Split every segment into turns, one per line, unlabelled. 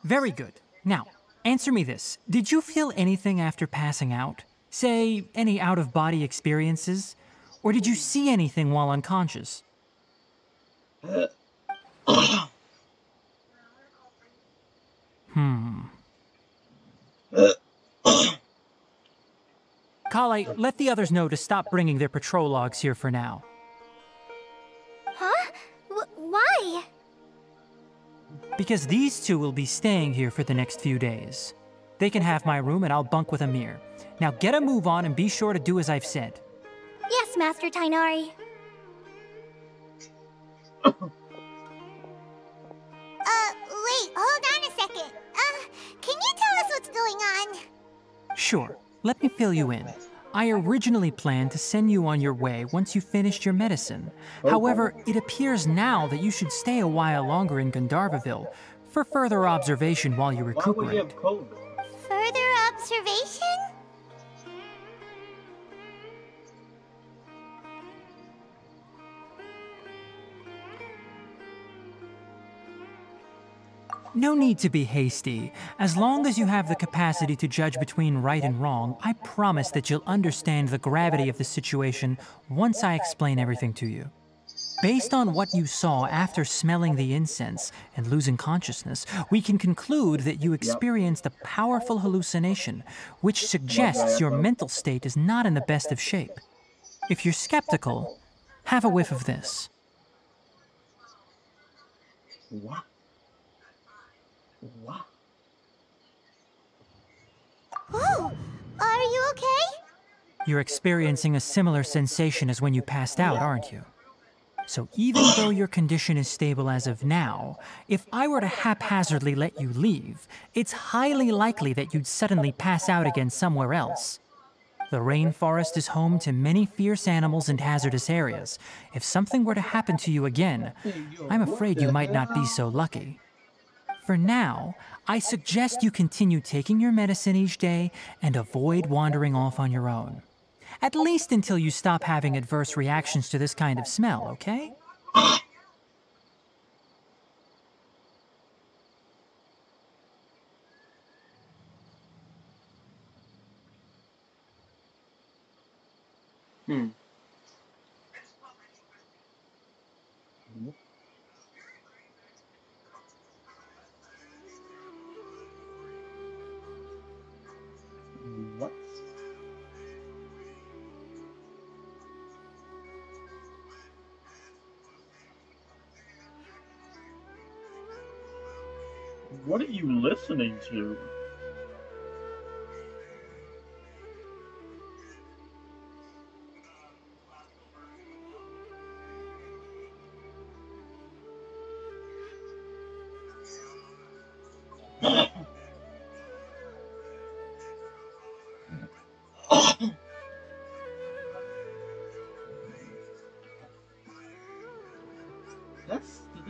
Very good. Now, answer me this. Did you feel anything after passing out? Say, any out-of-body experiences? Or did you see anything while unconscious? Kale, let the others know to stop bringing their patrol logs here for now.
Huh? Why?
Because these two will be staying here for the next few days. They can have my room and I'll bunk with Amir. Now get a move on and be sure to do as I've said.
Yes, Master Tainari. Wait, hold on a second. Can you tell us what's going on?
Sure, let me fill you in. I originally planned to send you on your way once you finished your medicine. However, it appears now that you should stay a while longer in Gandharvaville for further observation while you recuperate.
Further observation?
No need to be hasty. As long as you have the capacity to judge between right and wrong, I promise that you'll understand the gravity of the situation once I explain everything to you. Based on what you saw after smelling the incense and losing consciousness, we can conclude that you experienced a powerful hallucination, which suggests your mental state is not in the best of shape. If you're skeptical, have a whiff of this.
What? What?
Oh, are you okay?
You're experiencing a similar sensation as when you passed out, aren't you? So even though your condition is stable as of now, if I were to haphazardly let you leave, it's highly likely that you'd suddenly pass out again somewhere else. The rainforest is home to many fierce animals and hazardous areas. If something were to happen to you again, I'm afraid you might not be so lucky. For now, I suggest you continue taking your medicine each day and avoid wandering off on your own. At least until you stop having adverse reactions to this kind of smell, okay?
What? What are you listening to?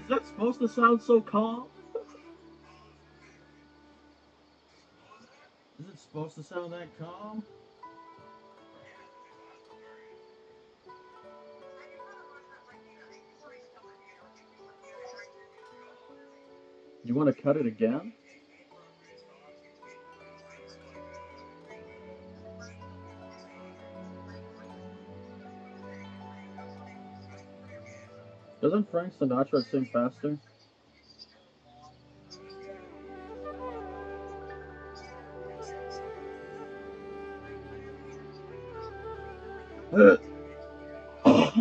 Is that supposed to sound so calm? Is it supposed to sound that calm? You want to cut it again? Doesn't Frank Sinatra sing faster? Alright, I'll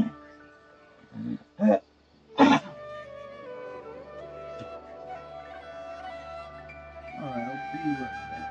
be right back.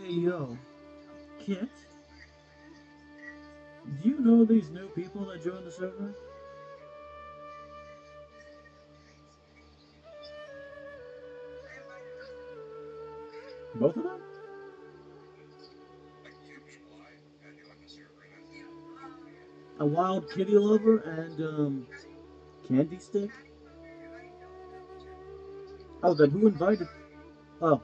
Hey yo, Kit, do you know these new people that joined the server? Both of them? A wild kitty lover and candy stick? Oh, then who invited? Oh,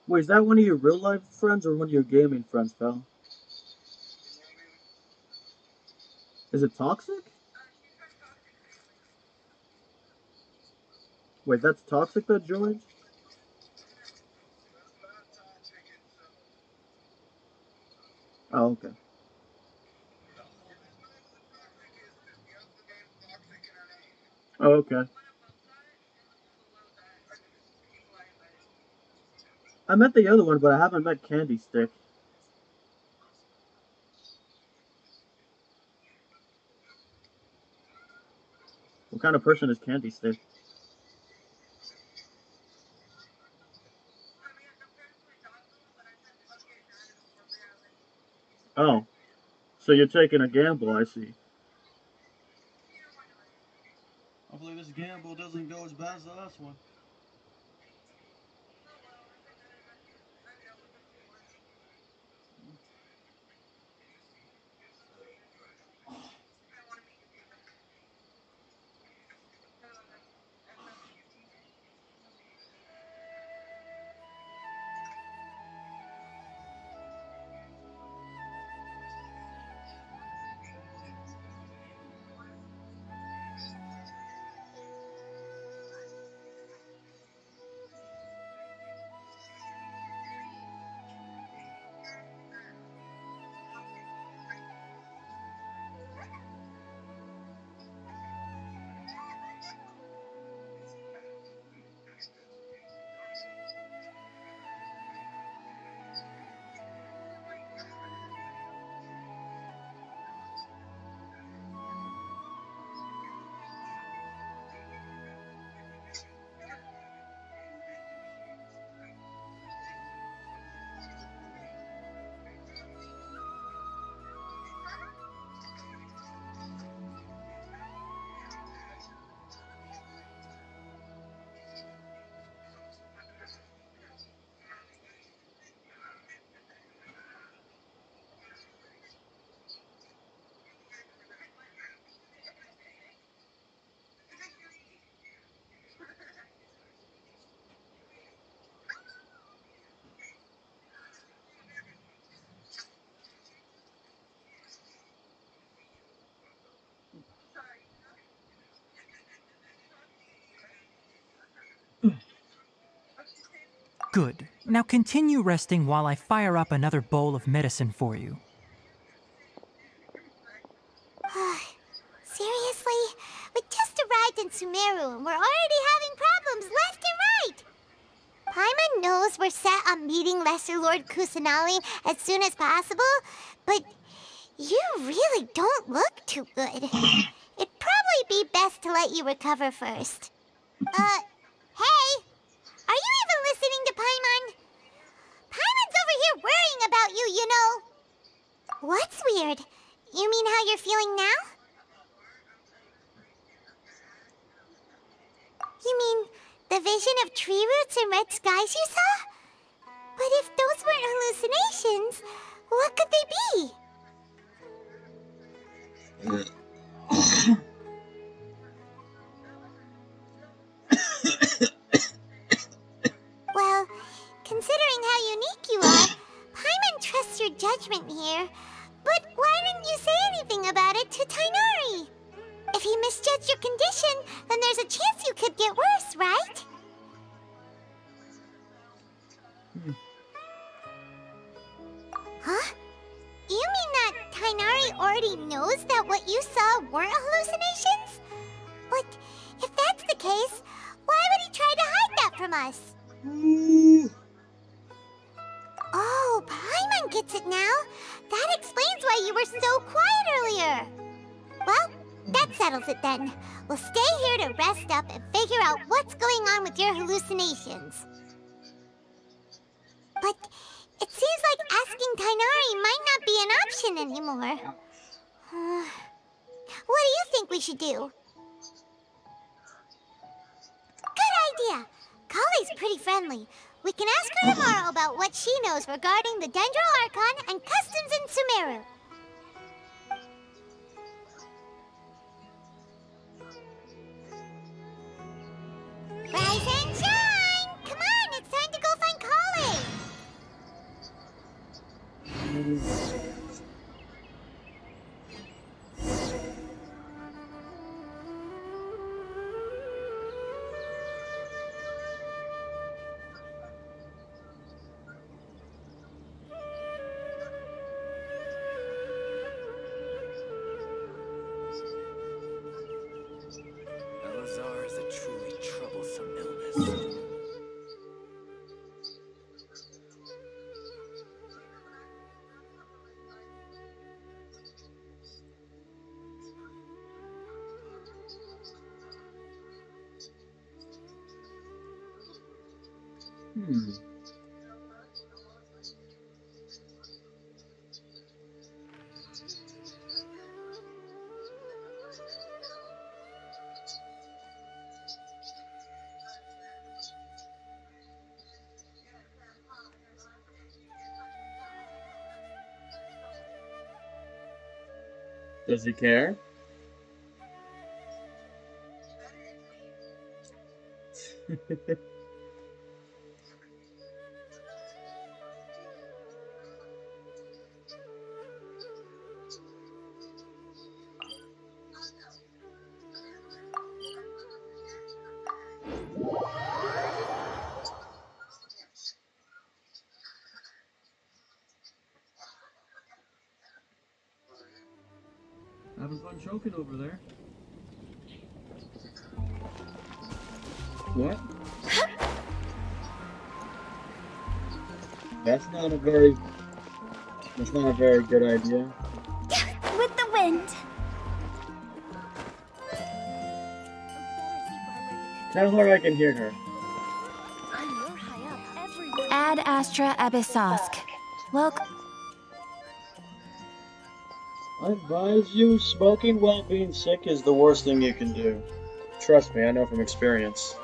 wait, is that one of your real life friends or one of your gaming friends, pal? Is it toxic? Wait, that's toxic that joined? Oh, okay. Oh, okay. I met the other one, but I haven't met Candy Stick. What kind of person is Candy Stick? Oh, so you're taking a gamble, I see. Hopefully this gamble doesn't go as bad as the last one.
Good. Now continue resting while I fire up another bowl of medicine for you.
Seriously? We just arrived in Sumeru and we're already having problems left and right! Paimon knows we're set on meeting Lesser Lord Kusanali as soon as possible, but you really don't look too good. It'd probably be best to let you recover first. Hey! Are you even listening to Paimon? Paimon's over here worrying about you, you know. What's weird? You mean how you're feeling now? You mean the vision of tree roots and red skies you saw? But if those weren't hallucinations, what could they be? Well, considering how unique you are, Paimon trusts your judgment here. But why didn't you say anything about it to Tainari? If he misjudged your condition, then there's a chance you could get worse, right? Huh? You mean that Tainari already knows that what you saw weren't hallucinations? But if that's the case, why would he try to hide that from us? Oh, Paimon gets it now. That explains why you were so quiet earlier. Well, that settles it then. We'll stay here to rest up and figure out what's going on with your hallucinations. But it seems like asking Tainari might not be an option anymore. What do you think we should do? Good idea! Kale's pretty friendly. We can ask her tomorrow about what she knows regarding the Dendro Archon and customs in Sumeru. Rise and shine! Come on, it's time to go find Kale!
Elazar is a truly troublesome illness.
Does he care? Having fun choking over there. What? That's not a very good idea.
With the wind.
Tell her I can hear her.
Ad Astra Abyssosk. Welcome.
I advise you, smoking while being sick is the worst thing you can do. Trust me, I know from experience.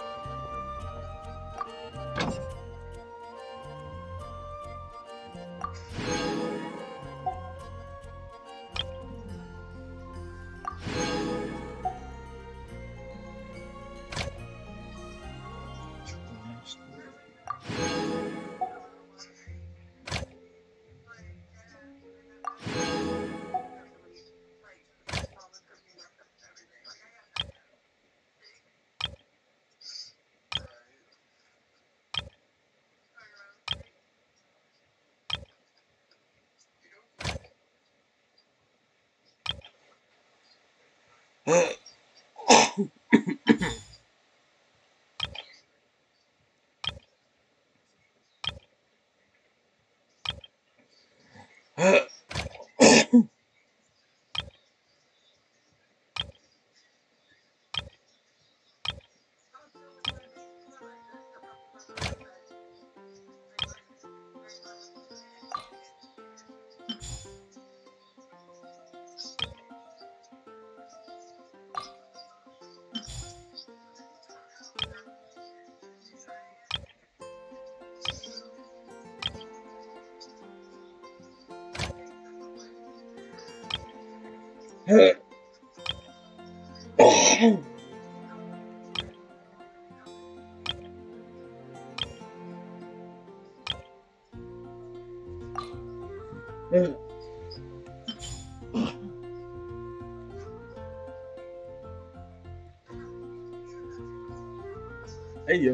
Hey yo.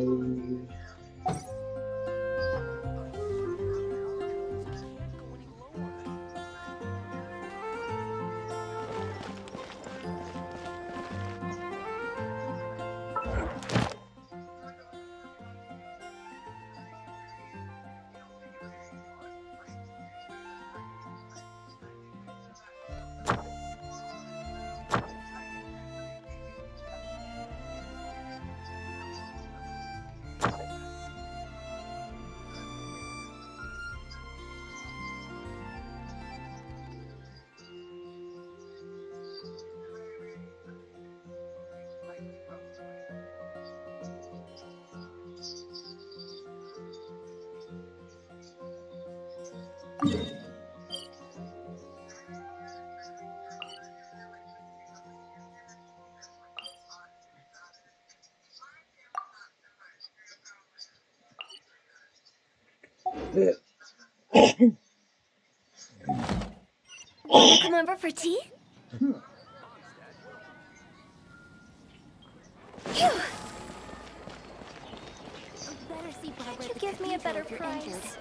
Wanna come over for tea? Could you give me a better price?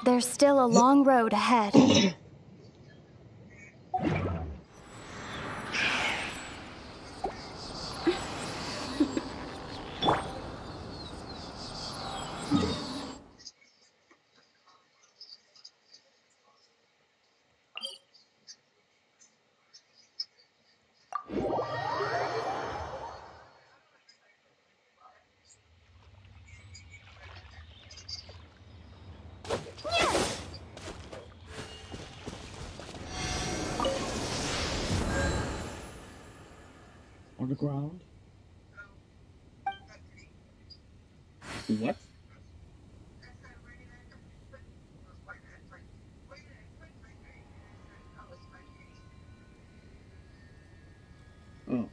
There's still a long road ahead.
On the ground. What? Oh.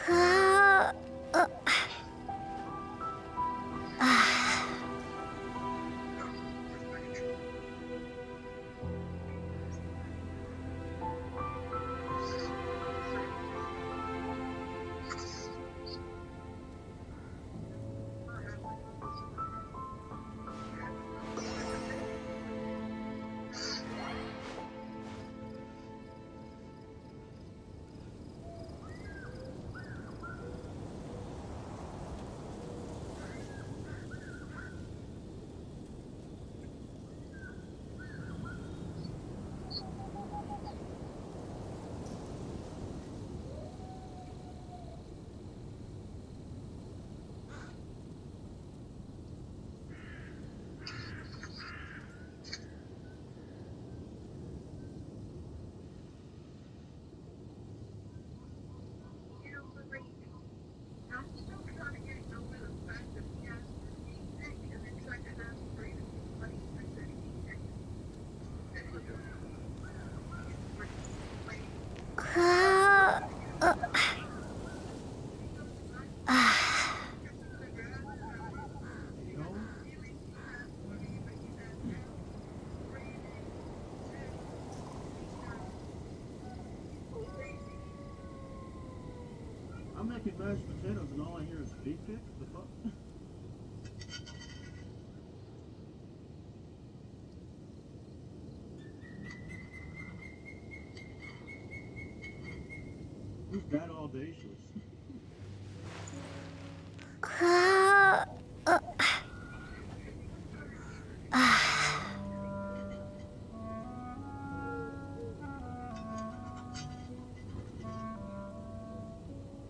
Uh, uh,
I'm making mashed potatoes and all I hear is beef pick? The fuck? Who's that audacious?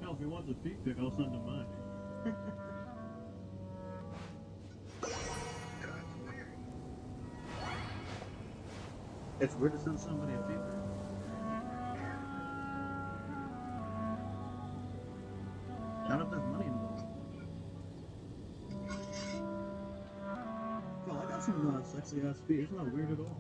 Hell, if he wants a beef pick, I'll send him mine. It's weird to send somebody a beef pick. Not if there's money involved. Well, I got some sexy ass feet. It's not weird at all.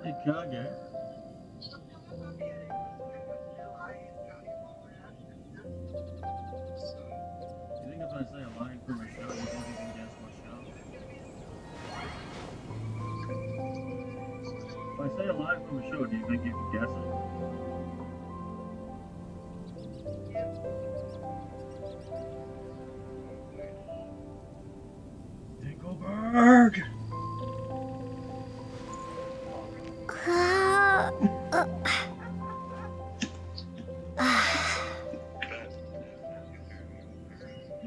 Hey, Kage. You think if I say a line from a show, you think you can guess what show? If I say a line from a show, do you think you can guess it? Dingleberg!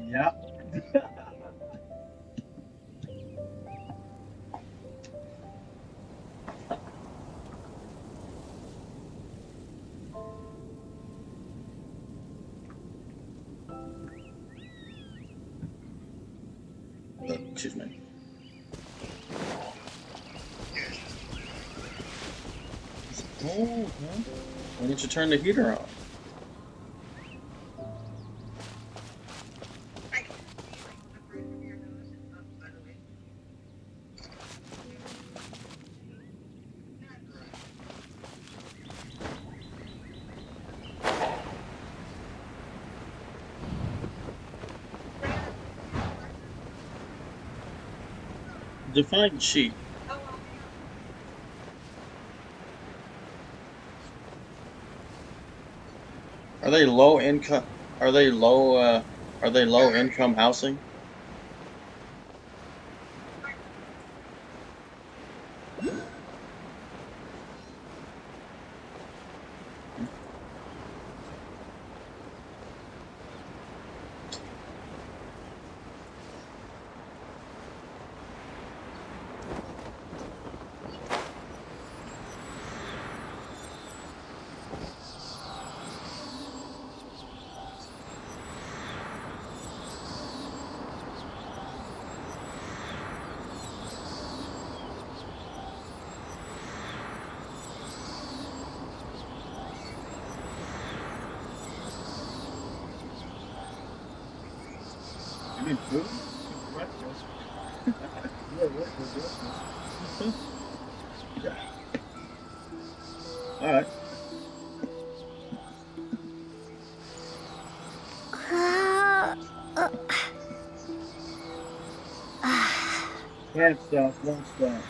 Yeah. Excuse me. It's cold, huh? Why didn't you turn the heater on? Define cheap. Are they low income? Are they low? Are they low income housing? You mean food? Breakfast. Yeah, what for breakfast? Yeah. All right. Can't stop, won't stop.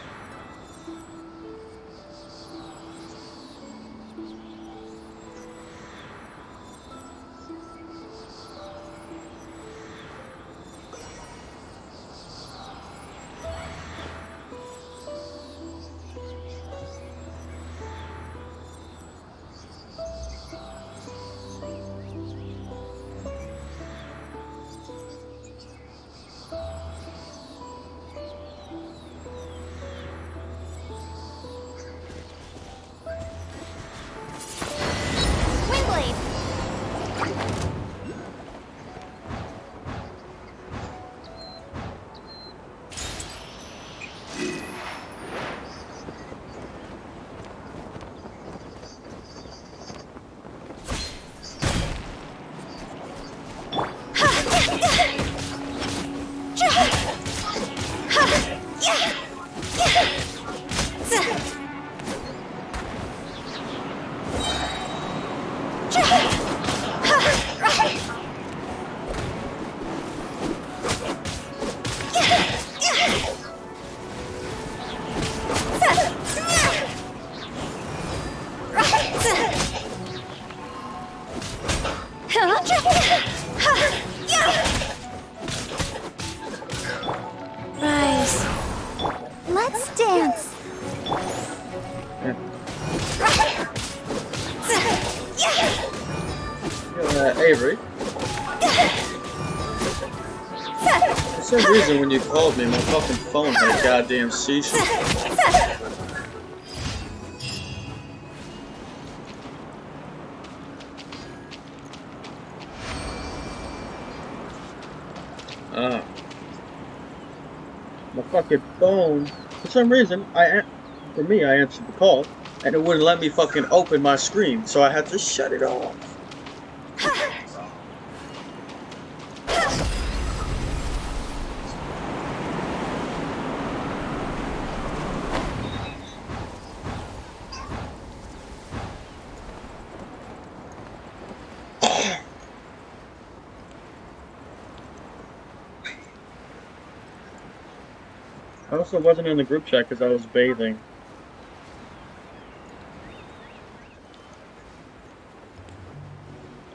Avery. For some reason, when you called me, my fucking phone had a goddamn seizure. My fucking phone. For some reason, I answered the call, and it wouldn't let me fucking open my screen, so I had to shut it off. I also wasn't in the group chat because I was bathing.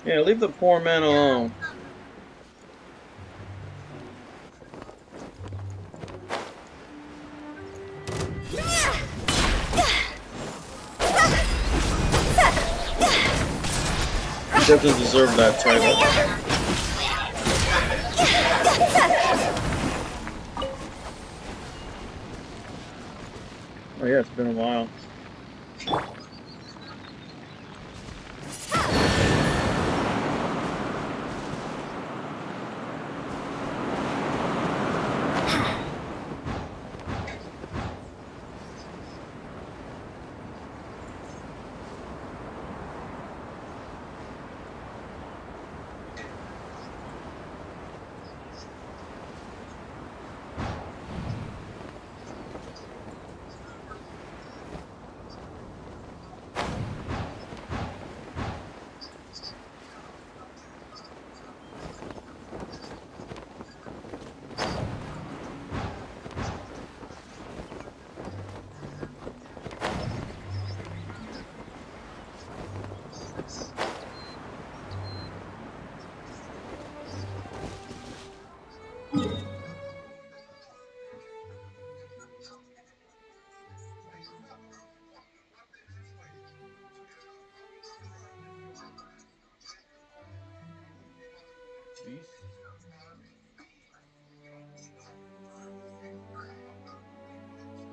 Yeah, leave the poor man alone. He doesn't deserve that title. Oh yeah, it's been a while.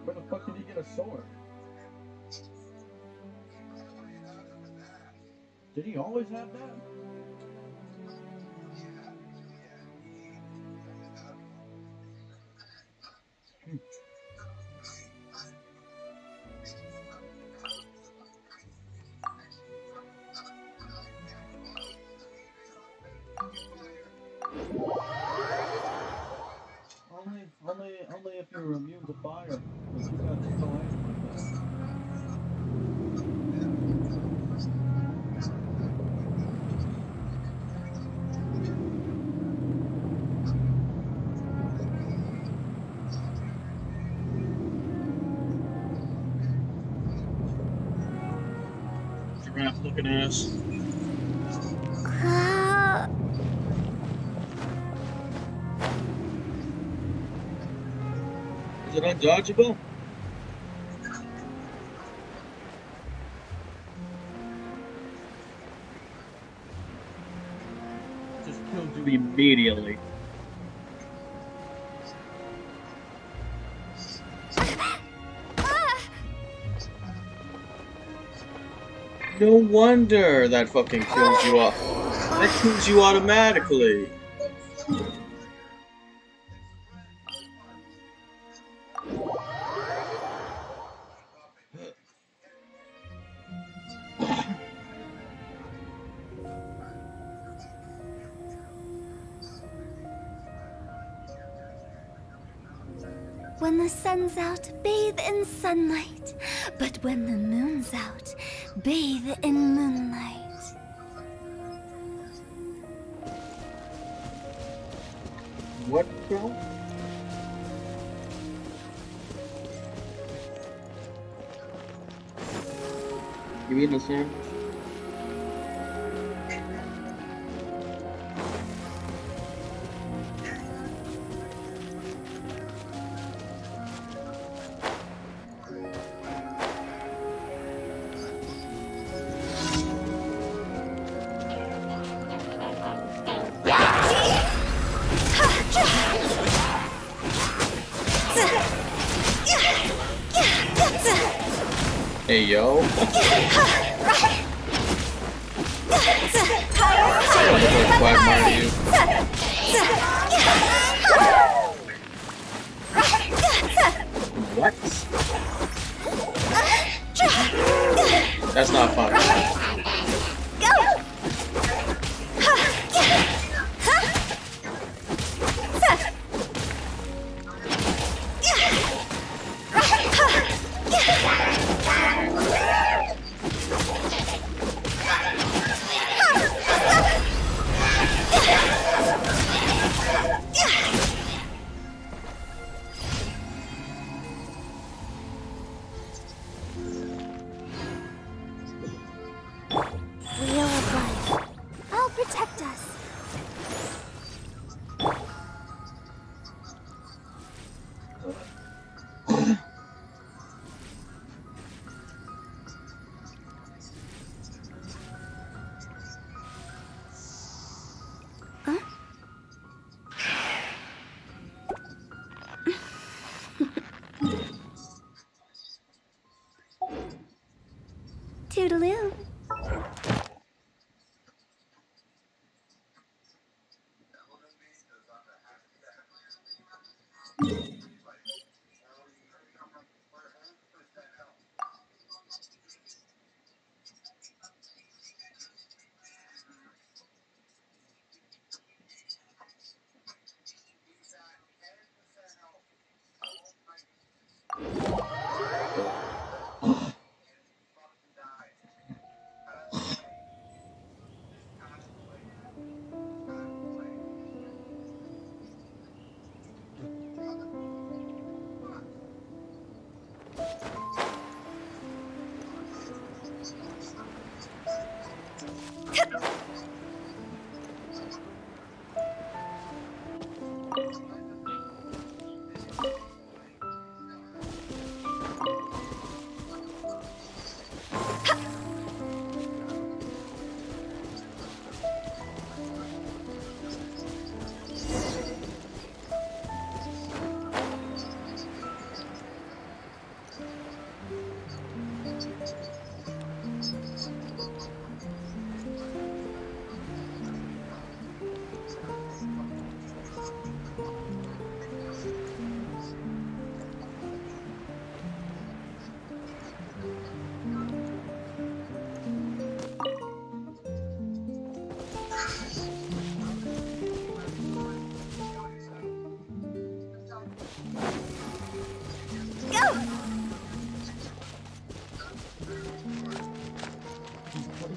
Where the fuck did he get a sword? Did he always have that? Only if you're immune to fire. But you got no aim like that. Giraffe looking ass. Is it undodgeable? Just killed you immediately. No wonder that fucking kills you off. That kills you automatically.
When the sun's out, bathe in sunlight. But when the moon's out, bathe in moonlight.
What, girl? You eating a sandwich? Hey yo. Quagmire to you. What? That's not fun.
Wheel of life. I'll protect us. Huh? Toodaloo.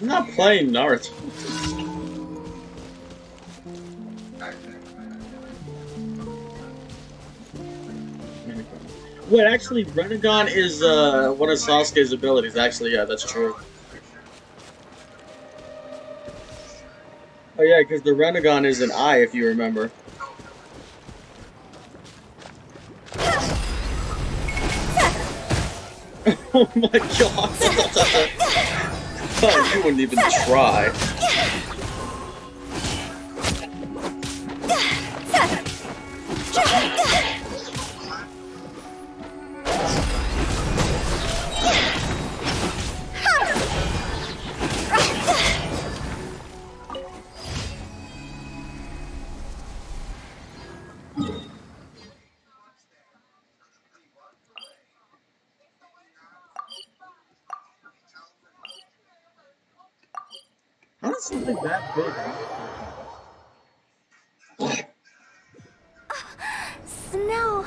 I'm not playing Naruto. Wait, actually, Renegon is one of Sasuke's abilities. Actually, yeah, that's true. Oh yeah, because the Renegon is an eye, if you remember. Oh my god! Oh, you wouldn't even try. How does something that big happen?
Snow.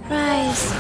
Rise.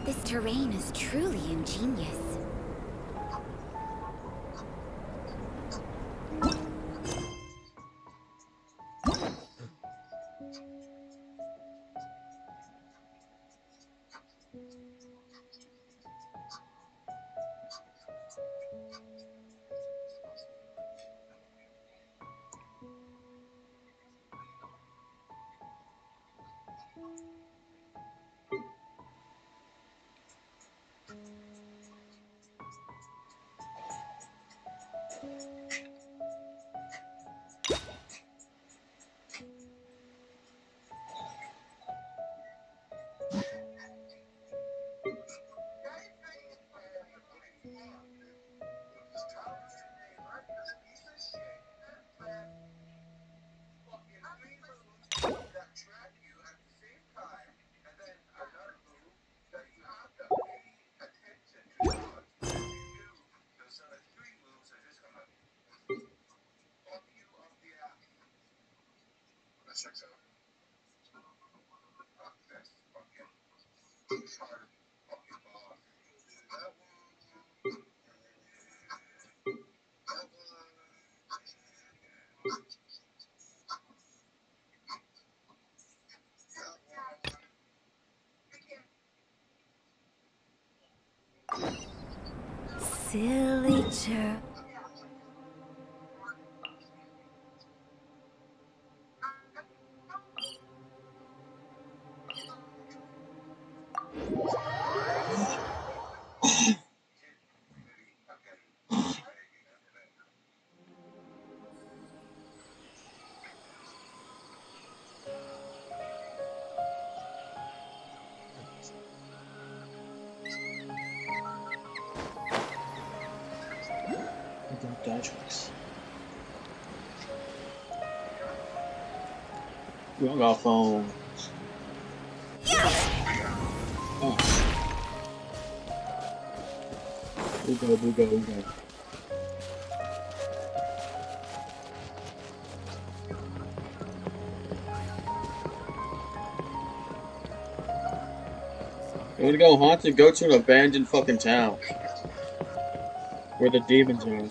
This terrain is truly ingenious. Silly chirp.
We all got phones. Oh. We go. Way to go, Haunted. Go to an abandoned fucking town. Where the demons are.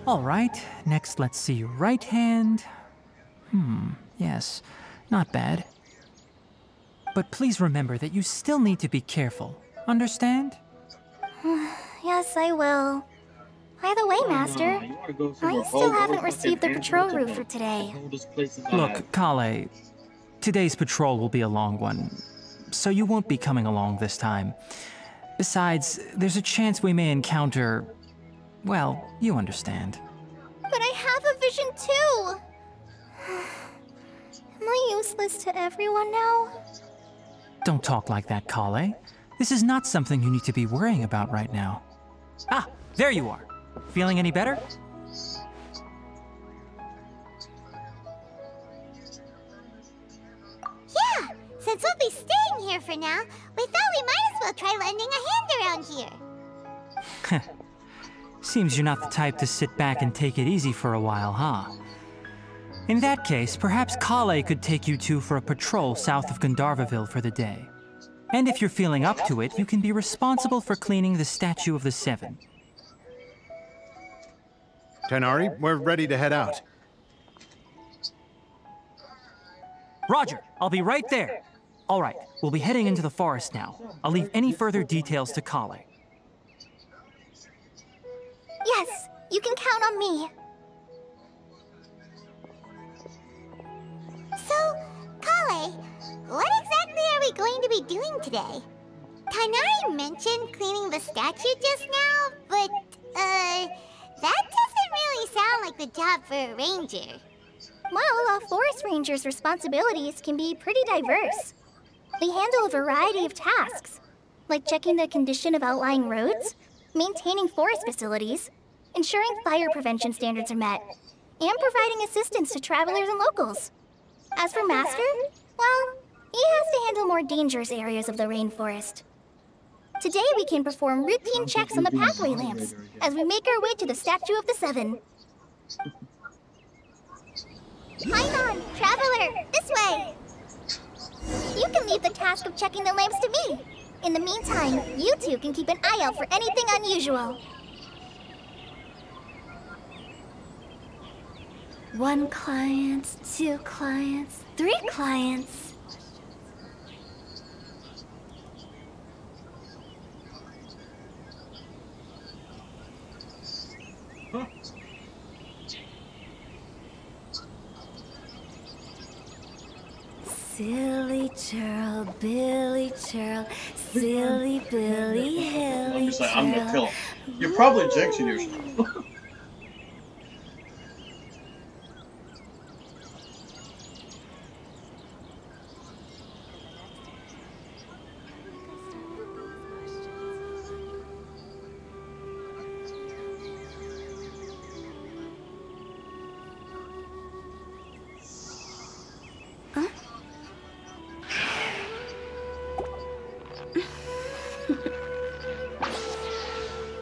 All right, next let's see your right hand. Yes, not bad. But please remember that you still need to be careful. Understand?
Yes, I will. By the way, Master, I still haven't received the patrol route for today.
Look, Kale, today's patrol will be a long one, so you won't be coming along this time. Besides, there's a chance we may encounter... well, you understand.
But I have a vision too! Am I useless to everyone now?
Don't talk like that, Kale. This is not something you need to be worrying about right now. Ah, there you are. Feeling any better?
Yeah, since we'll be staying here for now, we thought we might as well try lending a hand around here.
Seems you're not the type to sit back and take it easy for a while, huh? In that case, perhaps Kale could take you two for a patrol south of Gandharvaville for the day. And if you're feeling up to it, you can be responsible for cleaning the Statue of the Seven.
Tighnari, we're ready to head out.
Roger, I'll be right there. All right, we'll be heading into the forest now. I'll leave any further details to Kale.
Yes, you can count on me.
So, Kale, what exactly are we going to be doing today? Tighnari mentioned cleaning the statue just now, but, that doesn't really sound like the job for a ranger.
Well, a forest ranger's responsibilities can be pretty diverse. They handle a variety of tasks, like checking the condition of outlying roads, maintaining forest facilities, ensuring fire prevention standards are met, and providing assistance to travelers and locals. As for Master, well, he has to handle more dangerous areas of the rainforest. Today we can perform routine checks on the pathway lamps as we make our way to the Statue of the Seven. Paimon, traveler, this way! You can leave the task of checking the lamps to me. In the meantime, you two can keep an eye out for anything unusual. One client, two clients, three clients. Silly churl, Billy churl, silly Billy, hilly
I'm just like, I'm gonna kill him. You're probably jinxing yourself.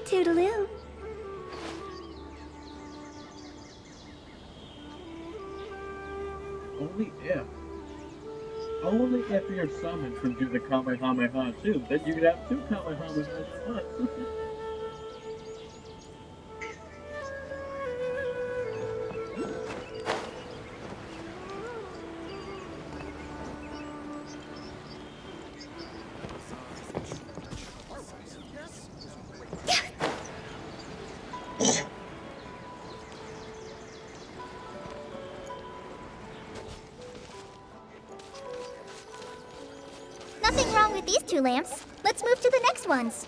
Toodaloo.
Only if your summon can do the Kamehameha too, then you could have two Kamehamehas at once.
Nothing wrong with these two lamps. Let's move to the next ones.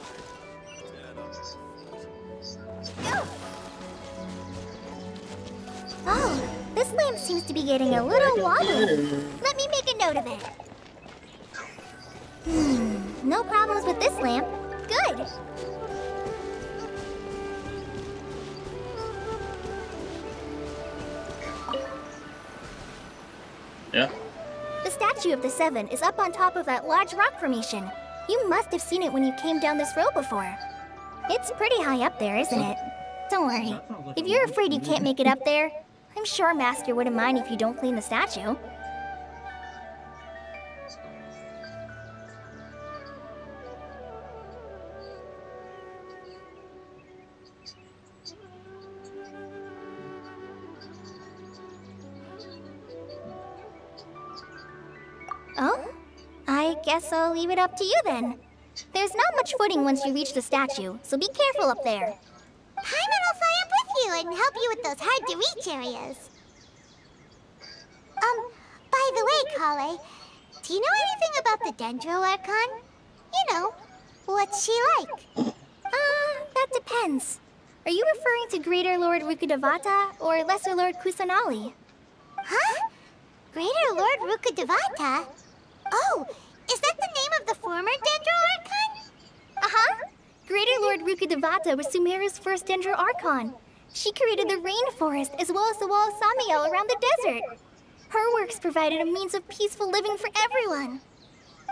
Oh, this lamp seems to be getting a little wobbly. Let me make a note of it. No problems with this lamp. Good.
Yeah?
The Statue of the Seven is up on top of that large rock formation. You must have seen it when you came down this road before. It's pretty high up there, isn't it? Don't worry. If you're afraid you can't make it up there, I'm sure Master wouldn't mind if you don't clean the statue. Oh? I guess I'll leave it up to you then. There's not much footing once you reach the statue, so be careful up there.
Paimon will fly up with you and help you with those hard-to-reach areas. By the way, Kale, do you know anything about the Dendro Archon? You know, what's she like?
That depends. Are you referring to Greater Lord Rukkhadevata or Lesser Lord Kusanali?
Huh? Greater Lord Rukkhadevata? Oh, is that the name
Devata was Sumeru's first Dendro Archon. She created the rainforest as well as the wall of Samiel around the desert. Her works provided a means of peaceful living for everyone.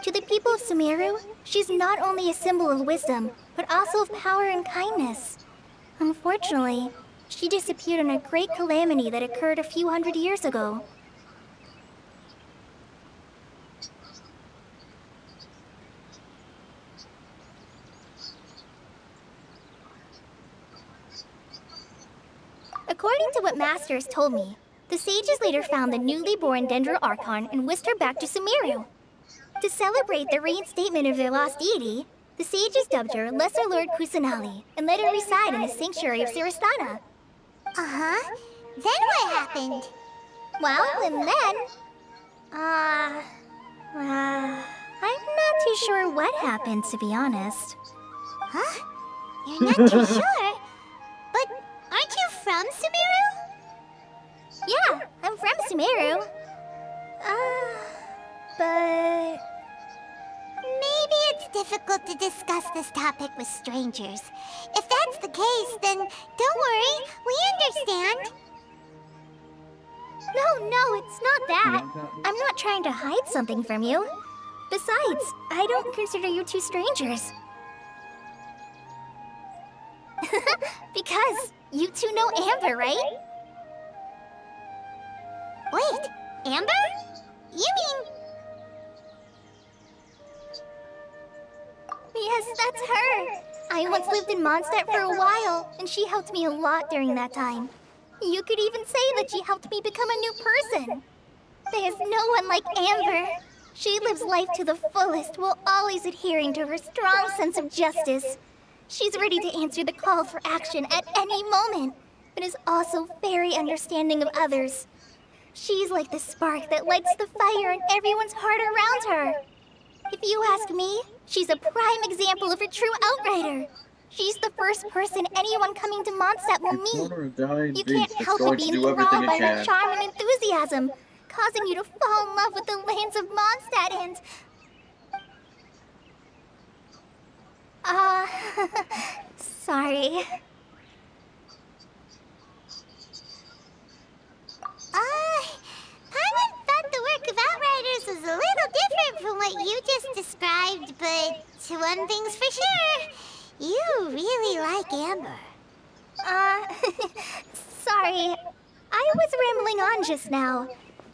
To the people of Sumeru, she's not only a symbol of wisdom, but also of power and kindness. Unfortunately, she disappeared in a great calamity that occurred a few hundred years ago. According to what Masters told me, the sages later found the newly born Dendro Archon and whisked her back to Sumeru. To celebrate the reinstatement of their lost deity, the sages dubbed her Lesser Lord Kusanali and let her reside in the sanctuary of Siristana.
Uh-huh. Then what happened?
Well, and then... I'm not too sure what happened, to be honest.
Huh? You're not too sure? But aren't you from Sumeru?
Yeah, I'm from Sumeru. But...
Maybe it's difficult to discuss this topic with strangers. If that's the case, then don't worry, we understand.
No, it's not that. I'm not trying to hide something from you. Besides, I don't consider you two strangers. Because you two know Amber, right?
Wait, Amber? You mean...
Yes, that's her. I once lived in Mondstadt for a while, and she helped me a lot during that time. You could even say that she helped me become a new person. There's no one like Amber. She lives life to the fullest while always adhering to her strong sense of justice. She's ready to answer the call for action at any moment, but is also very understanding of others. She's like the spark that lights the fire in everyone's heart around her. If you ask me, she's a prime example of a true outrider. She's the first person anyone coming to Mondstadt will meet. You can't help but be enthralled by her charm and enthusiasm, causing you to fall in love with the lands of Mondstadt and... sorry.
Paimon thought the work of Outriders was a little different from what you just described, but one thing's for sure. You really like Amber.
Sorry. I was rambling on just now.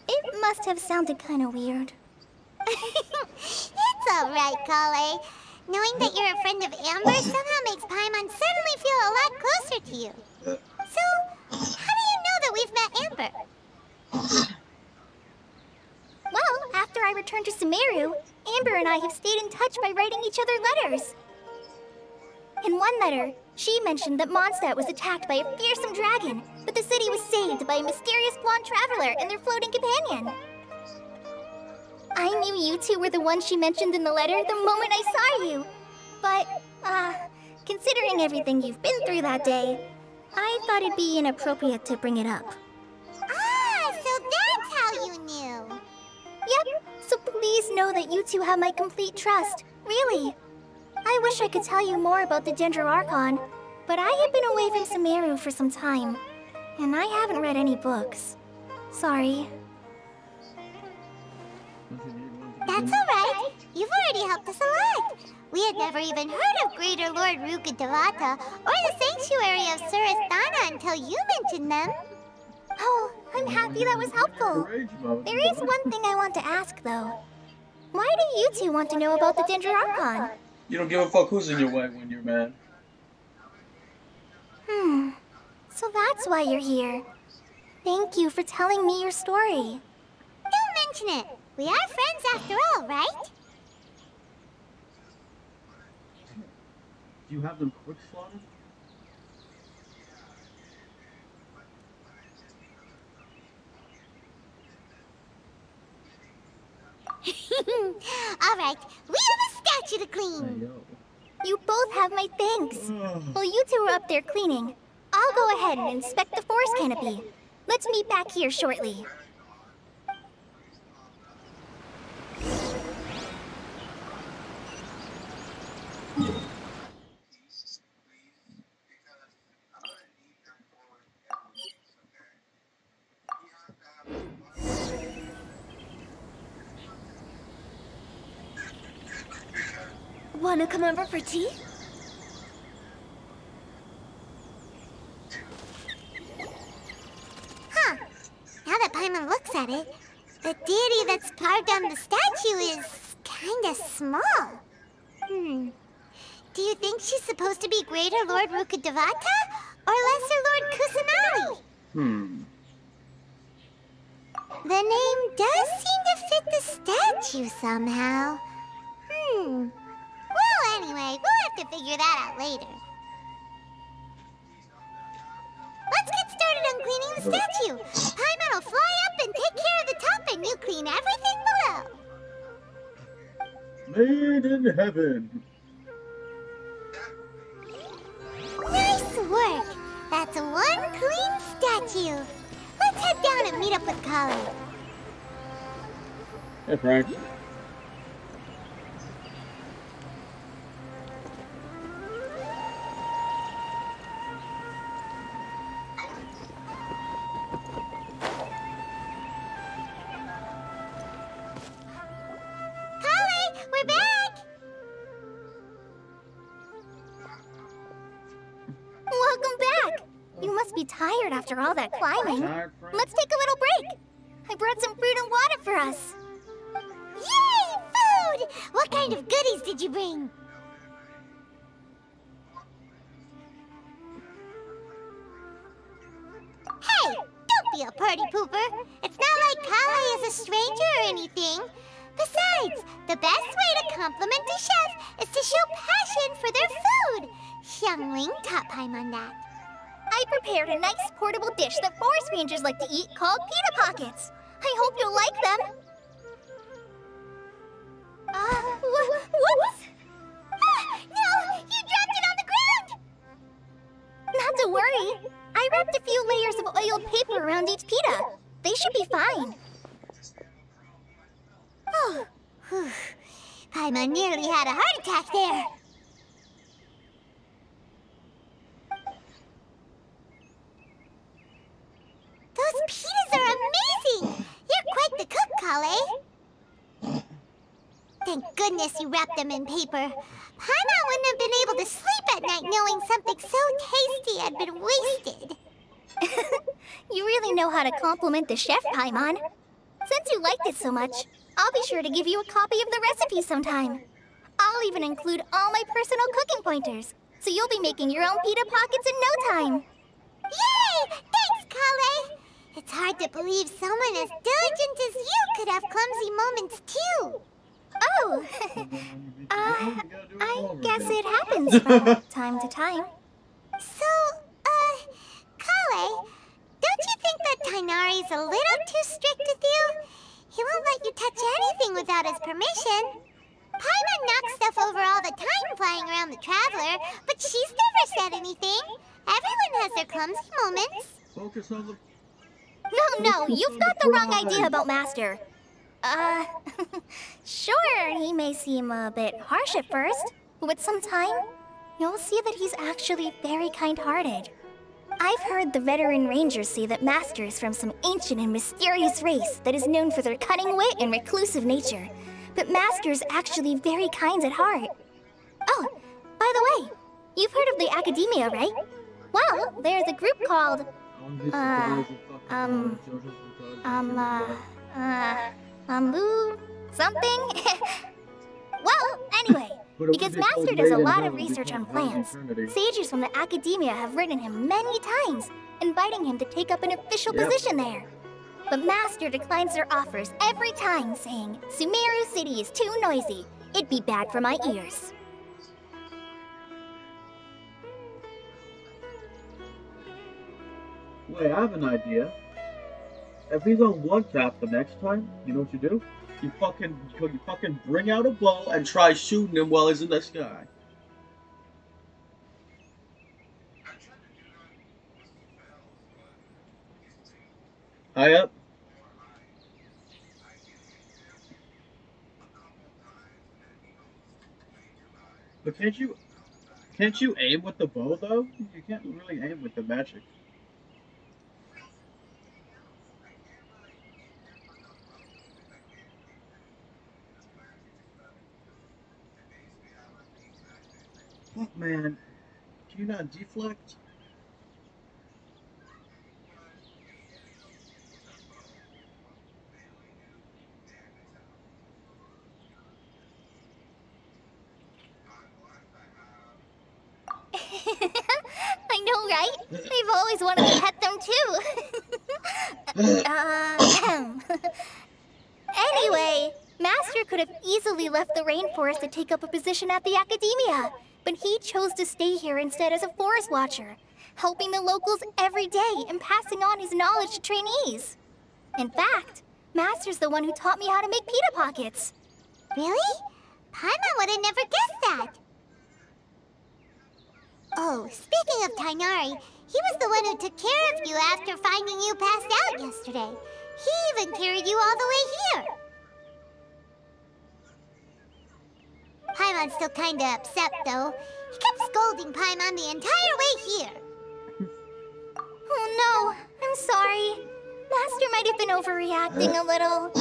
It must have sounded kind of weird.
It's alright, Kale. Knowing that you're a friend of Amber somehow makes Paimon suddenly feel a lot closer to you. So, how do you know that we've met Amber?
Well, after I returned to Sumeru, Amber and I have stayed in touch by writing each other letters. In one letter, she mentioned that Mondstadt was attacked by a fearsome dragon, but the city was saved by a mysterious blonde traveler and their floating companion. I knew you two were the ones she mentioned in the letter the moment I saw you. But, considering everything you've been through that day, I thought it'd be inappropriate to bring it up.
Ah, so that's how you knew.
Yep, so please know that you two have my complete trust, really. I wish I could tell you more about the Dendro Archon, but I have been away from Sumeru for some time, and I haven't read any books. Sorry.
That's alright. You've already helped us a lot. We had never even heard of Greater Lord Ruka Devata or the Sanctuary of Suristana until you mentioned them.
Oh, I'm happy that was helpful. There is one thing I want to ask, though. Why do you two want to know about the Dendro Archon?
You don't give a fuck who's in your way when you're mad.
So that's why you're here. Thank you for telling me your story.
Don't mention it. We are friends after all, right?
Do you have them quick slotted?
Alright, we have a statue to clean.
Hey, yo.
You both have my thanks. While you two are up there cleaning, I'll go ahead and inspect the forest canopy. Let's meet back here shortly. Wanna come over for tea?
Huh. Now that Paimon looks at it, the deity that's carved on the statue is kinda small. Do you think she's supposed to be Greater Lord Rukkhadevata or Lesser Lord Kusanali? The name does seem to fit the statue somehow. Well, anyway, we'll have to figure that out later. Let's get started on cleaning the statue. Paimon will fly up and take care of the top, and you clean everything below.
Made in heaven.
Nice work. That's one clean statue. Let's head down and meet up with Kali.
Hey, Frank.
Kali, we're back.
Welcome back! You must be tired after all that climbing.
Tired, Frank?
Let's take a little break. I brought some fruit and water for us.
Yay, food! What kind of goodies did you bring? Hey, don't be a party pooper. It's not like Kali is a stranger or anything. Besides, the best way to compliment a chef is to show passion for their food. Xiangling taught Paimon that.
I prepared a nice portable dish that forest rangers like to eat called pita pockets. I hope you'll like them. Whoops!
No, you dropped it on the ground!
Not to worry. I wrapped a few layers of oiled paper around each pita. They should be fine.
Oh, whew. Paimon nearly had a heart attack there. Those pitas are amazing! You're quite the cook, Kale. Thank goodness you wrapped them in paper. Paimon wouldn't have been able to sleep at night knowing something so tasty had been wasted.
You really know how to compliment the chef, Paimon. Since you liked it so much, I'll be sure to give you a copy of the recipe sometime. I'll even include all my personal cooking pointers, so you'll be making your own pita pockets in no time.
Yay! Thanks, Kale! It's hard to believe someone as diligent as you could have clumsy moments, too.
Oh, I guess it happens from time to time.
So, Kale, don't you think that Tainari's a little too strict with you? He won't let you touch anything without his permission. Paimon knocks stuff over all the time flying around the Traveler, but she's never said anything. Everyone has their clumsy moments.
Focus on the...
No, you've got the wrong idea about Master. Sure, he may seem a bit harsh at first, but with some time, you'll see that he's actually very kind-hearted. I've heard the veteran rangers say that Master is from some ancient and mysterious race that is known for their cunning wit and reclusive nature. But Master is actually very kind at heart. Oh, by the way, you've heard of the Academia, right? Well, there's a group called... something? Well, anyway, because Master does a lot of research on plants, sages from the Academia have written him many times, inviting him to take up an official position there. But Master declines their offers every time, saying, Sumeru City is too noisy. It'd be bad for my ears.
Wait, I have an idea. If he's on one tap the next time, you know what you do? You fucking bring out a bow and try shooting him while he's in the sky. High up. But can't you aim with the bow though? You can't really aim with the magic. Fuck, man. Can you not deflect?
I know, right? I've always wanted to pet them too. Anyway, Master could have easily left the rainforest to take up a position at the academia, but he chose to stay here instead as a forest watcher, helping the locals every day and passing on his knowledge to trainees. In fact, Master's the one who taught me how to make pita pockets.
Really? Paimon would have never guessed that. Oh, speaking of Tainari, he was the one who took care of you after finding you passed out yesterday. He even carried you all the way here. Paimon's still kinda upset, though. He kept scolding Paimon the entire way here.
Oh no, I'm sorry. Master might have been overreacting a little.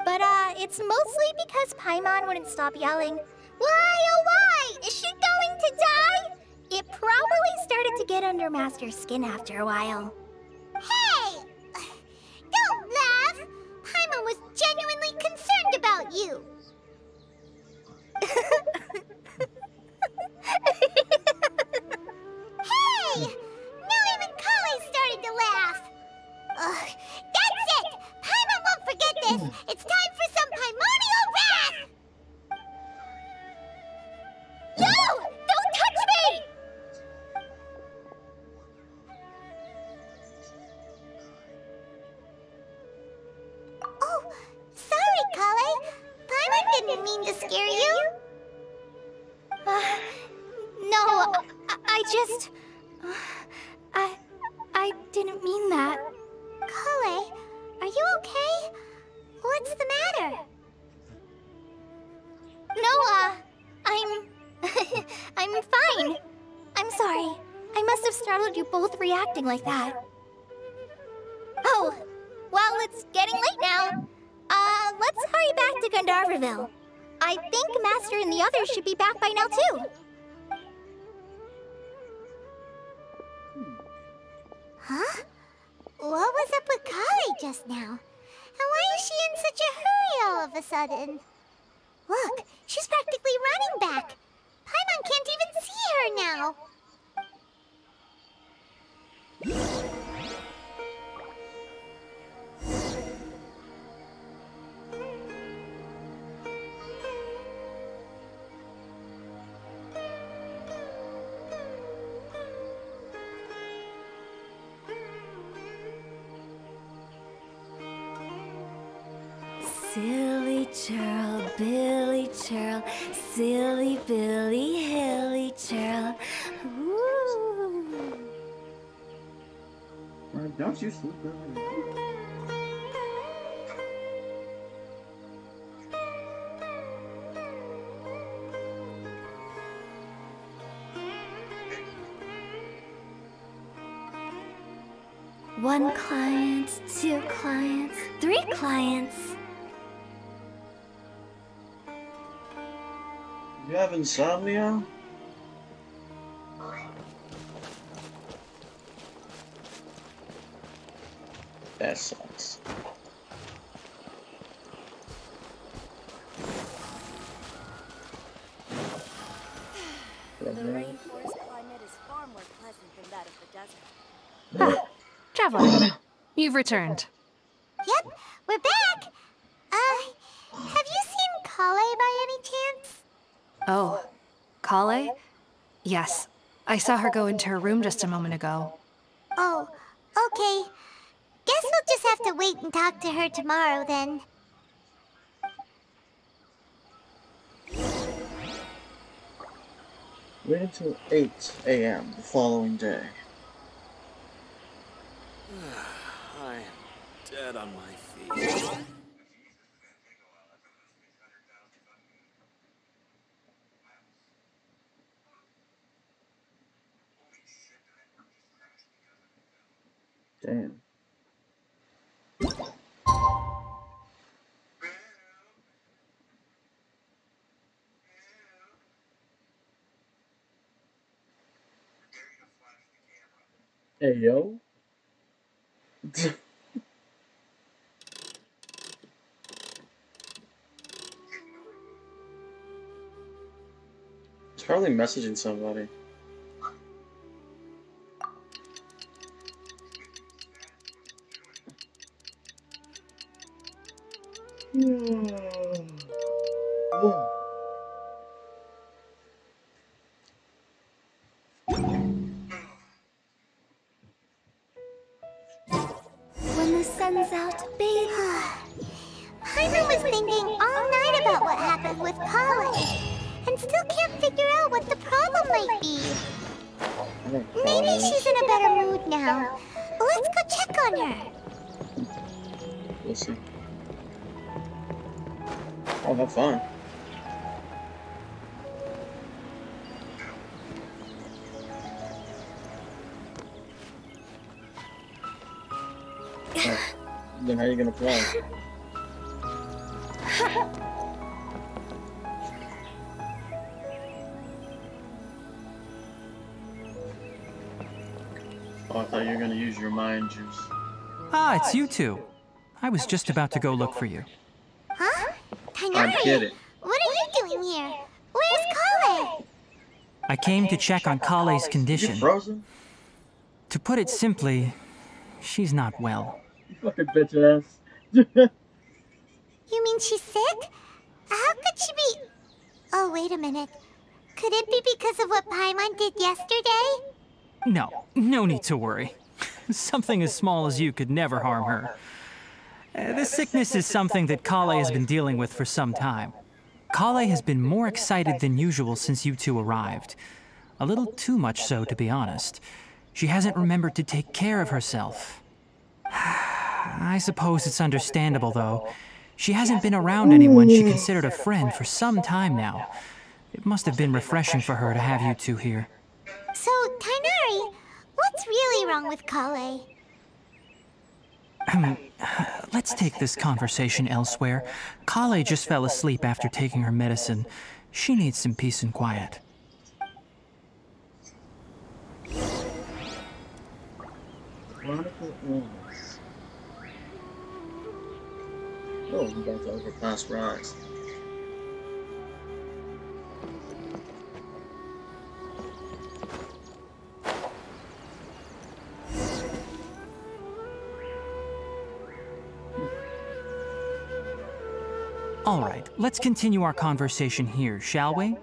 But, it's mostly because Paimon wouldn't stop yelling, "Why, oh why? Is she going to die?" It probably started to get under Master's skin after a while.
Hey! Don't laugh! Paimon was genuinely concerned about you. Hey! Now even Kali started to laugh. That's it! Paimon won't forget this! It's time for some primordial wrath!
No! Don't touch me!
Oh, sorry, Kale. Paimon didn't mean to scare you.
No, I just... I didn't mean that.
Kale, are you okay? What's the matter?
No, I'm fine. I'm sorry. I must have startled you both reacting like that. Oh, well, it's getting late now. Let's hurry back to Gandharville. I think Master and the others should be back by now, too.
Huh? What was up with Kali just now? And why is she in such a hurry all of a sudden? Look, she's practically running back. Paimon can't even see her now.
Silly churl, Billy churl, silly Billy, hilly churl. Ooh.
Don't you sleep early?
One client, two clients, three clients.
You have insomnia? That sucks.
The rainforest climate is far more pleasant than that of the desert.
Traveler, you've returned.
Yep, we're back. Have you seen Kale by any chance?
Oh, Kale? Yes, I saw her go into her room just a moment ago.
Oh, okay. Guess we'll just have to wait and talk to her tomorrow then.
Wait until 8 a.m. the following day.
I am dead on my feet.
Damn. Hey, yo. Charlie messaging somebody. Whoa.
When the sun's out, baby.
Paimon was thinking all night about what happened with Kale, and still can't figure out what the problem might be. Maybe she's in a better mood now. Let's go check on her.
We'll see. Oh, have fun. Oh, then how are you gonna fly? Oh, I thought you were gonna use your mind juice.
Ah, it's you two. I was just about to go look for you.
Huh?
I
Tainari,
get it.
what are you doing here? Where's Kale?
I came to check on Kale's
You
condition.
frozen?
To put it simply, she's not well.
You fucking bitch ass.
You mean she's sick? How could she be... Oh, wait a minute. Could it be because of what Paimon did yesterday?
No need to worry. Something as small as you could never harm her. This sickness is something that Kale has been dealing with for some time. Kale has been more excited than usual since you two arrived. A little too much so, to be honest. She hasn't remembered to take care of herself. I suppose it's understandable, though. She hasn't been around anyone she considered a friend for some time now. It must have been refreshing for her to have you two here.
So, Tainari, what's really wrong with Kale?
Let's take this conversation elsewhere. Kale just fell asleep after taking her medicine. She needs some peace and quiet.
Chronicle illness. Oh, I'm about to overpass Rise.
All right, let's continue our conversation here, shall we?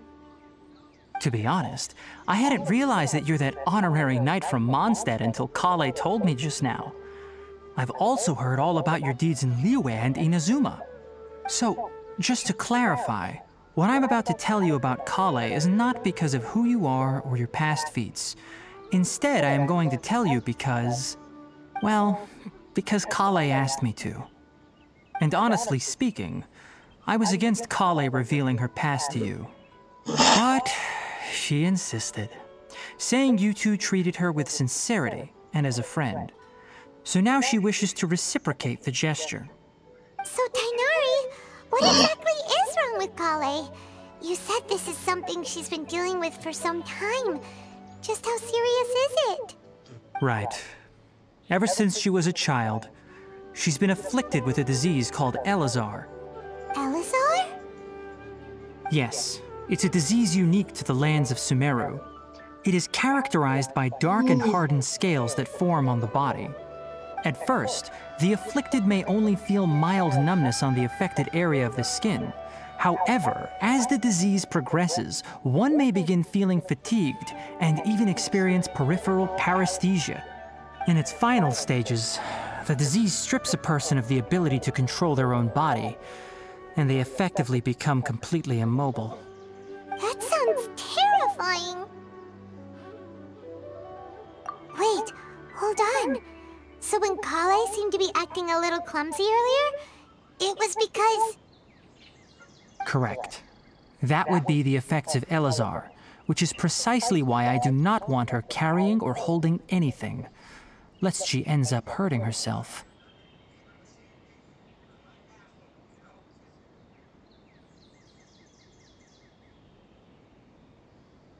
To be honest, I hadn't realized that you're that honorary knight from Mondstadt until Kale told me just now. I've also heard all about your deeds in Liyue and Inazuma. So, just to clarify, what I'm about to tell you about Kale is not because of who you are or your past feats. Instead, I am going to tell you because... well, because Kale asked me to. And honestly speaking, I was against Kale revealing her past to you. But she insisted, saying you two treated her with sincerity and as a friend. So now she wishes to reciprocate the gesture.
So, Tainari, what exactly is wrong with Kale? You said this is something she's been dealing with for some time. Just how serious is it?
Right. Ever since she was a child, she's been afflicted with a disease called Elazar.
Elazar?
Yes, it's a disease unique to the lands of Sumeru. It is characterized by dark and hardened scales that form on the body. At first, the afflicted may only feel mild numbness on the affected area of the skin. However, as the disease progresses, one may begin feeling fatigued and even experience peripheral paresthesia. In its final stages, the disease strips a person of the ability to control their own body, and they effectively become completely immobile.
That sounds terrifying. Wait, hold on. So when Kale seemed to be acting a little clumsy earlier, it was because...
Correct. That would be the effects of Elazar, which is precisely why I do not want her carrying or holding anything, lest she ends up hurting herself.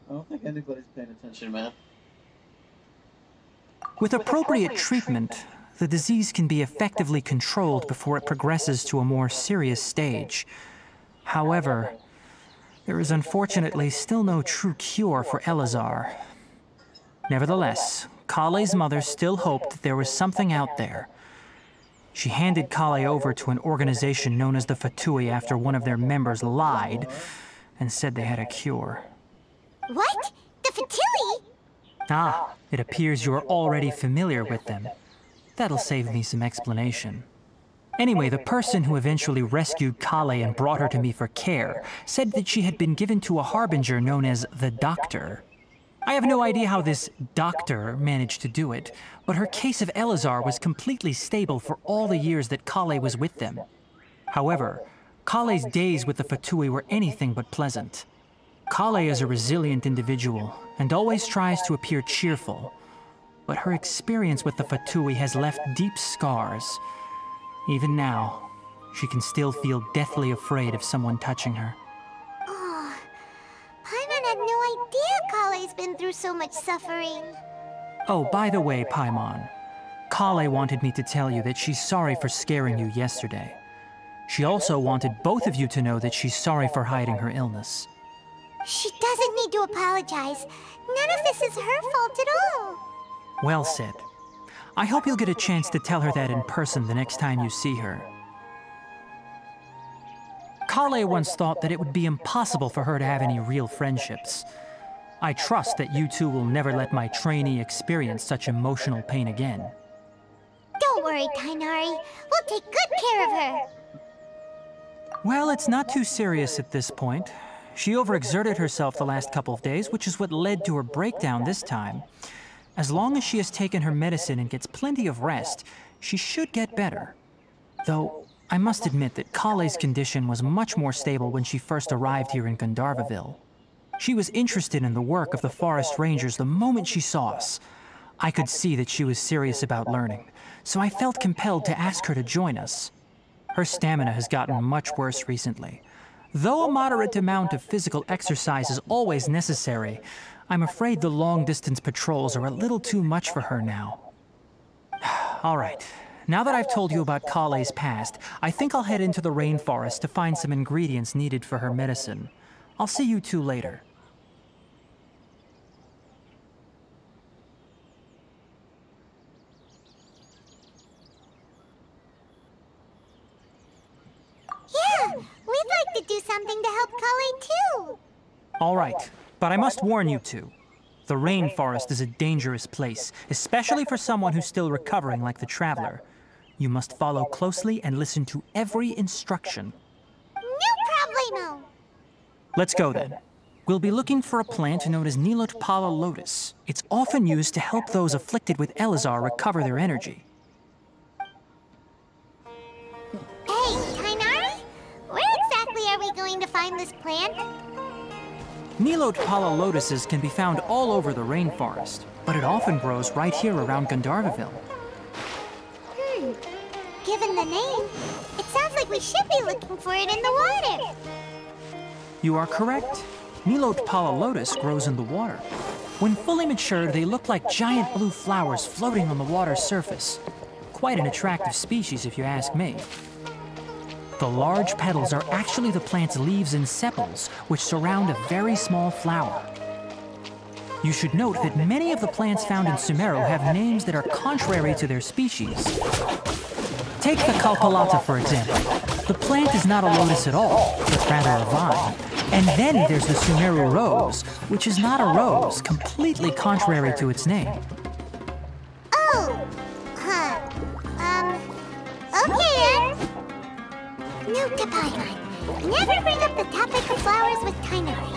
I don't think anybody's paying attention, man.
With appropriate treatment, the disease can be effectively controlled before it progresses to a more serious stage. However, there is unfortunately still no true cure for Elazar. Nevertheless, Kale's mother still hoped that there was something out there. She handed Kale over to an organization known as the Fatui after one of their members lied and said they had a cure.
What? The Fatui?
Ah, it appears you're already familiar with them. That'll save me some explanation. Anyway, the person who eventually rescued Kale and brought her to me for care said that she had been given to a harbinger known as the Doctor. I have no idea how this doctor managed to do it, but her case of Elazar was completely stable for all the years that Kale was with them. However, Kale's days with the Fatui were anything but pleasant. Kale is a resilient individual and always tries to appear cheerful, but her experience with the Fatui has left deep scars. Even now, she can still feel deathly afraid of someone touching her.
Oh, Paimon had no idea Kale's been through so much suffering.
Oh, by the way, Paimon, Kale wanted me to tell you that she's sorry for scaring you yesterday. She also wanted both of you to know that she's sorry for hiding her illness.
She doesn't need to apologize. None of this is her fault at all.
Well said. I hope you'll get a chance to tell her that in person the next time you see her. Kale once thought that it would be impossible for her to have any real friendships. I trust that you two will never let my trainee experience such emotional pain again.
Don't worry, Tainari. We'll take good care of her.
Well, it's not too serious at this point. She overexerted herself the last couple of days, which is what led to her breakdown this time. As long as she has taken her medicine and gets plenty of rest, she should get better. Though, I must admit that Kale's condition was much more stable when she first arrived here in Gandharvaville. She was interested in the work of the forest rangers the moment she saw us. I could see that she was serious about learning, so I felt compelled to ask her to join us. Her stamina has gotten much worse recently. Though a moderate amount of physical exercise is always necessary, I'm afraid the long-distance patrols are a little too much for her now. All right, now that I've told you about Kale's past, I think I'll head into the rainforest to find some ingredients needed for her medicine. I'll see you two later.
Yeah, we'd like to do something to help Kale too.
All right, but I must warn you two. The rainforest is a dangerous place, especially for someone who's still recovering like the Traveler. You must follow closely and listen to every instruction.
No problemo.
Let's go then. We'll be looking for a plant known as Nilotpala lotus. It's often used to help those afflicted with Elazar recover their energy.
Hey, Tainari? Where exactly are we going to find this plant?
Nilotpala lotuses can be found all over the rainforest, but it often grows right here around Gandharvaville.
Given the name, it sounds like we should be looking for it in the water.
You are correct. Nilotpala lotus grows in the water. When fully matured, they look like giant blue flowers floating on the water's surface. Quite an attractive species, if you ask me. The large petals are actually the plant's leaves and sepals, which surround a very small flower. You should note that many of the plants found in Sumeru have names that are contrary to their species. Take the Kalpalata, for example. The plant is not a lotus at all, but rather a vine. And then there's the Sumeru rose, which is not a rose, completely contrary to its name.
Oh, okay then. Note to Paimon. Never bring up the topic of flowers with Tainari.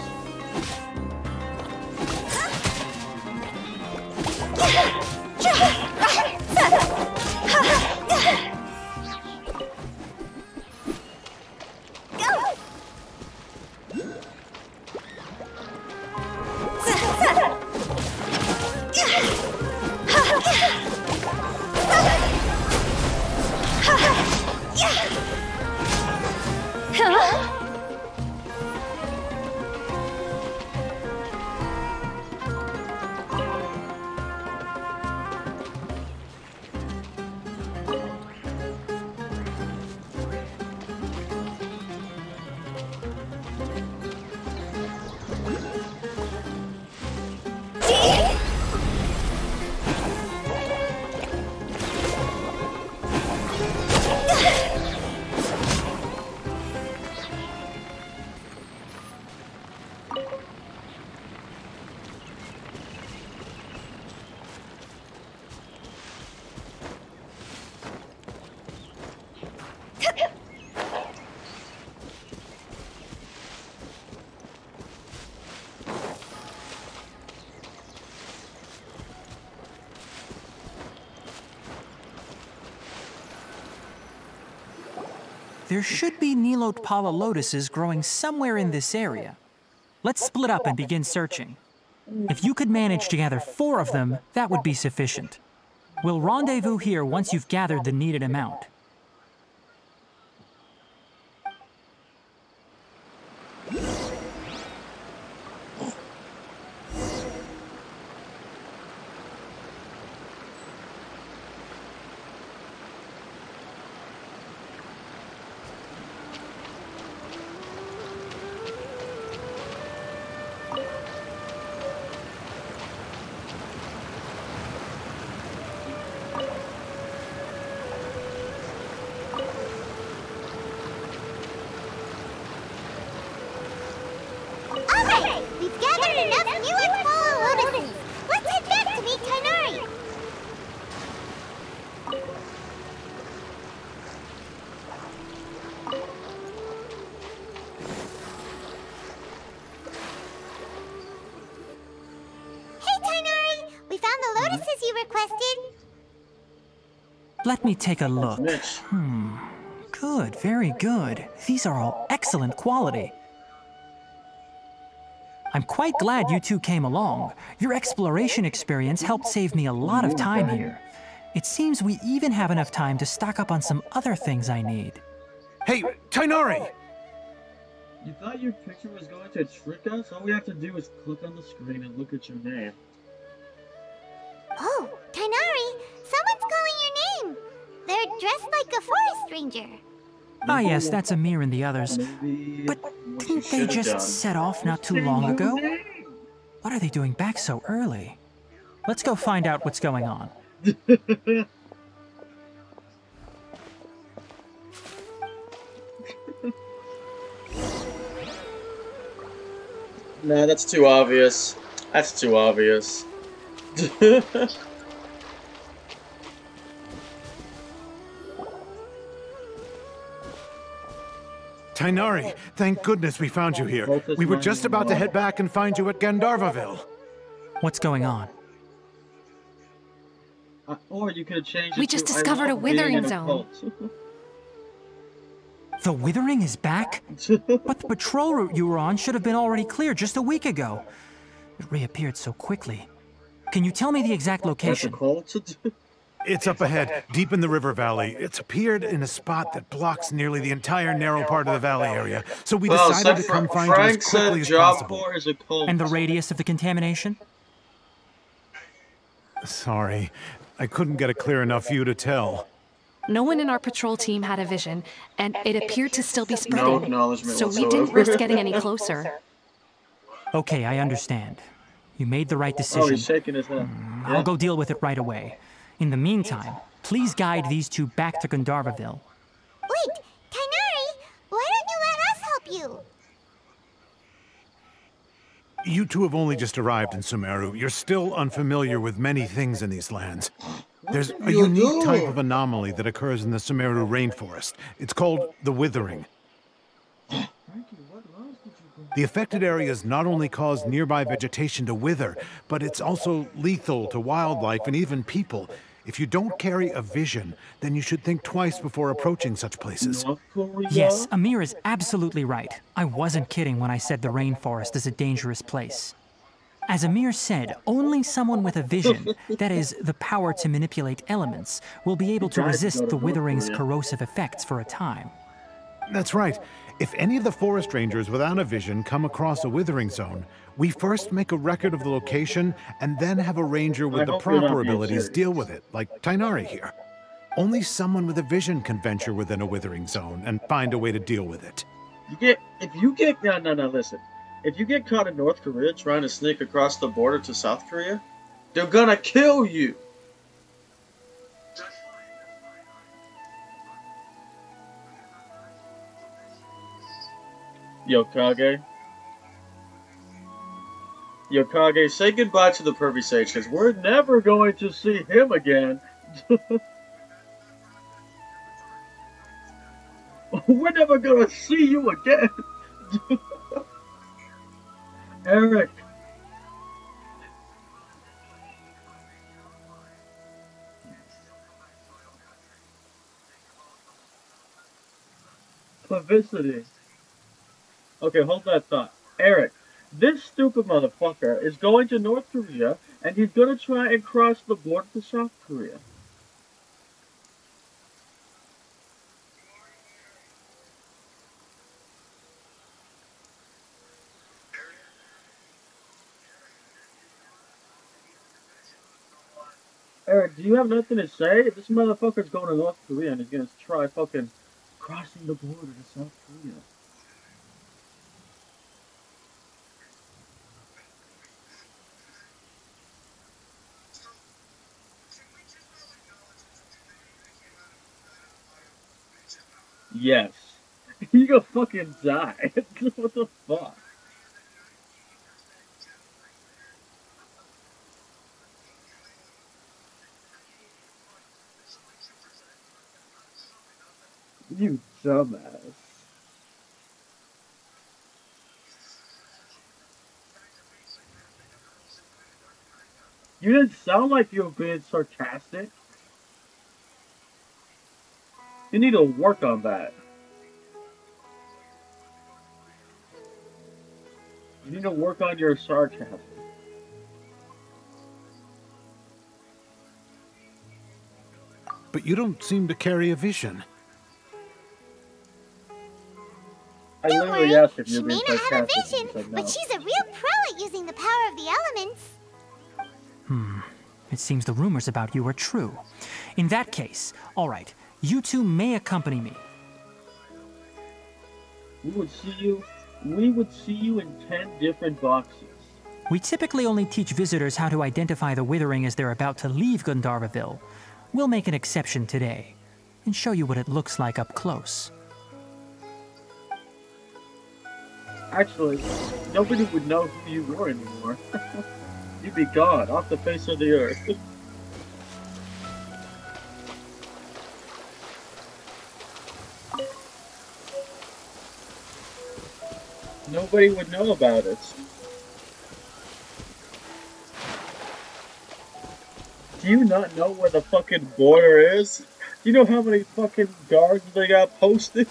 There should be Nilotpala lotuses growing somewhere in this area. Let's split up and begin searching. If you could manage to gather 4 of them, that would be sufficient. We'll rendezvous here once you've gathered the needed amount.
Alright, we've gathered enough Nilotpala lotuses. Let's head back to meet Tighnari. Hey, Tighnari! We found the lotuses you requested.
Let me take a look. Good, very good. These are all excellent quality. I'm quite glad you two came along. Your exploration experience helped save me a lot of time here. It seems we even have enough time to stock up on some other things I need.
Hey, Tighnari!
You thought your picture was going to trick us? All we have to do is click on the screen and look at your name.
Oh, Tighnari! Someone's calling your name! They're dressed like a forest ranger.
Ah yes, that's Amir and the others.
Maybe
But
what
didn't
you
they
should've
just
done.
set off not too long ago? What are they doing back so early? Let's go find out what's going on.
Nah, that's too obvious. That's too obvious.
Tighnari, thank goodness we found you here. We were just about to head back and find you at Gandharvaville.
What's going on?
Or you could have changed it
We
to,
just
"I
discovered
love
a
being
withering
in a
zone."
cult."
The Withering is back? But the patrol route you were on should have been already clear just a week ago. It reappeared so quickly. Can you tell me the exact
That's a
location?
cult?
It's up ahead, deep in the river valley. It's appeared in a spot that blocks nearly the entire narrow part of the valley area. So we
Well,
decided to
except
come
for
find you as
Frank
quickly
said
as
job
possible.
4 is a cult.
And the radius of the contamination?
Sorry, I couldn't get a clear enough view to tell.
No one in our patrol team had a vision, and it appeared to still be spreading.
No acknowledgement
So we
whatsoever.
didn't risk getting any closer.
Okay, I understand. You made the right
Oh,
decision.
he's shaking his head.
I'll go deal with it right away. In the meantime, please guide these two back to Gandharvaville.
Wait, Tighnari! Why don't you let us help you?
You two have only just arrived in Sumeru. You're still unfamiliar with many things in these lands. There's a unique type of anomaly that occurs in the Sumeru rainforest. It's called the Withering. The affected areas not only cause nearby vegetation to wither, but it's also lethal to wildlife and even people. If you don't carry a vision, then you should think twice before approaching such places.
North Korea?
Yes, Amir is absolutely right. I wasn't kidding when I said the rainforest is a dangerous place. As Amir said, only someone with a vision, that is, the power to manipulate elements, will be able to resist the Withering's corrosive effects for a time.
That's right. If any of the forest rangers without a vision come across a withering zone, we first make a record of the location and then have a ranger with
I
the
hope you're not
proper
being
abilities
serious.
deal with it, like Tighnari here. Only someone with a vision can venture within a withering zone and find a way to deal with it.
If you get, no, listen. if you get caught in North Korea trying to sneak across the border to South Korea, they're gonna kill you. Yokage. Yokage, say goodbye to the pervy sage, because we're never going to see him again. We're never gonna see you again. Eric. Publicity. Okay, hold that thought. Eric, this stupid motherfucker is going to North Korea, and he's gonna try and cross the border to South Korea. Eric, do you have nothing to say? This motherfucker's going to North Korea and he's gonna try fucking crossing the border to South Korea. Yes. You gonna fucking die. What the fuck? You dumbass. You didn't sound like you were being sarcastic. You need to work on that. You need to work on your sarcasm.
But you don't seem to carry a vision.
I
Don't
literally
worry,
asked if
she
you're
may
being
not have a
sarcastic.
vision,
You said no.
but she's a real pro at using the power of the elements.
It seems the rumors about you are true. In that case, all right, you two may accompany me.
We would see you in 10 different boxes.
We typically only teach visitors how to identify the Withering as they're about to leave Gandharvaville. We'll make an exception today and show you what it looks like up close.
Actually, nobody would know who you were anymore. You'd be gone, off the face of the earth. Nobody would know about it. Do you not know where the fucking border is? Do you know how many fucking guards they got posted?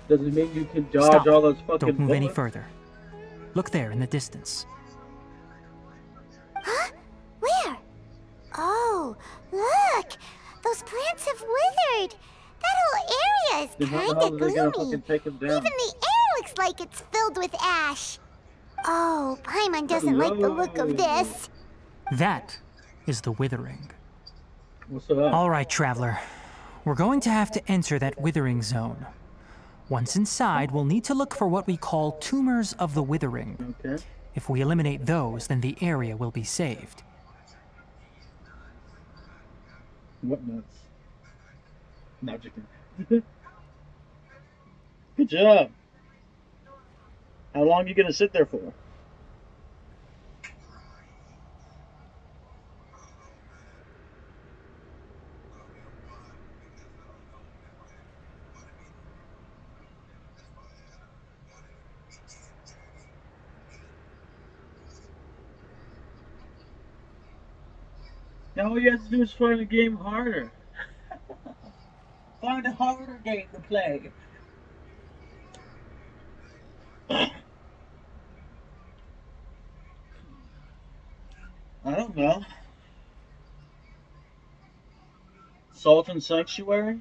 Doesn't mean you can dodge
Stop.
all those fucking
Don't move any
bullets.
further. Look there in the distance.
Huh? Where? Oh, look! Those plants have withered! That whole area is
Then how the hell
kinda
are they gonna
gloomy.
fucking take them down?
Even the air looks like it's filled with ash. Oh, Paimon doesn't like the look of this.
That is the Withering.
What's up?
All right, traveler. We're going to have to enter that Withering zone. Once inside, we'll need to look for what we call tumors of the Withering.
Okay.
If we eliminate those, then the area will be saved.
What nuts? Not chicken. Good job. How long are you gonna sit there for? Now all you have to do is find a game harder. Find a harder game to play. I don't know. Sultan Sanctuary?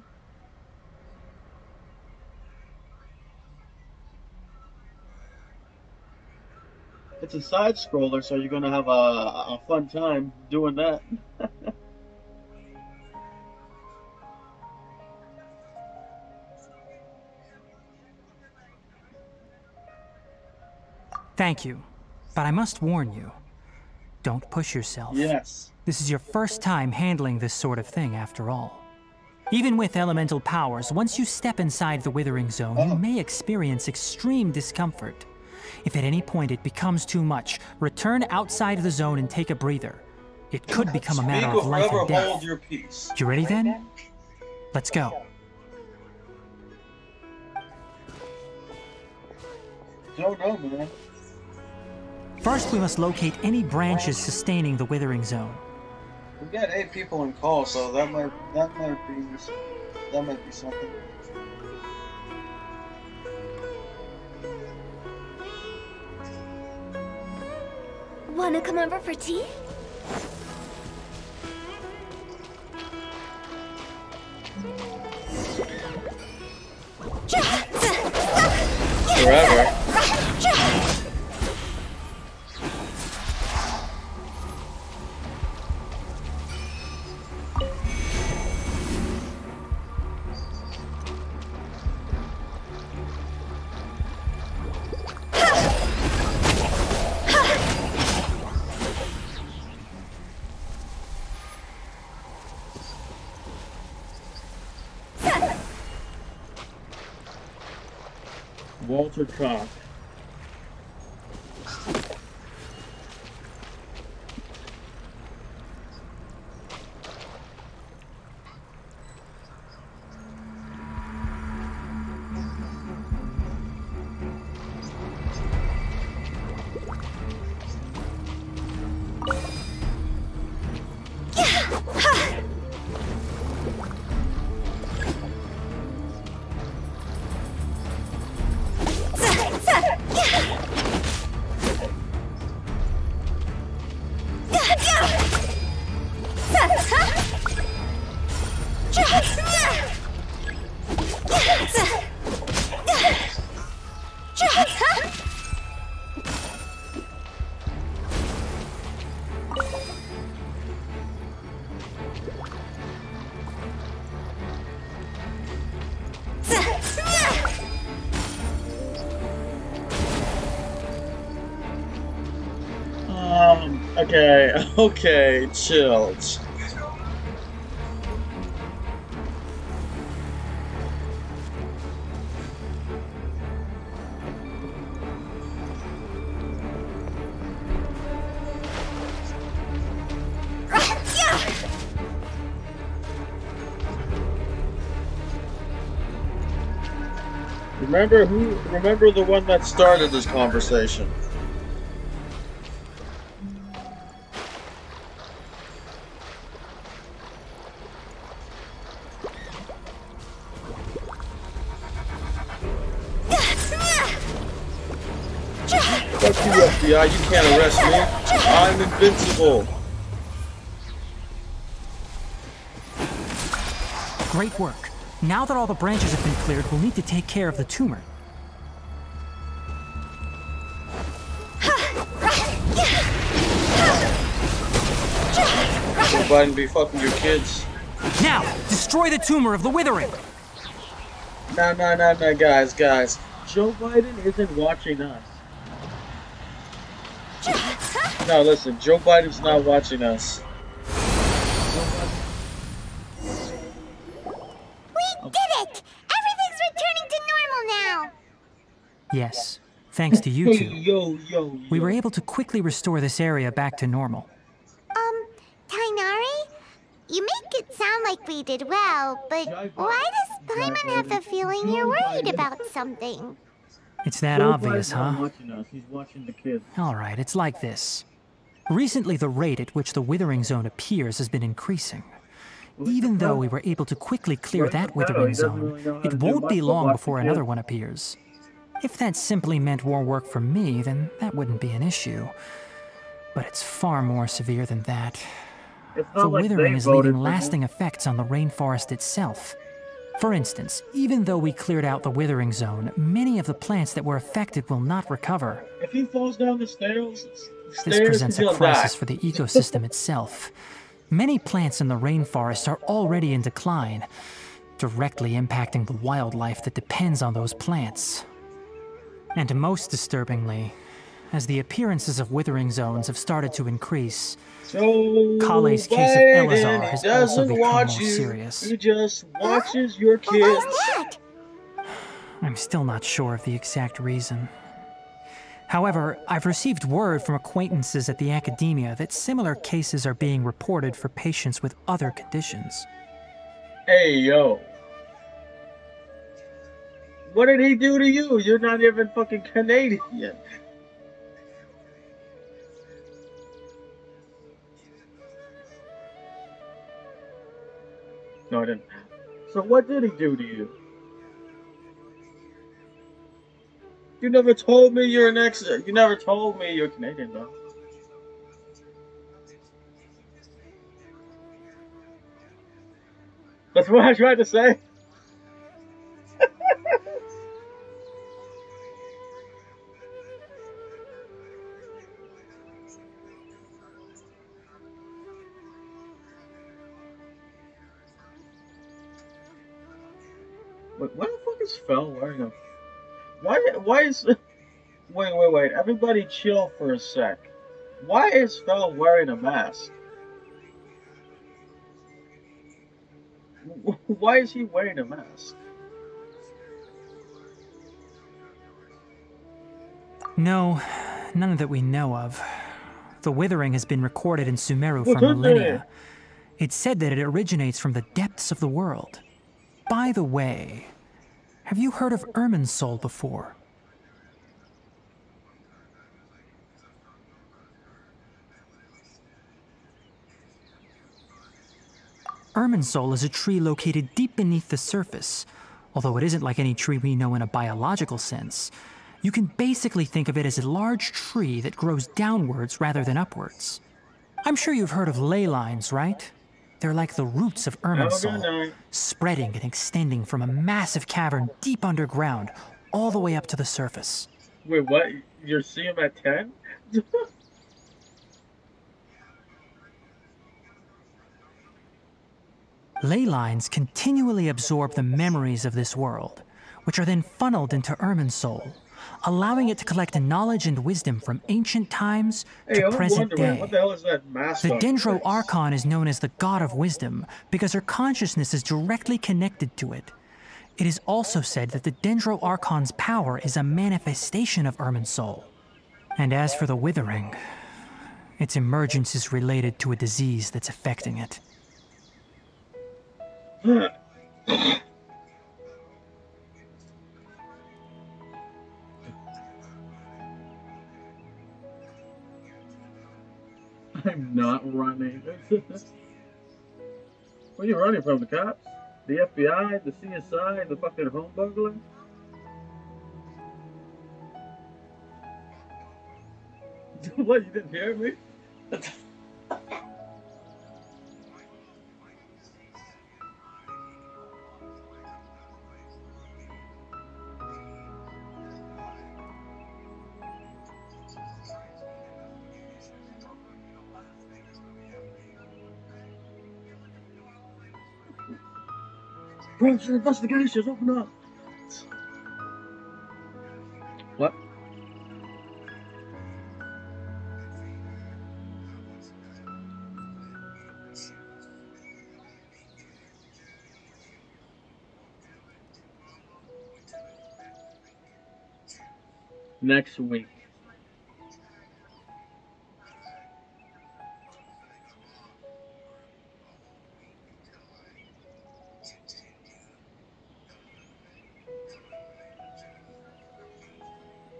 It's a side scroller, so you're gonna have a fun time doing that.
Thank you, but I must warn you. Don't push yourself.
Yes.
This is your first time handling this sort of thing, after all. Even with elemental powers, once you step inside the Withering Zone, you may experience extreme discomfort. If at any point it becomes too much, return outside the zone and take a breather. It could become a matter of life and death.
Hold your peace.
You ready then? Let's go.
Don't know, man.
First, we must locate any branches sustaining the Withering Zone.
We got 8 people in call, so that might be something.
Wanna come over for tea?
Forever. Walter Cock. Okay, chill. Remember the one that started this conversation. Fuck you, FBI, you can't arrest me. I'm invincible.
Great work. Now that all the branches have been cleared, we'll need to take care of the tumor.
Joe Biden be fucking your kids.
Now, destroy the tumor of the Withering!
No, guys. Joe Biden isn't watching us. No, listen, Joe Biden's not watching us.
We did it! Everything's returning to normal now!
Yes, thanks to you two.
Yo.
We were able to quickly restore this area back to normal.
Tainari? You make it sound like we did well, but why does Paimon have the feeling you're worried about something?
It's that obvious, huh?
Watching us. He's watching the kids.
Alright, it's like this. Recently, the rate at which the Withering Zone appears has been increasing. Even though we were able to quickly clear that Withering Zone, it won't be long before another one appears. If that simply meant more work for me, then that wouldn't be an issue. But it's far more severe than that. The Withering is leaving lasting effects on the rainforest itself. For instance, even though we cleared out the Withering Zone, many of the plants that were affected will not recover.
If he falls down the stairs,
This presents a crisis for the ecosystem itself. Many plants in the rainforest are already in decline, directly impacting the wildlife that depends on those plants. And most disturbingly, as the appearances of withering zones have started to increase.
So
Kale's case of
Biden,
Elazar
he
has also
doesn't
become
watch
more
you.
serious.
He just watches your
Well, why's
kids.
that?
I'm still not sure of the exact reason. However, I've received word from acquaintances at the academia that similar cases are being reported for patients with other conditions.
Hey, yo. What did he do to you? You're not even fucking Canadian. No, I didn't. So what did he do to you? You never told me you're an ex. You never told me you're Canadian, though. That's what I tried to say. Wait, why the fuck is Fel wearing a... Why is... Wait. Everybody chill for a sec. Why is Fel wearing a mask? Why is he wearing a mask?
No, none that we know of. The withering has been recorded in Sumeru
What
for
is it?
millennia. It's said that it originates from the depths of the world. By the way, have you heard of Irminsul before? Irminsul is a tree located deep beneath the surface. Although it isn't like any tree we know in a biological sense, you can basically think of it as a large tree that grows downwards rather than upwards. I'm sure you've heard of ley lines, right? They're like the roots of
Have a good
Irminsul,
night.
spreading and extending from a massive cavern deep underground all the way up to the surface.
Wait, what? You're seeing him at 10?
Ley lines continually absorb the memories of this world, which are then funneled into Irminsul, allowing it to collect knowledge and wisdom from ancient times
Hey,
to
I'm
present
wondering, what
day.
the hell is that mask
The
on your
Dendro
face?
Archon is known as the God of Wisdom because her consciousness is directly connected to it. It is also said that the Dendro Archon's power is a manifestation of Irminsul. And as for the Withering, its emergence is related to a disease that's affecting it.
I'm not running. Where are you running from? The cops? The FBI? The CSI? The fucking home burglar? What, you didn't hear me? Branch investigations, open up! What? Next week.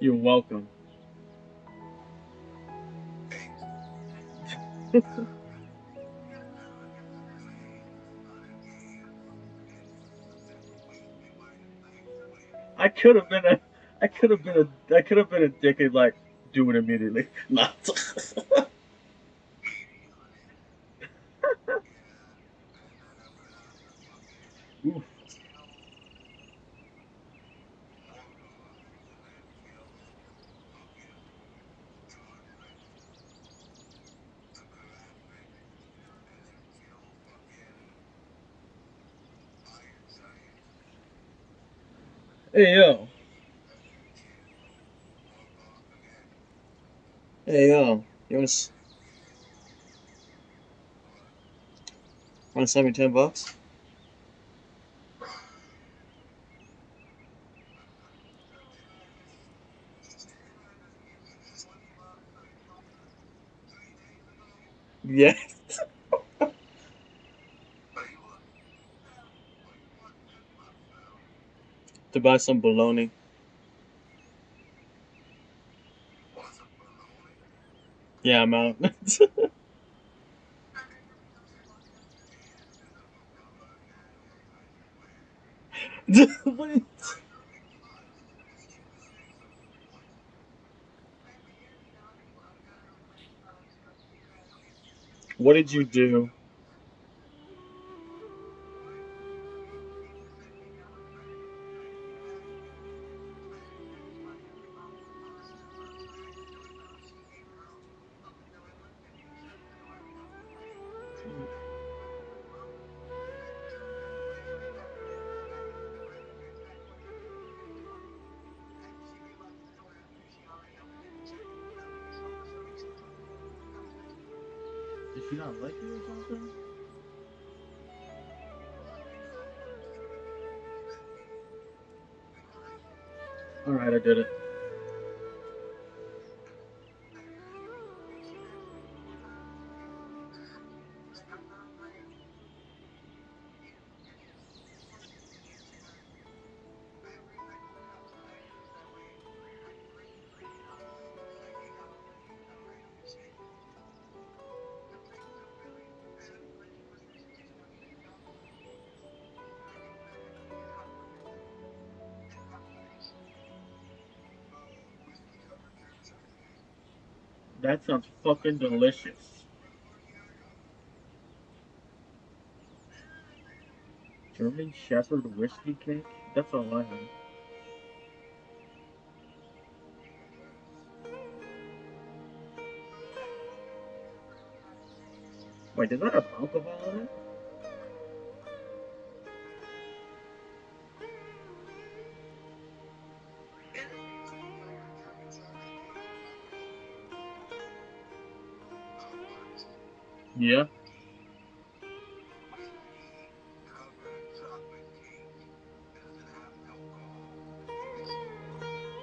You're welcome. I could have been a dick and like do it immediately. Not. Oof. Hey yo. Hey yo, wanna send me $10? Yeah. To buy some bologna. Yeah, I'm out. what, what did you do? Did she not like you or something? Alright, I did it. That sounds fucking delicious. German Shepherd whiskey cake? That's all I have. Wait, does that have alcohol in it? Yeah.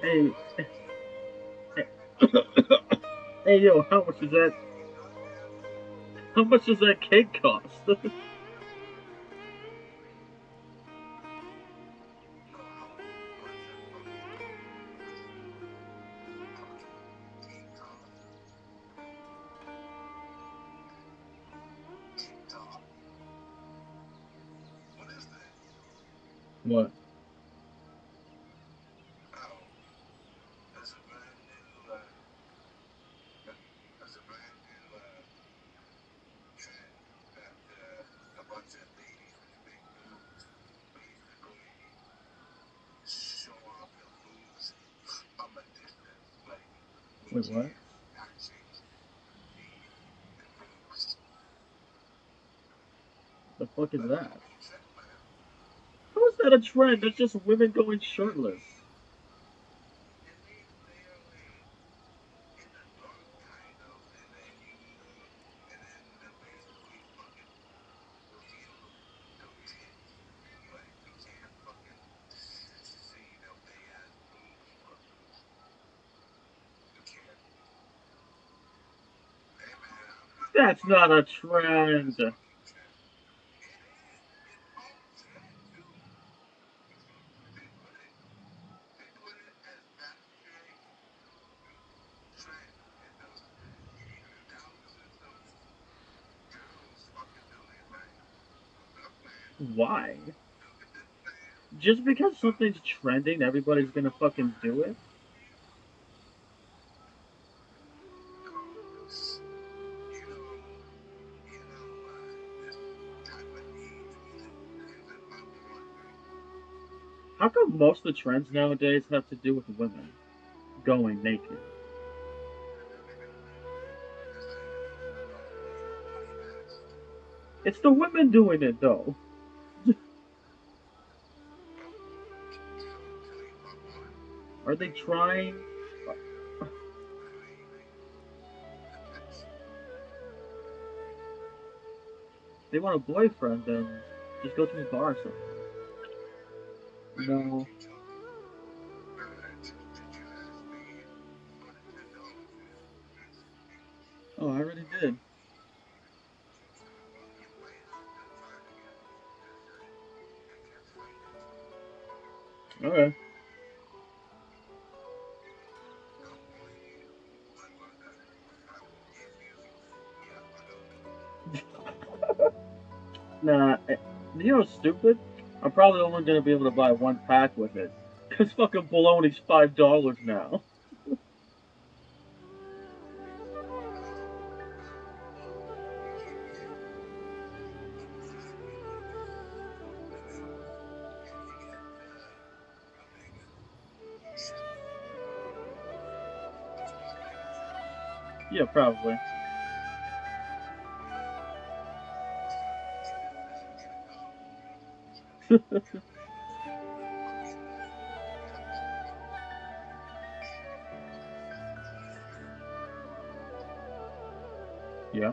Hey, hey, hey, yo, how much is that? How much does that cake cost? What? Wait, what? The fuck is that? How is that a trend? That's just women going shirtless. That's not a trend. Why? Just because something's trending, everybody's gonna fucking do it? How come most of the trends nowadays have to do with women going naked? It's the women doing it though. Are they trying? they want a boyfriend, then just go to a bar or something. No. Oh, I already did. Okay. Nah, you know what's stupid? I'm probably only gonna be able to buy one pack with it. Cause fucking bologna's $5 now. Yeah, probably. Yeah.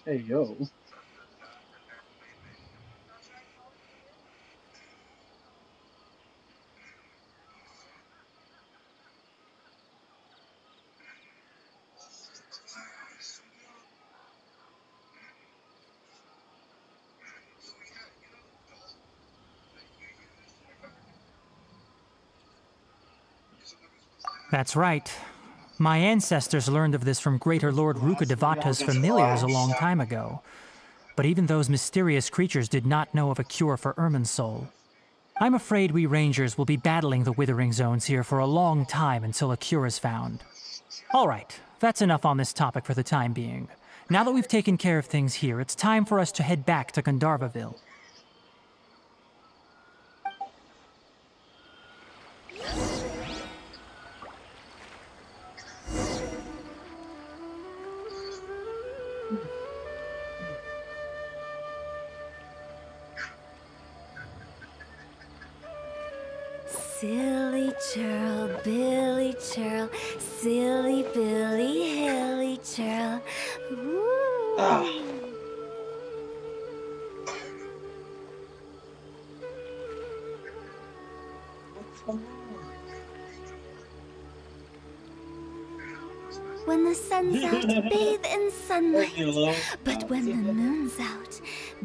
Hey, yo.
That's right. My ancestors learned of this from Greater Lord Rukkhadevata's familiars a long time ago. But even those mysterious creatures did not know of a cure for Irminsul. I'm afraid we rangers will be battling the withering zones here for a long time until a cure is found. All right, that's enough on this topic for the time being. Now that we've taken care of things here, it's time for us to head back to Gandharvaville.
Silly churl, Billy churl, silly Billy, hilly churl. When the sun's out, bathe in sunlight. But when the moon's out,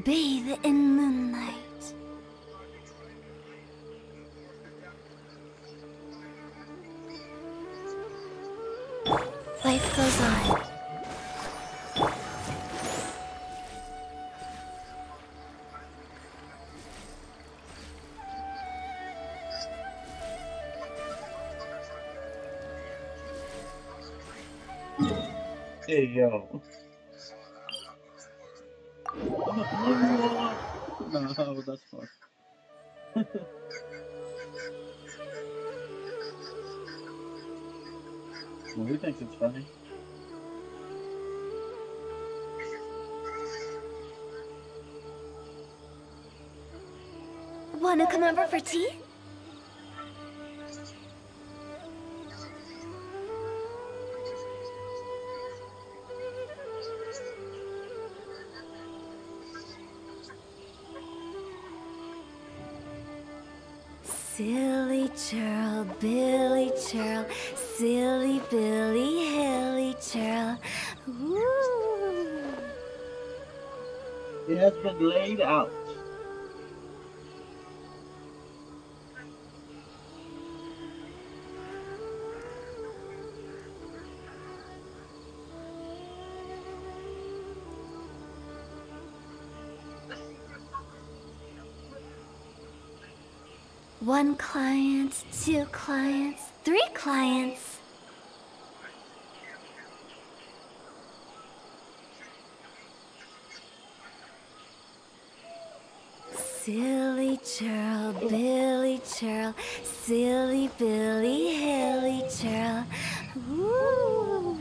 bathe in moonlight. Life goes on.
Hey, yo. No, that's fine. Well, who thinks it's funny?
Wanna come over for tea? Silly churl, Billy churl, silly Billy, hilly churl. Woo.
It has been laid out.
One client, two clients, three clients. Silly churl, Billy churl, silly Billy, hilly churl. Woo!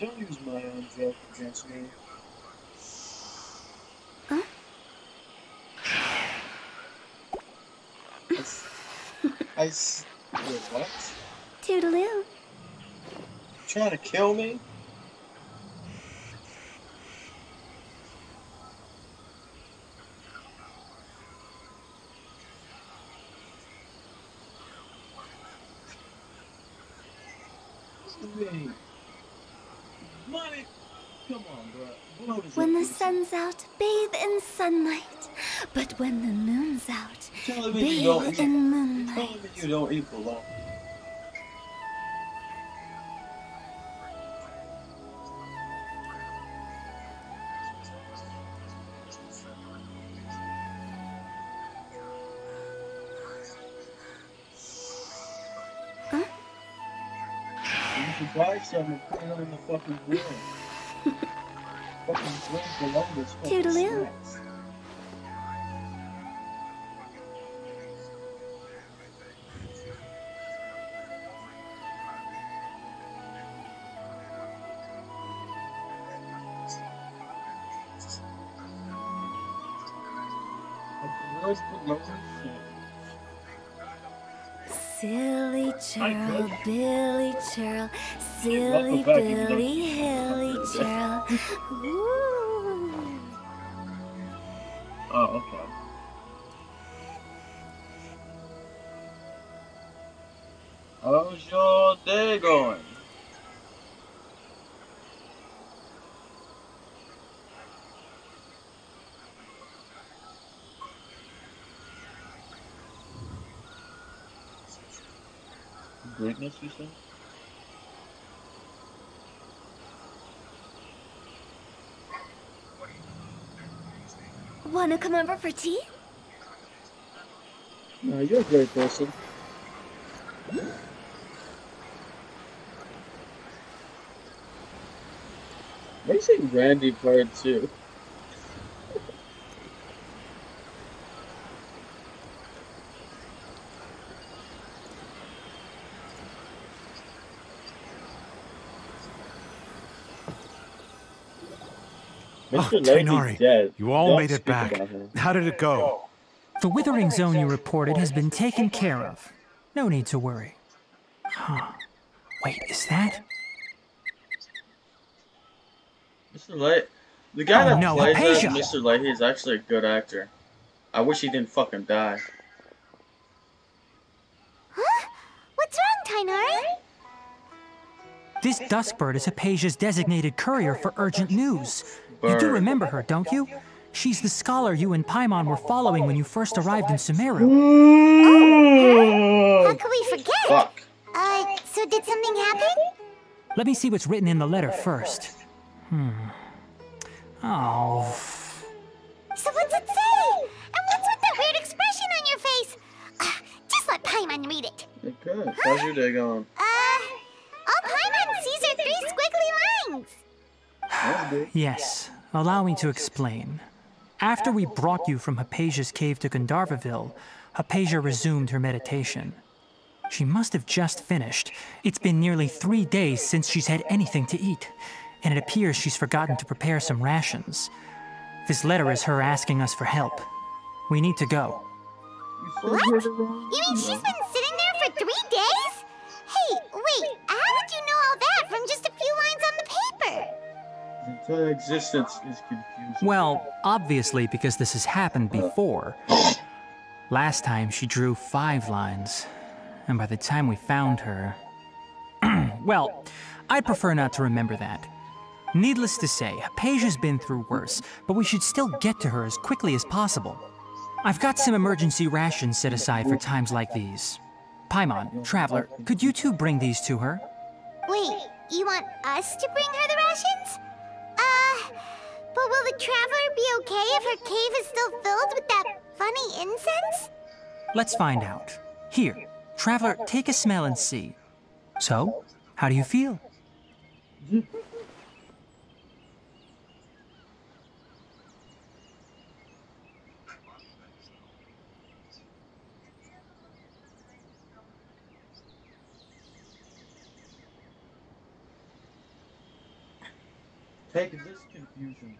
Don't use my own joke against me.
Huh?
Wait, what?
Toodaloo.
Trying to kill me? Wait. Money! Come on, bro.
When the sun's out, bathe in sunlight. But when the moon's out, bathe in moonlight.
Telling me you don't eat bologna.
Huh?
You should buy some and put it on the fucking grill. Fucking drink bologna's fucking
Toodaloo.
snacks. Where's bologna shit?
Silly churl, Billy churl, silly
Welcome back,
Billy, hilly churl. Woo!
Oh, okay. How's your day going? Greatness, you said?
Wanna come over for tea?
No, you're a great person. Why do you say Randy Part 2?
Oh,
Mr. Leahy's
Tainari,
dead.
you all
Don't
made it
speak
back.
about him.
How did it go?
The withering zone you reported has been taken care of. No need to worry. Huh. Wait, is that?
Mr. Leahy, the guy that
no,
plays
Hypatia!
as Mr. Leahy is actually a good actor. I wish he didn't fucking die.
Huh? What's wrong, Tainari?
This Duskbird is Hypatia's designated courier for urgent news. You do
Bird.
remember her, don't you? She's the scholar you and Paimon were following when you first arrived in Sumeru.
How could we forget?
Fuck.
So did something happen?
Let me see what's written in the letter first. Oh.
So what's it say? And what's with that weird expression on your face? Just let Paimon read it.
Good. How's your day going?
All Paimon sees are 3 squiggly lines.
That's good.
Yes, allow me to explain. After we brought you from Hypatia's cave to Gandharvaville, Hypatia resumed her meditation. She must have just finished. It's been nearly 3 days since she's had anything to eat, and it appears she's forgotten to prepare some rations. This letter is her asking us for help. We need to go.
What? You mean she's been sitting there for 3 days? Hey, wait, how did you know all that from just a few lines on the paper?
The entire existence is confusing.
Well, obviously because this has happened before. Last time she drew 5 lines, and by the time we found her... Well, I'd prefer not to remember that. Needless to say, Hypatia's been through worse, but we should still get to her as quickly as possible. I've got some emergency rations set aside for times like these. Paimon, Traveler, could you two bring these to her?
Wait, you want us to bring her the rations? But will the Traveler be okay if her cave is still filled with that funny incense?
Let's find out. Here, Traveler, take a smell and see. So, how do you feel?
Take this confusion.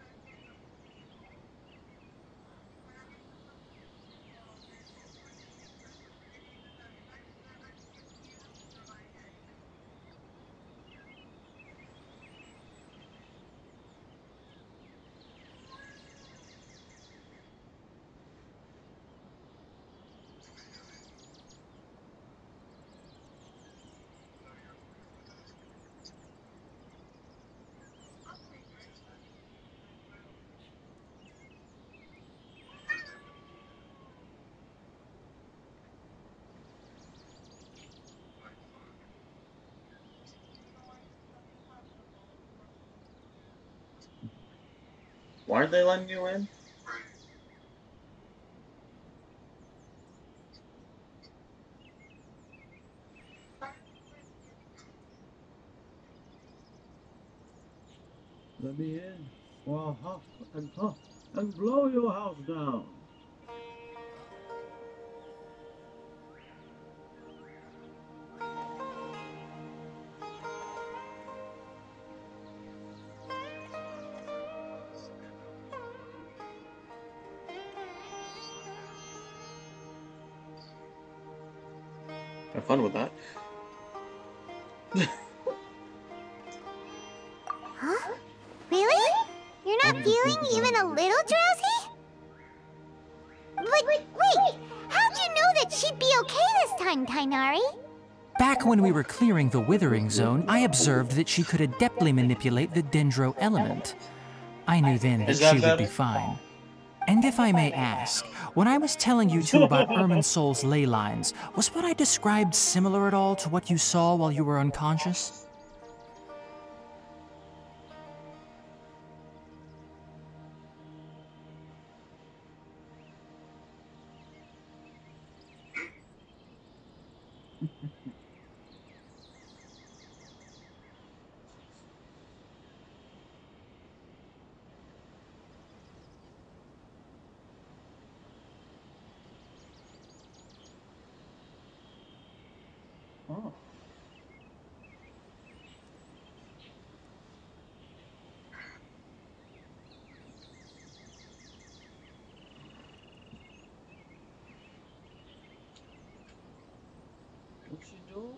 Why aren't they letting you in? Let me in. Or huff and blow your house down. Have fun with that.
Huh? Really? You're not feeling even a little drowsy? But wait, how'd you know that she'd be okay this time, Tainari?
Back when we were clearing the Withering Zone, I observed that she could adeptly manipulate the Dendro element. I knew then that she would be fine. And if I may ask, when I was telling you two about Irminsol's ley lines, was what I described similar at all to what you saw while you were unconscious?
Oh. What's she doing?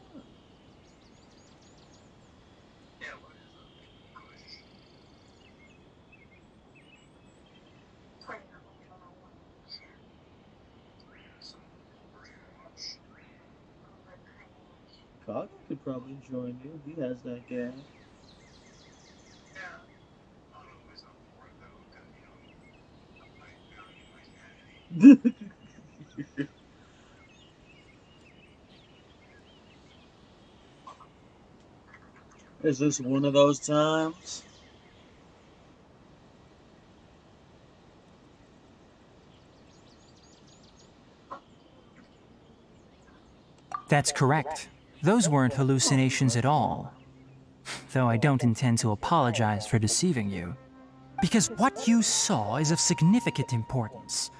Kaga could probably join you. He has that gang. Is this one of those times?
That's correct. Those weren't hallucinations at all. Though I don't intend to apologize for deceiving you. Because what you saw is of significant importance.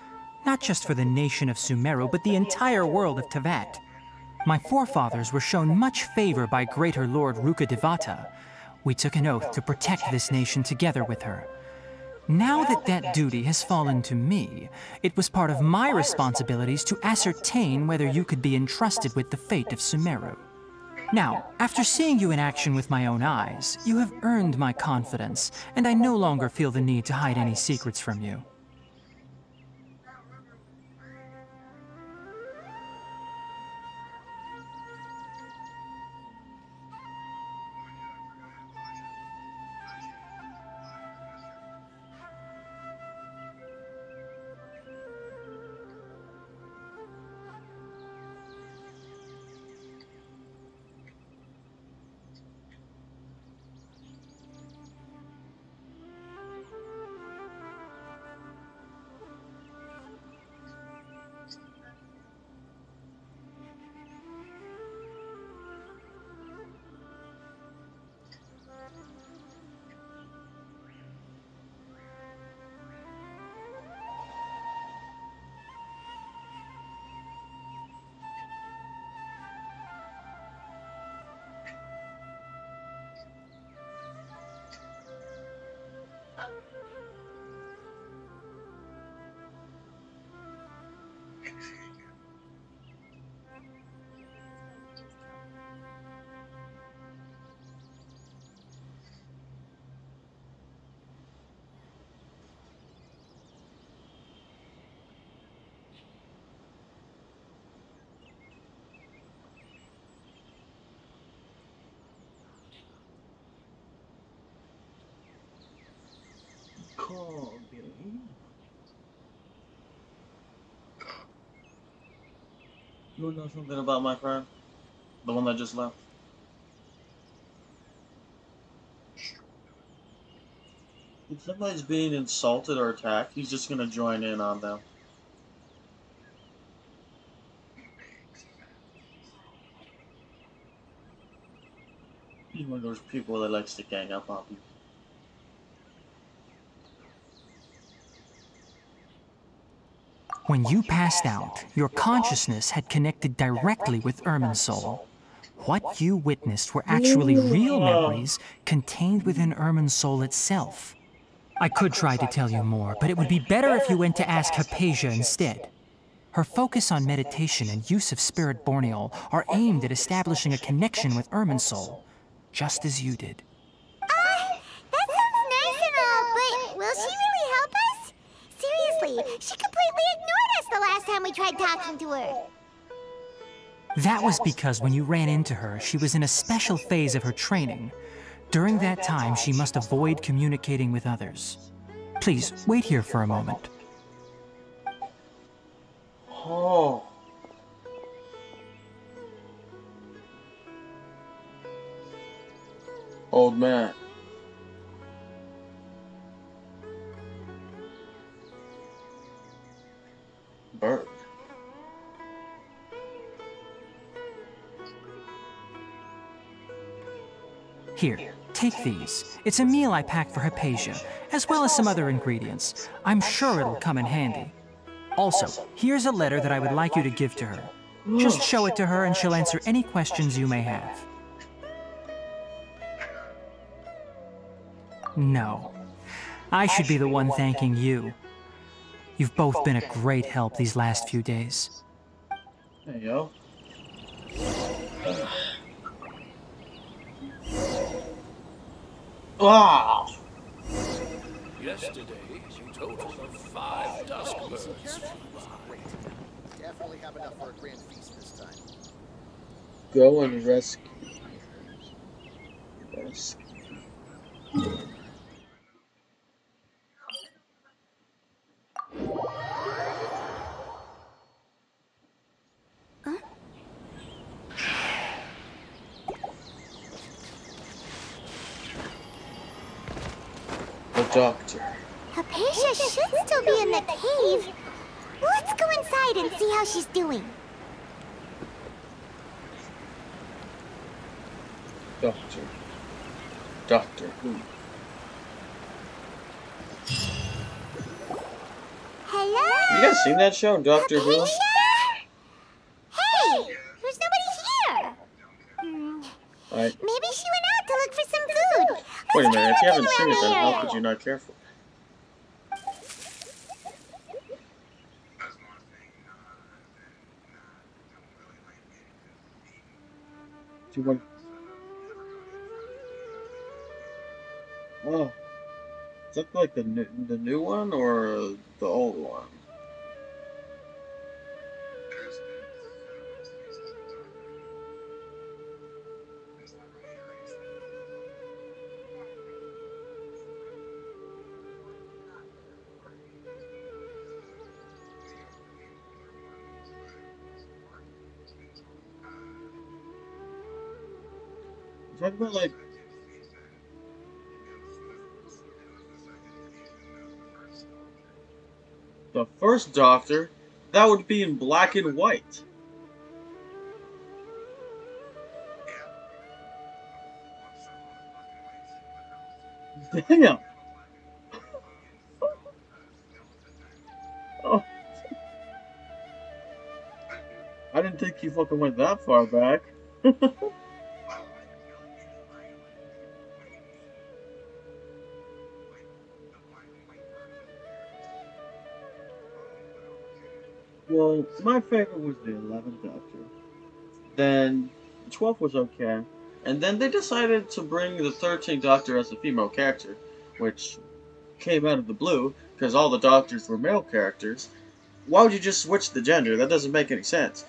Not just for the nation of Sumeru, but the entire world of Tevat. My forefathers were shown much favor by Greater Lord Rukkhadevata. We took an oath to protect this nation together with her. Now that that duty has fallen to me, it was part of my responsibilities to ascertain whether you could be entrusted with the fate of Sumeru. Now, after seeing you in action with my own eyes, you have earned my confidence, and I no longer feel the need to hide any secrets from you.
You know something about my friend? The one that just left? If somebody's being insulted or attacked, he's just gonna join in on them. He's one of those people that likes to gang up on people.
When you passed out, your consciousness had connected directly with Ermin's soul. What you witnessed were actually real memories contained within Ermin's soul itself. I could try to tell you more, but it would be better if you went to ask Hypatia instead. Her focus on meditation and use of spirit borneol are aimed at establishing a connection with Ermin's soul, just as you did.
That sounds nice and all, but will she really help us? Seriously, she completely ignored us the last time we tried talking to her.
That was because when you ran into her, she was in a special phase of her training. During that time, she must avoid communicating with others. Please, wait here for a moment.
Oh. Old man. Bird.
Here, take these. It's a meal I packed for Hypatia, as well as some other ingredients. I'm sure it'll come in handy. Also, here's a letter that I would like you to give to her. Just show it to her and she'll answer any questions you may have. No. I should be the one thanking you. You've both been a great help these last few days.
There you go. Wow!
Yesterday, a total of 5 dusk birds flew by.
Definitely have enough for a grand feast this time.
Go and rescue. The doctor.
Hypatia should still be in the cave. Let's go inside and see how she's doing.
Doctor. Doctor Who?
Hello?
You guys seen that show, Doctor Who?
Hypatia? Hey! There's nobody here!
Alright.
Maybe she went out to look for some food.
Wait a
Let's
minute, if
try
you haven't
looking
seen it,
around
then
the
how
area.
could you not care for it? Do you want... Oh. Is that like the new one or the old one? Talk about like the first Doctor, that would be in black and white. Damn. Oh. I didn't think you fucking went that far back. Well, my favorite was the 11th Doctor. Then the 12th was okay. And then they decided to bring the 13th Doctor as a female character, which came out of the blue because all the Doctors were male characters. Why would you just switch the gender? That doesn't make any sense.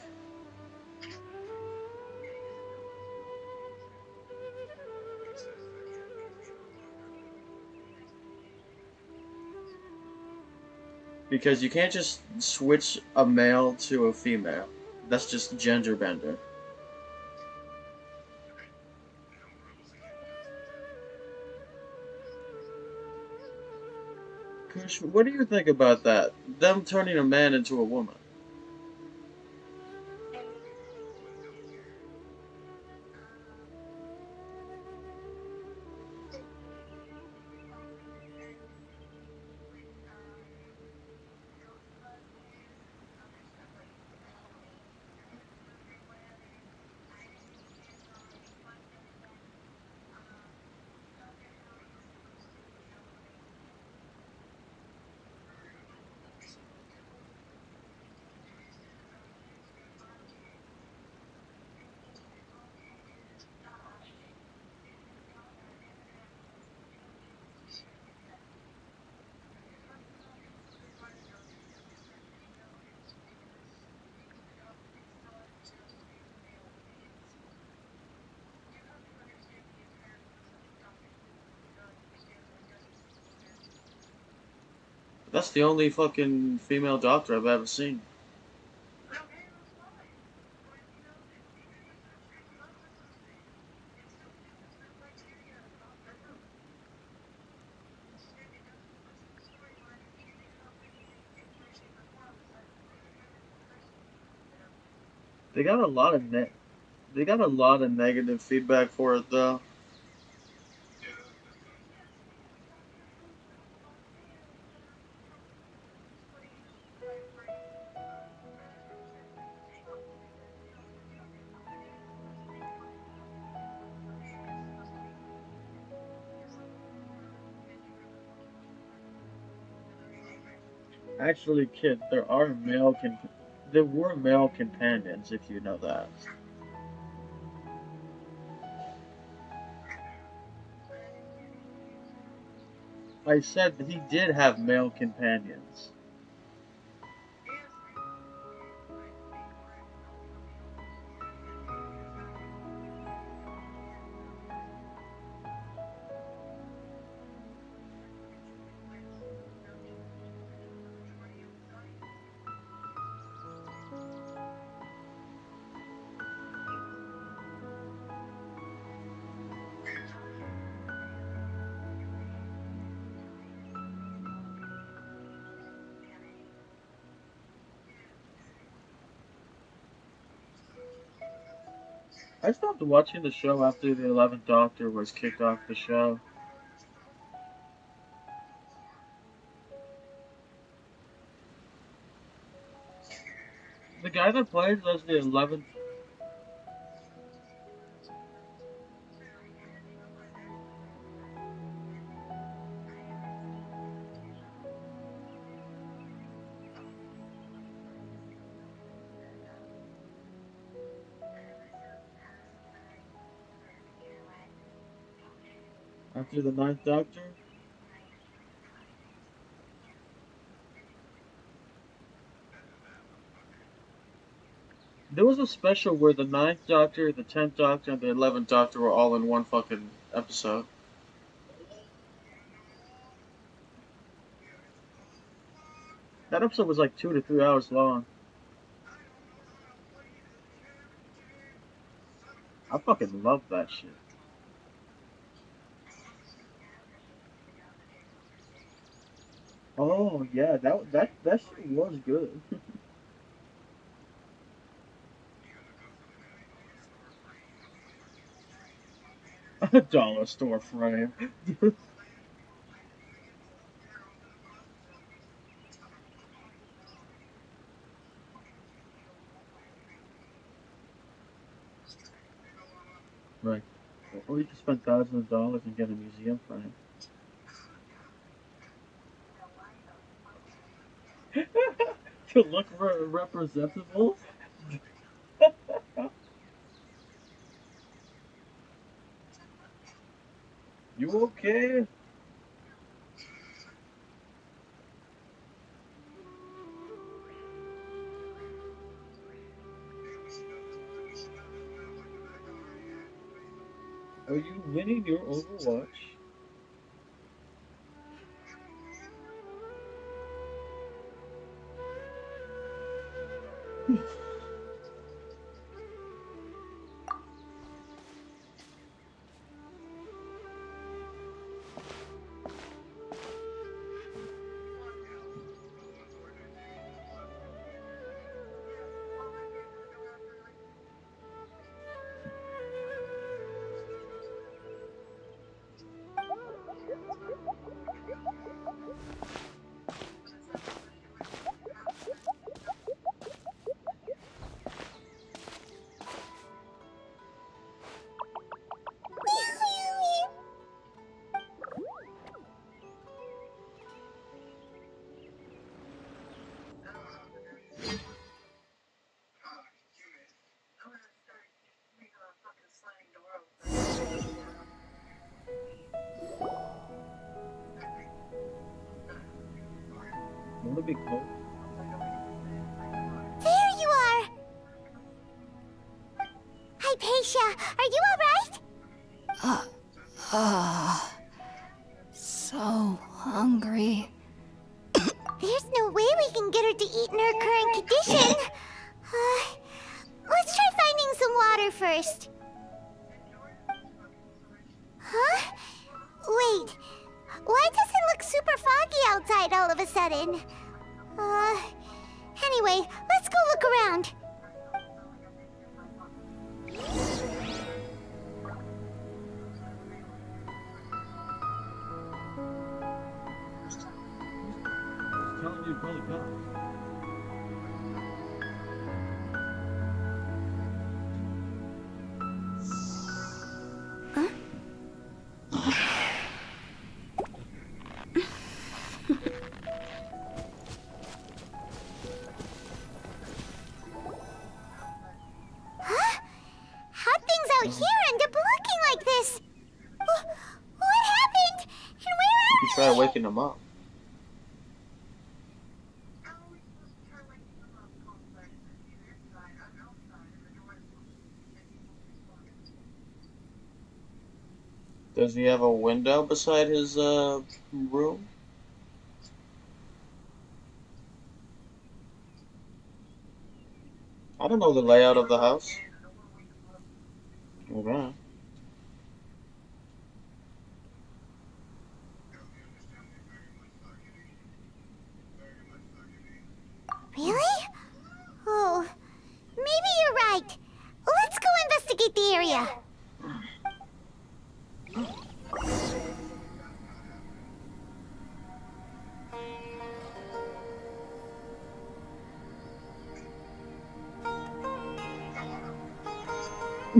Because you can't just switch a male to a female. That's just gender bender. Kush, what do you think about that? Them turning a man into a woman? That's the only fucking female doctor I've ever seen. They got a lot of they got a lot of negative feedback for it though. Actually, kid, there were male companions, if you know that. I said that he did have male companions. I stopped watching the show after the 11th Doctor was kicked off the show. The guy that plays as the 11th. After the 9th Doctor? There was a special where the 9th Doctor, the 10th Doctor, and the 11th Doctor were all in one fucking episode. That episode was like 2 to 3 hours long. I fucking love that shit. Oh yeah, that shit was good. A dollar store frame. Right. Or you can spend thousands of dollars and get a museum frame. To look representable? You okay? Are you winning your Overwatch? Wanna be cold?
There you are! Hypatia, are you alright?
So hungry.
There's no way we can get her to eat in her current condition. Let's try finding some water first. Huh? Wait. Why does it look super foggy outside all of a sudden? Anyway, let's go look around.
Telling you to probably come.
How'd things out here end up looking like this? What happened? And where
You
are
can try waking them up. Does he have a window beside his room? I don't know the layout of the house. Okay.
Really? Oh, maybe you're right. Let's go investigate the area.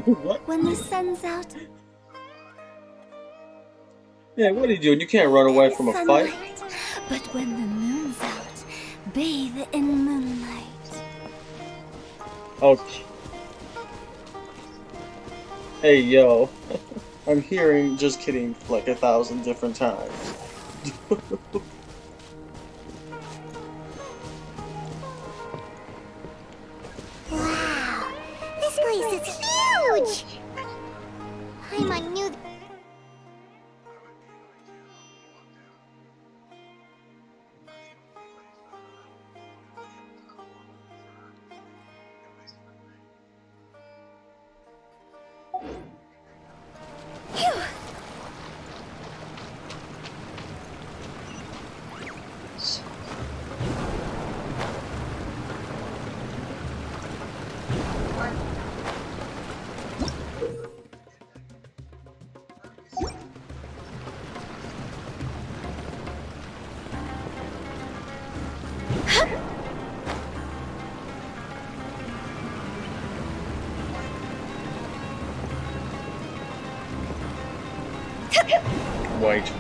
What?
When the sun's out,
Yeah, what are you doing? You can't run away from a fight.
sunlight. But when the moon's out, bathe in moonlight.
Okay. Hey, yo. I'm hearing just kidding like 1,000 different times.
Wow, this place is huge! Paimon knew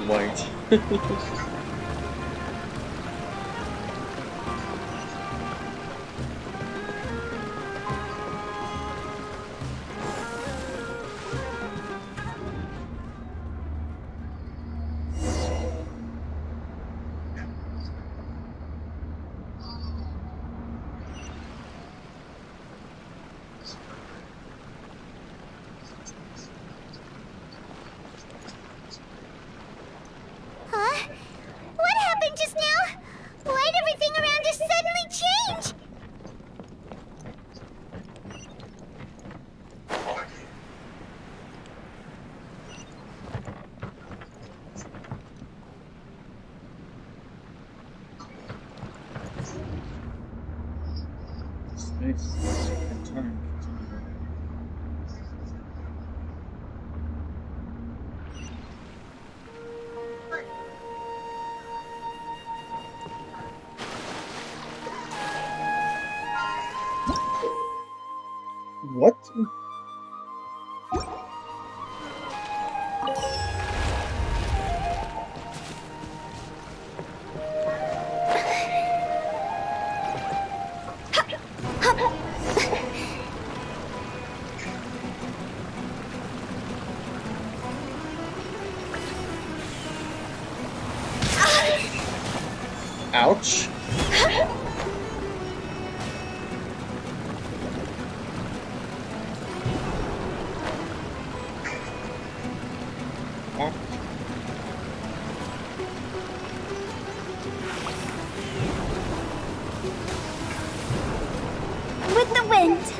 White. time. What? Ouch.
With the wind.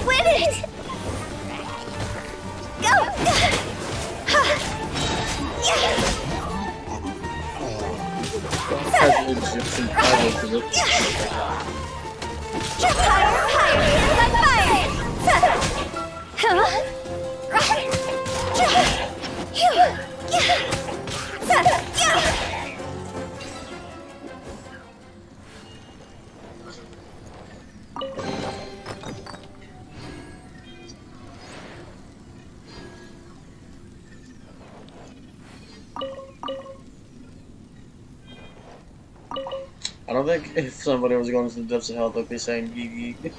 Win it!
Egyptian pilot to look. I don't think if somebody was going to the depths of hell, they'd be saying yee yee.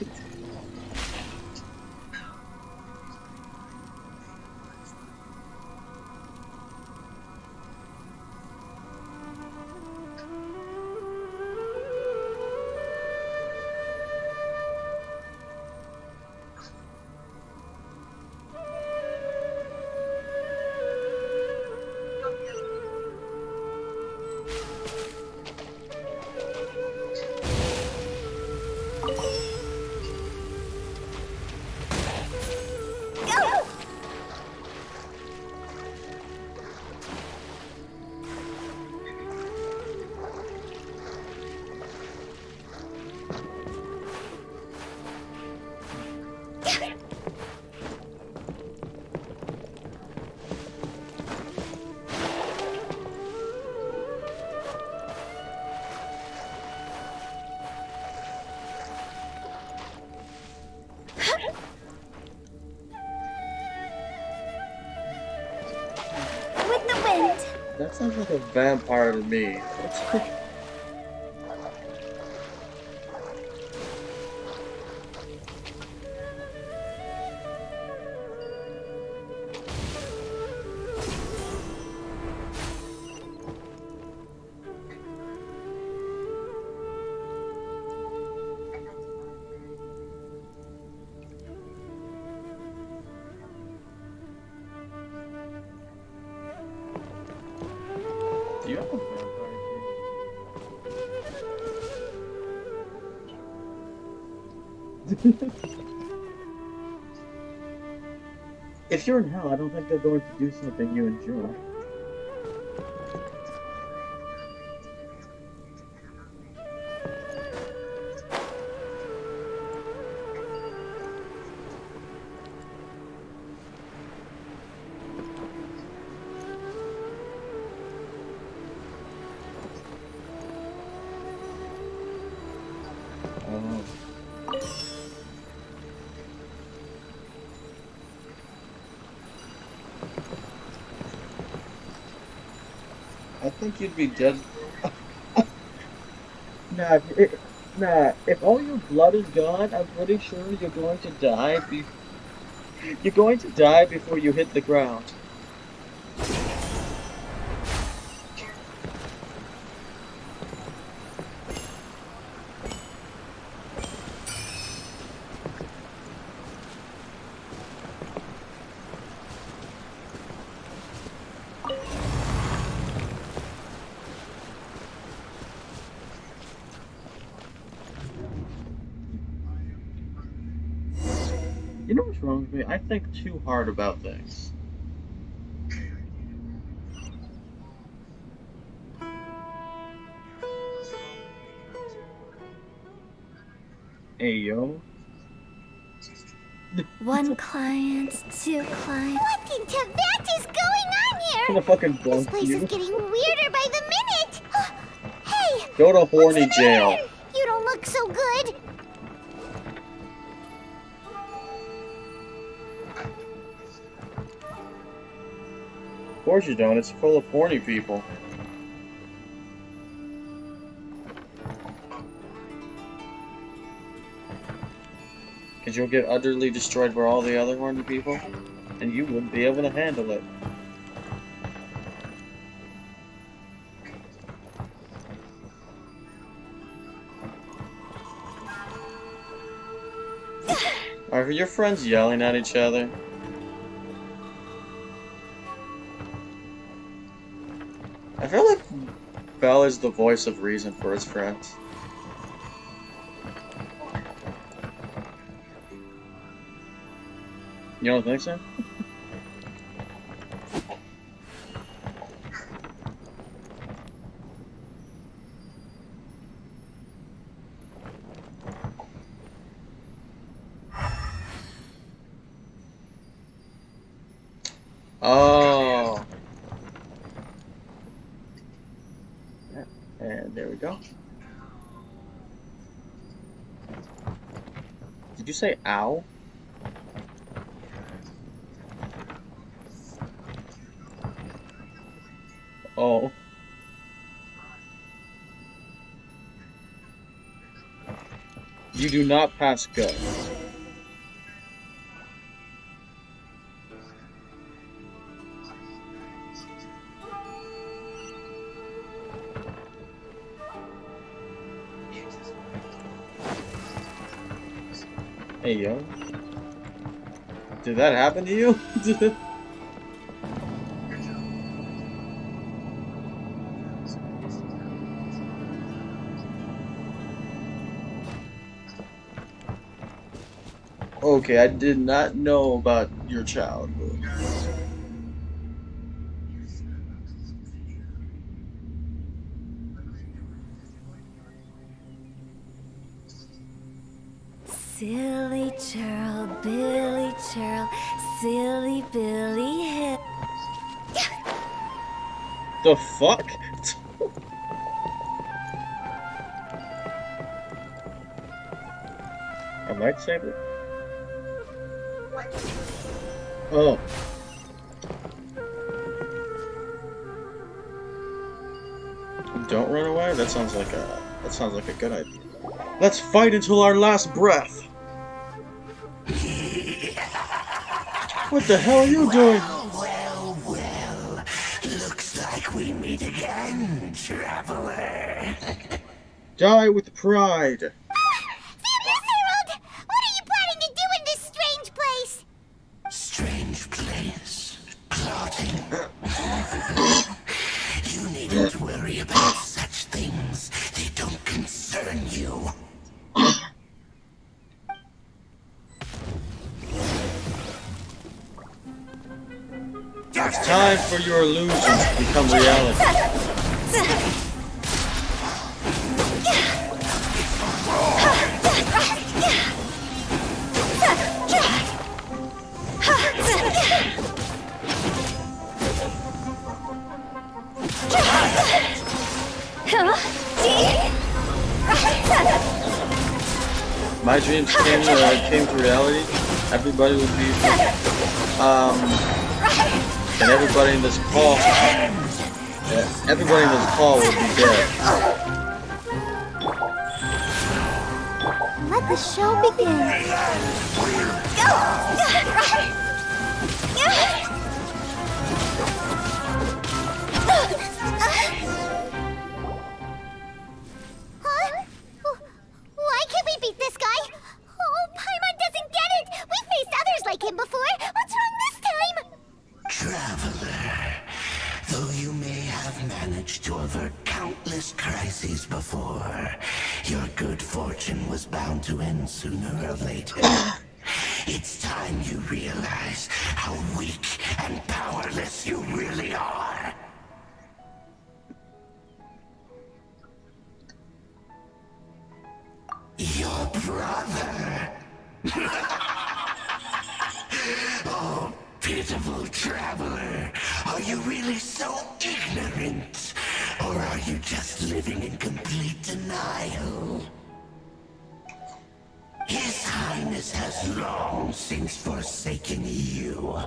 That sounds like a vampire to me. Do you have a vampire thing? If you're in hell, I don't think they're going to do something you enjoy. Oh. I think you'd be dead. Nah, if all your blood is gone, I'm pretty sure you're going to die. You're going to die before you hit the ground. You know what's wrong with me? I think too hard about things. Hey, yo.
One client, two clients.
What in Tibet is going on here?
I'm gonna fucking
This
bump
place
you.
is getting weirder by the minute. Hey!
Go to
what's
horny
the
jail.
matter? You don't look so good.
Of course you don't. It's full of horny people. Because you'll get utterly destroyed by all the other horny people, and you wouldn't be able to handle it. Are your friends yelling at each other? I feel like Belle is the voice of reason for his friends. You don't think so? Oh. And there we go. Did you say ow? Oh. You do not pass go. Hey, yo. Did that happen to you? Okay, I did not know about your childhood.
Silly churl, Billy churl, silly Billy Hill.
The fuck? A lightsaber? Oh. Don't run away? That sounds like a good idea. Let's fight until our last breath. What the hell are you doing?
Well. Looks like we meet again, traveler.
Die with pride.
Fabulous Herald! What are you planning to do in this strange place?
Strange place. Plotting. You needn't worry about such things. They don't concern you.
It's time for your illusions to become reality. my dreams came to reality, everybody would be and everybody in this call would be dead.
Let the show begin.
Why can't we beat this guy? Oh, Paimon doesn't get it! We faced others like him before! What's wrong this time?
Traveler, though you may have managed to avert countless crises before, your good fortune was bound to end sooner or later. It's time you realize how weak and powerless you really are. Your brother. Oh, pitiful traveler. Are you really so ignorant? Or are you just living in complete denial? His Highness has long since forsaken you.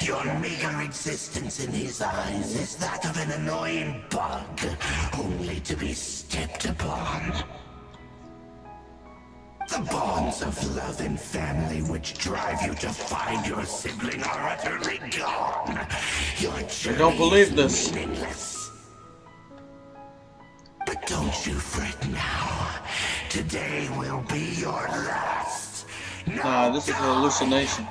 Your meager existence in his eyes is that of an annoying bug, only to be stepped upon. The bonds of love and family which drive you to find your sibling are utterly gone. Your journey
I don't believe this.
is meaningless. But don't you fret now. Today will be your last.
Nah, this is a hallucination.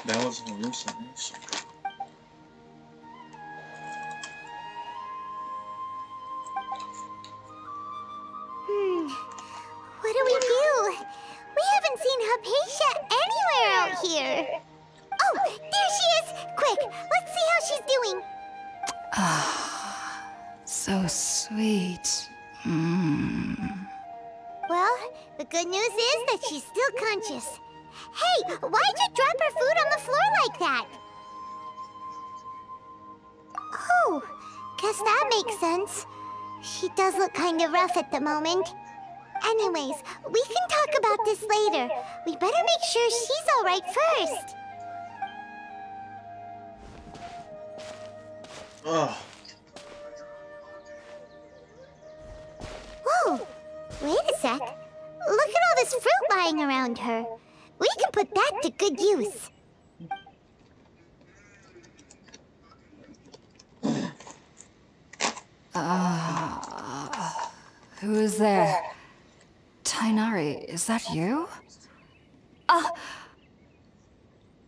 That was an hallucination.
What do we do? We haven't seen Hypatia anywhere out here. Oh, there she is! Quick, let's see how she's doing.
So sweet.
Well, the good news is that she's still conscious. Hey, why'd you drop her food on the floor like that? Oh, guess that makes sense. She does look kind of rough at the moment. Anyways, we can talk about this later. We better make sure she's all right first.
Ugh.
Whoa, wait a sec. Look at all this fruit lying around her. We can put that to good use.
Who is there? Tainari, is that you?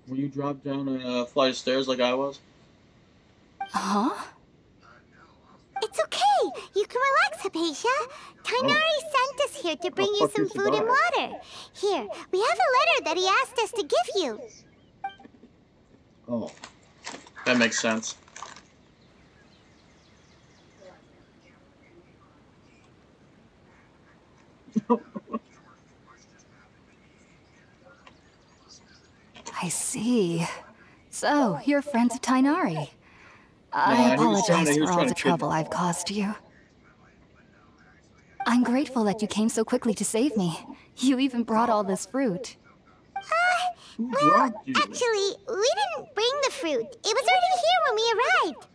Were you dropped down a flight of stairs like I was?
Huh?
It's okay. You can relax, Hypatia. Tainari sent us here to bring you some food and water. Here, we have a letter that he asked us to give you.
Oh. That makes sense.
I see. So, you're friends of Tainari. I apologize for all the trouble I've caused you. I'm grateful that you came so quickly to save me. You even brought all this fruit.
Well, actually, we didn't bring the fruit. It was already here when we arrived.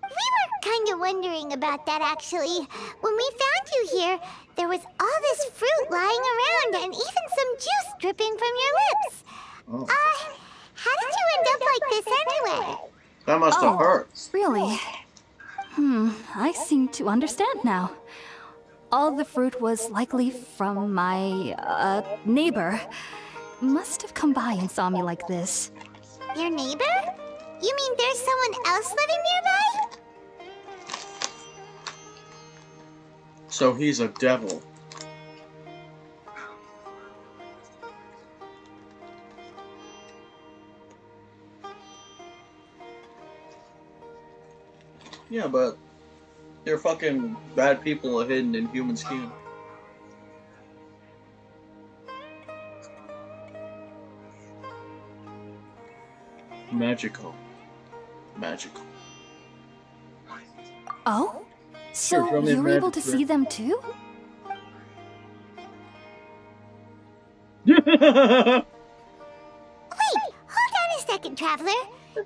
We were kind of wondering about that, actually. When we found you here, there was all this fruit lying around and even some juice dripping from your lips. How did you end up like this anyway?
That must have hurt.
Really? I seem to understand now. All the fruit was likely from my, neighbor. Must have come by and saw me like this.
Your neighbor? You mean there's someone else living nearby?
So he's a devil. Yeah, but They're fucking bad people hidden in human skin. Magical. Magical.
Oh? So you were able to see them too?
Wait, hold on a second, Traveler.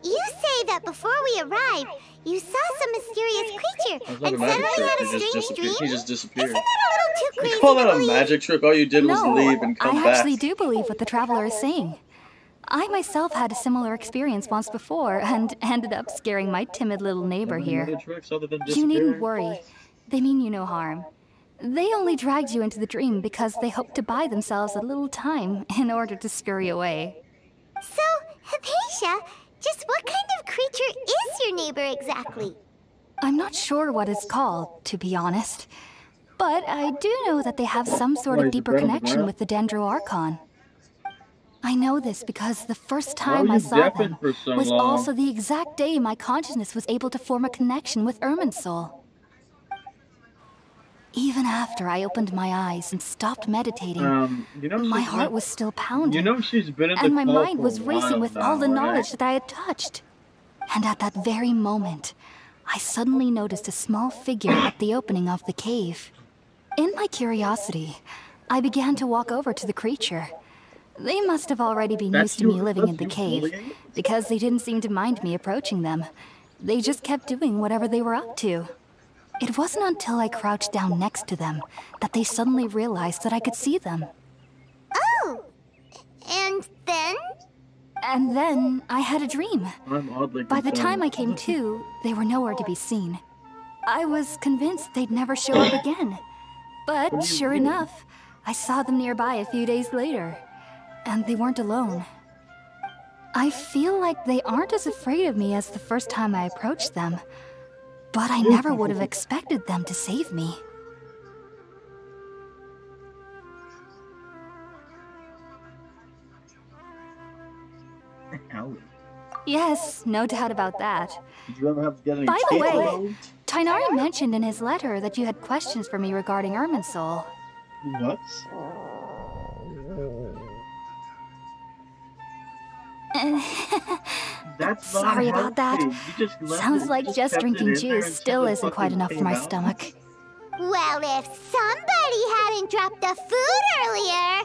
You say that before we arrived, you saw some mysterious creature and suddenly had a strange dream?
He just disappeared.
Isn't that a little too crazy
You call
to
that a
believe?
magic trick? All you did was leave and come
I
back.
actually do believe what the Traveler is saying. I myself had a similar experience once before and ended up scaring my timid little neighbor here. You needn't worry. They mean you no harm. They only dragged you into the dream because they hoped to buy themselves a little time in order to scurry away.
So, Hypatia, just what kind of creature is your neighbor exactly?
I'm not sure what it's called, to be honest. But I do know that they have some sort of deeper connection with the Dendroarchon. I know this because the first time I saw them was also the exact day my consciousness was able to form a connection with Irminsul. Even after I opened my eyes and stopped meditating, my heart was still pounding.
She's been in the
and my mind was racing with all the knowledge that I had touched. And at that very moment, I suddenly noticed a small figure at the opening of the cave. In my curiosity, I began to walk over to the creature. They must have already been used to me living in the cave, because they didn't seem to mind me approaching them. They just kept doing whatever they were up to. It wasn't until I crouched down next to them that they suddenly realized that I could see them.
Oh! And then?
And then I had a dream. By the time I came
concerned.
to, they were nowhere to be seen. I was convinced they'd never show up again. But sure enough, I saw them nearby a few days later. And they weren't alone. I feel like they aren't as afraid of me as the first time I approached them. But I never would have expected them to save me. Yes, no doubt about that.
Did you ever have to get any
By the way,
takeaways?
Tainari mentioned in his letter that you had questions for me regarding Irminsul.
What? That's not
Sorry about that.
healthy. You just left
Sounds
it-
like
just
just
kept it
drinking
in there
juice
and
still
shit
isn't quite
fucking
enough for
came
my
out.
stomach.
Well, if somebody hadn't dropped the food earlier...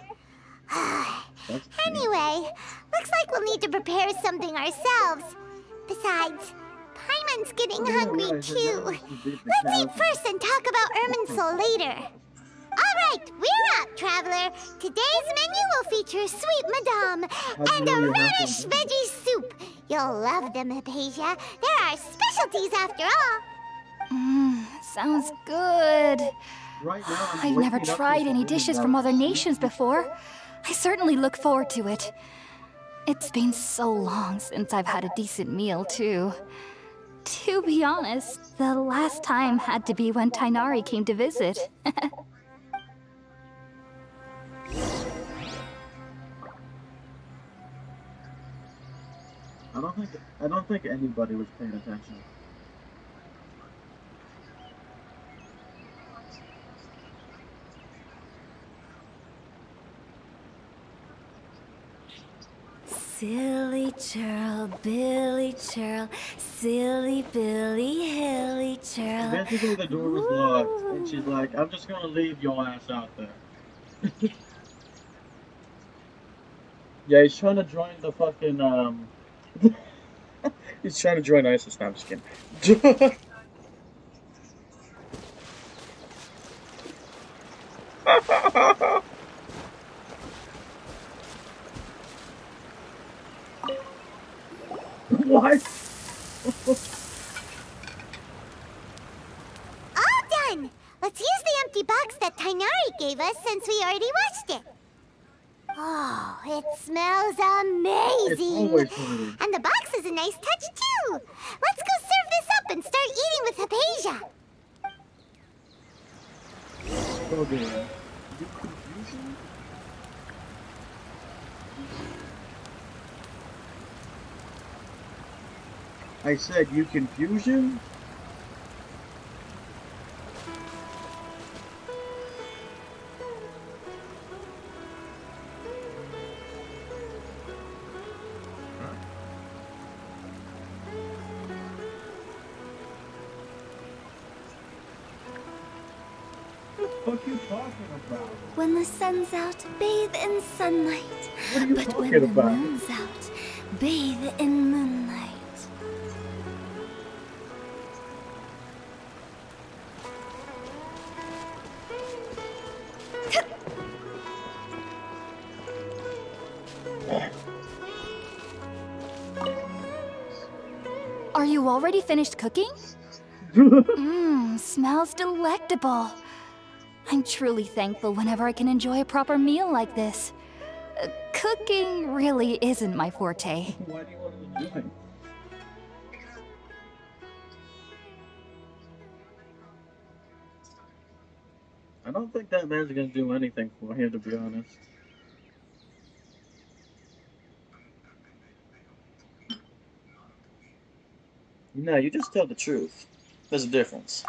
Anyway, looks like we'll need to prepare something ourselves. Besides, Paimon's getting hungry too. Let's eat first and talk about Irminsul later. Alright, we're up, Traveler. Today's menu will feature sweet madame and a radish veggie soup. You'll love them, Hypatia. They're our specialties after all.
Sounds good.
Right now,
I've never tried any dishes from other nations before. I certainly look forward to it. It's been so long since I've had a decent meal, too. To be honest, the last time had to be when Tainari came to visit.
I don't think anybody was paying attention.
Silly churl, Billy churl, silly Billy, hilly churl.
Basically, the door was locked, and she's like, "I'm just gonna leave your ass out there." Yeah, he's trying to join the fucking he's trying to join ISIS. No, I'm just kidding. What?
All done! Let's use the empty box that Tainari gave us since we already washed it. Oh, it smells amazing!
It's always funny.
And the box is a nice touch too! Let's go serve this up and start eating with Hypatia!
Oh, dear. Confusion? I said, you confusion? fuck are you talking about?
When the sun's out, bathe in sunlight.
What are you
But when
talking
the
about?
moon's out, bathe in moonlight.
Are you already finished cooking? Mmm, smells delectable. I'm truly thankful whenever I can enjoy a proper meal like this. Cooking really isn't my forte.
Why do you want to do it? I don't think that man's gonna do anything for him, to be honest. No, you just tell the truth. There's a difference.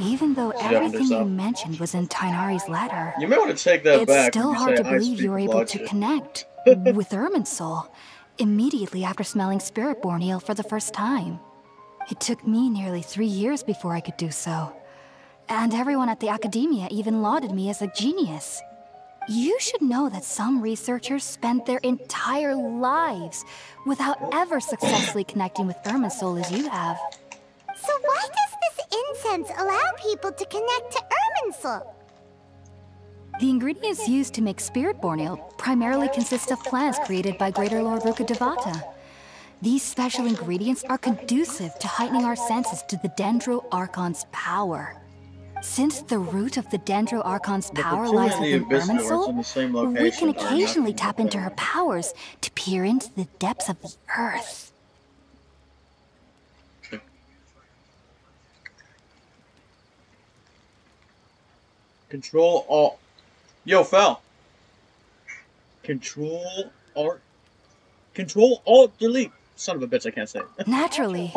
Even though everything you mentioned was in Tainari's letter,
You may want to take that back.
it's still hard to believe you were able to connect with Ermin's soul immediately after smelling Spiritborn Ale for the first time. It took me nearly 3 years before I could do so. And everyone at the Academia even lauded me as a genius. You should know that some researchers spend their entire lives without ever successfully connecting with Ermin's soul as you have.
So why does this incense allow people to connect to Erminsul?
The ingredients used to make Spiritborn Ale primarily consist of plants created by Greater Lord Rukkhadevata. These special ingredients are conducive to heightening our senses to the Dendro Archon's power. Since the root of the Dendro Archon's power lies within Ermin's soul, we can occasionally tap into her powers to peer into the depths of the earth.
Control Alt. Yo, Fel. Control Alt Delete. Son of a bitch, I can't say it.
Naturally.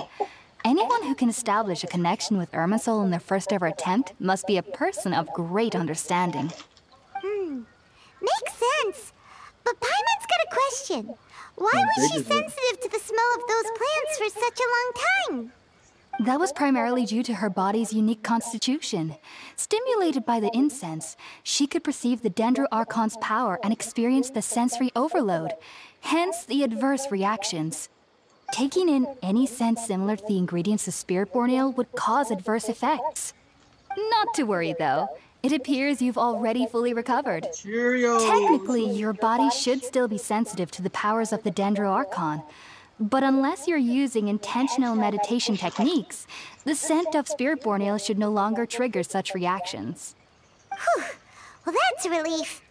Anyone who can establish a connection with Ermin's soul in their first ever attempt must be a person of great understanding.
Makes sense. But Paimon's got a question. Why was she sensitive to the smell of those plants for such a long time?
That was primarily due to her body's unique constitution. Stimulated by the incense, she could perceive the Dendro Archon's power and experience the sensory overload, hence the adverse reactions. Taking in any scent similar to the ingredients of Spiritborn Ale would cause adverse effects. Not to worry, though. It appears you've already fully recovered.
Cheerios.
Technically, your body should still be sensitive to the powers of the Dendro Archon. But unless you're using intentional meditation techniques, the scent of Spiritborn Ale should no longer trigger such reactions.
Whew. Well, that's a relief.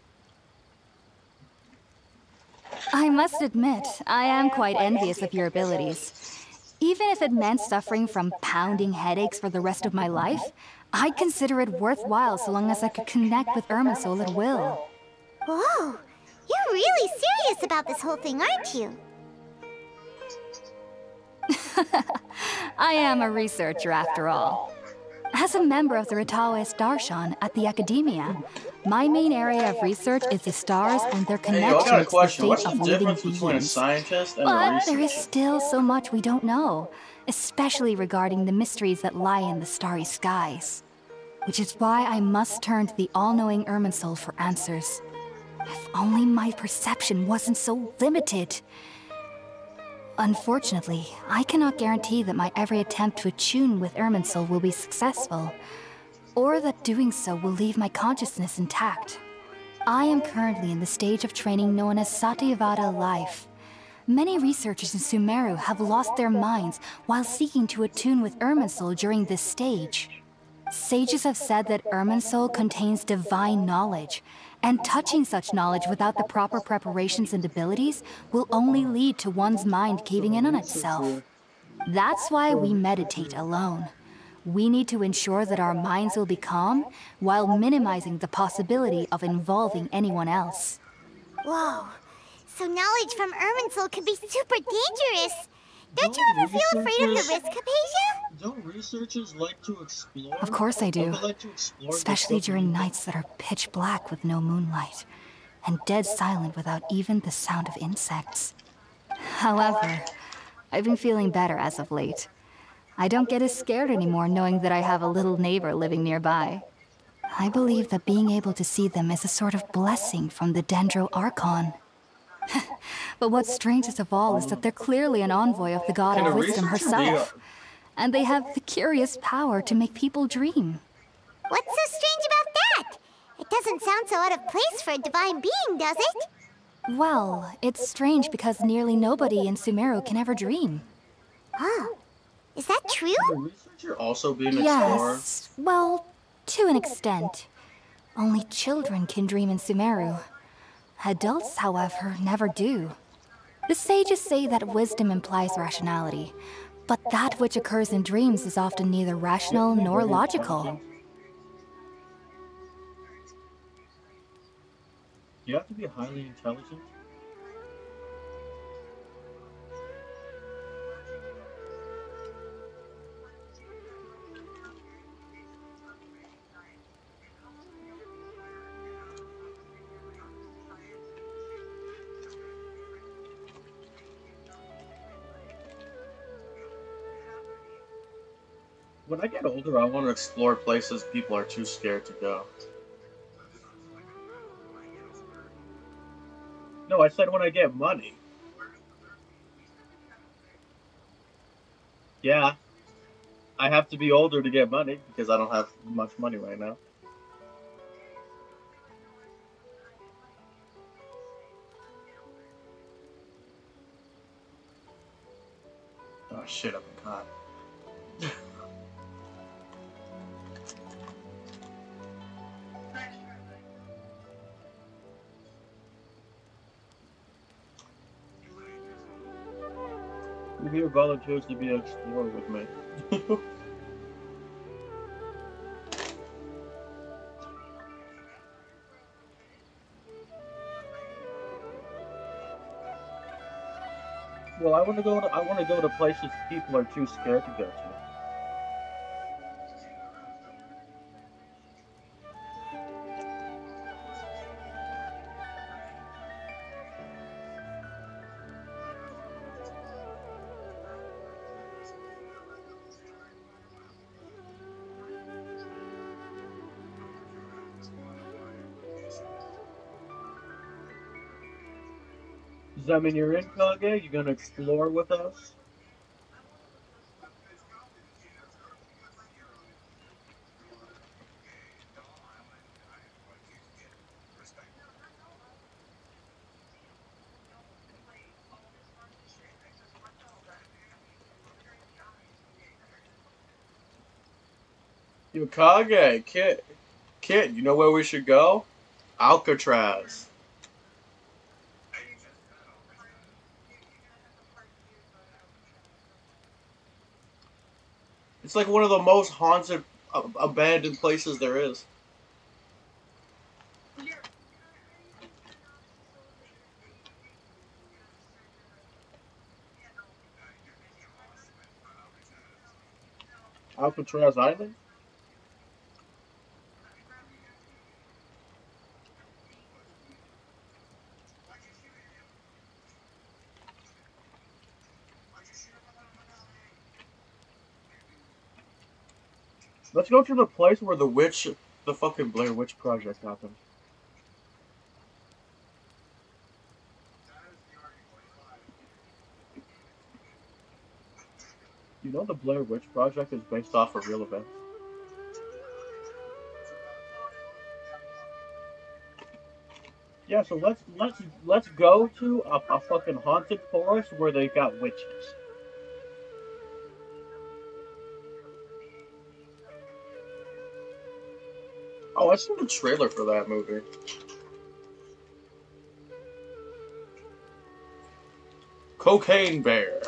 I must admit, I am quite envious of your abilities. Even if it meant suffering from pounding headaches for the rest of my life, I'd consider it worthwhile so long as I could connect with Ermin's soul at will.
Whoa, you're really serious about this whole thing, aren't you?
I am a researcher after all. As a member of the Ritawes Darshan at the Academia, my main area of research is the stars and their connection to the state of living beings. But there is still so much we don't know, especially regarding the mysteries that lie in the starry skies. Which is why I must turn to the all-knowing Ermin's soul for answers. If only my perception wasn't so limited. Unfortunately, I cannot guarantee that my every attempt to attune with Ermin's soul will be successful, or that doing so will leave my consciousness intact. I am currently in the stage of training known as Satyavada life. Many researchers in Sumeru have lost their minds while seeking to attune with Ermin's soul during this stage. Sages have said that Ermin's soul contains divine knowledge, and touching such knowledge without the proper preparations and abilities will only lead to one's mind caving in on itself. That's why we meditate alone. We need to ensure that our minds will be calm while minimizing the possibility of involving anyone else.
Whoa, so knowledge from Erminsul can be super dangerous. Don't you ever feel afraid of the risk, Hypatia?
Don't researchers like to explore?
Of course I do. Especially during nights that are pitch black with no moonlight, and dead silent without even the sound of insects. However, I've been feeling better as of late. I don't get as scared anymore knowing that I have a little neighbor living nearby. I believe that being able to see them is a sort of blessing from the Dendro Archon. But what's strangest of all is that they're clearly an envoy of the god
Can a
of wisdom
researcher be
herself. And they have the curious power to make people dream.
What's so strange about that? It doesn't sound so out of place for a divine being, does it?
Well, it's strange because nearly nobody in Sumeru can ever dream.
Oh, is that true?
Can a researcher also be an explorer?
Yes, well, to an extent. Only children can dream in Sumeru. Adults, however, never do. The sages say that wisdom implies rationality, but that which occurs in dreams is often neither rational nor logical.
You have to be highly intelligent? When I get older, I want to explore places people are too scared to go. No, I said when I get money. Yeah, I have to be older to get money because I don't have much money right now. Oh shit, I've been caught. Who here volunteers to be an explorer with me? Well, I want to go to places people are too scared to go to. Does that mean you're in, Kage? You gonna explore with us? Yo, Kage, kid, you know where we should go? Alcatraz. It's like one of the most haunted, abandoned places there is. Alcatraz Island? Let's go to the place where the fucking Blair Witch Project happened. You know the Blair Witch Project is based off of real events. Yeah, so let's go to a fucking haunted forest where they got witches. Oh, I seen the trailer for that movie. Cocaine Bear.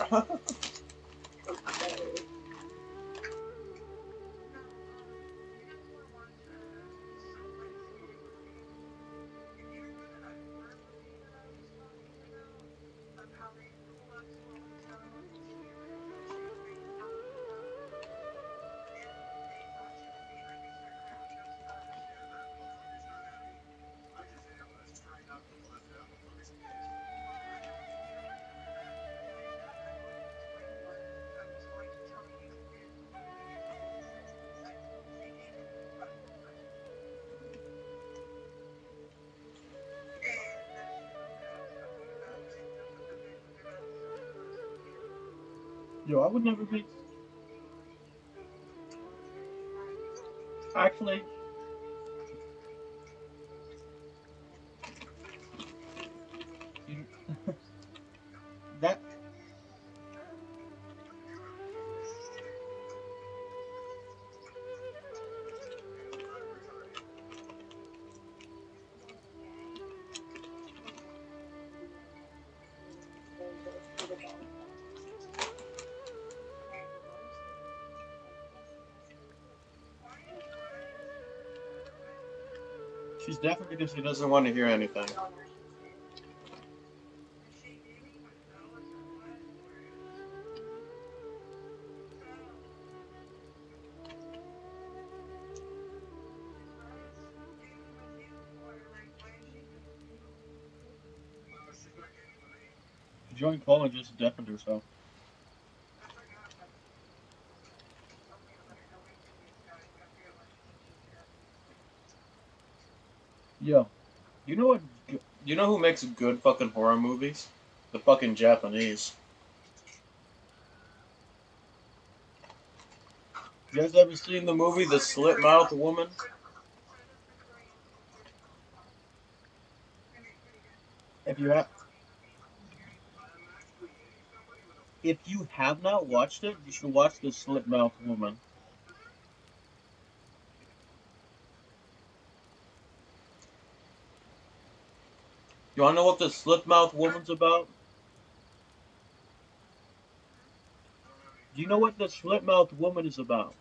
Yo, I would never be. Actually, you, that. She's definitely because she doesn't want to hear anything. She joined call and just deafened herself. Yo, you know what? You know who makes good fucking horror movies? The fucking Japanese. You guys ever seen the movie The Slit Mouth Woman? If you have not watched it, you should watch The Slit Mouth Woman. You wanna know what The Slit Mouth Woman's about? Do you know what The Slit Mouth Woman is about?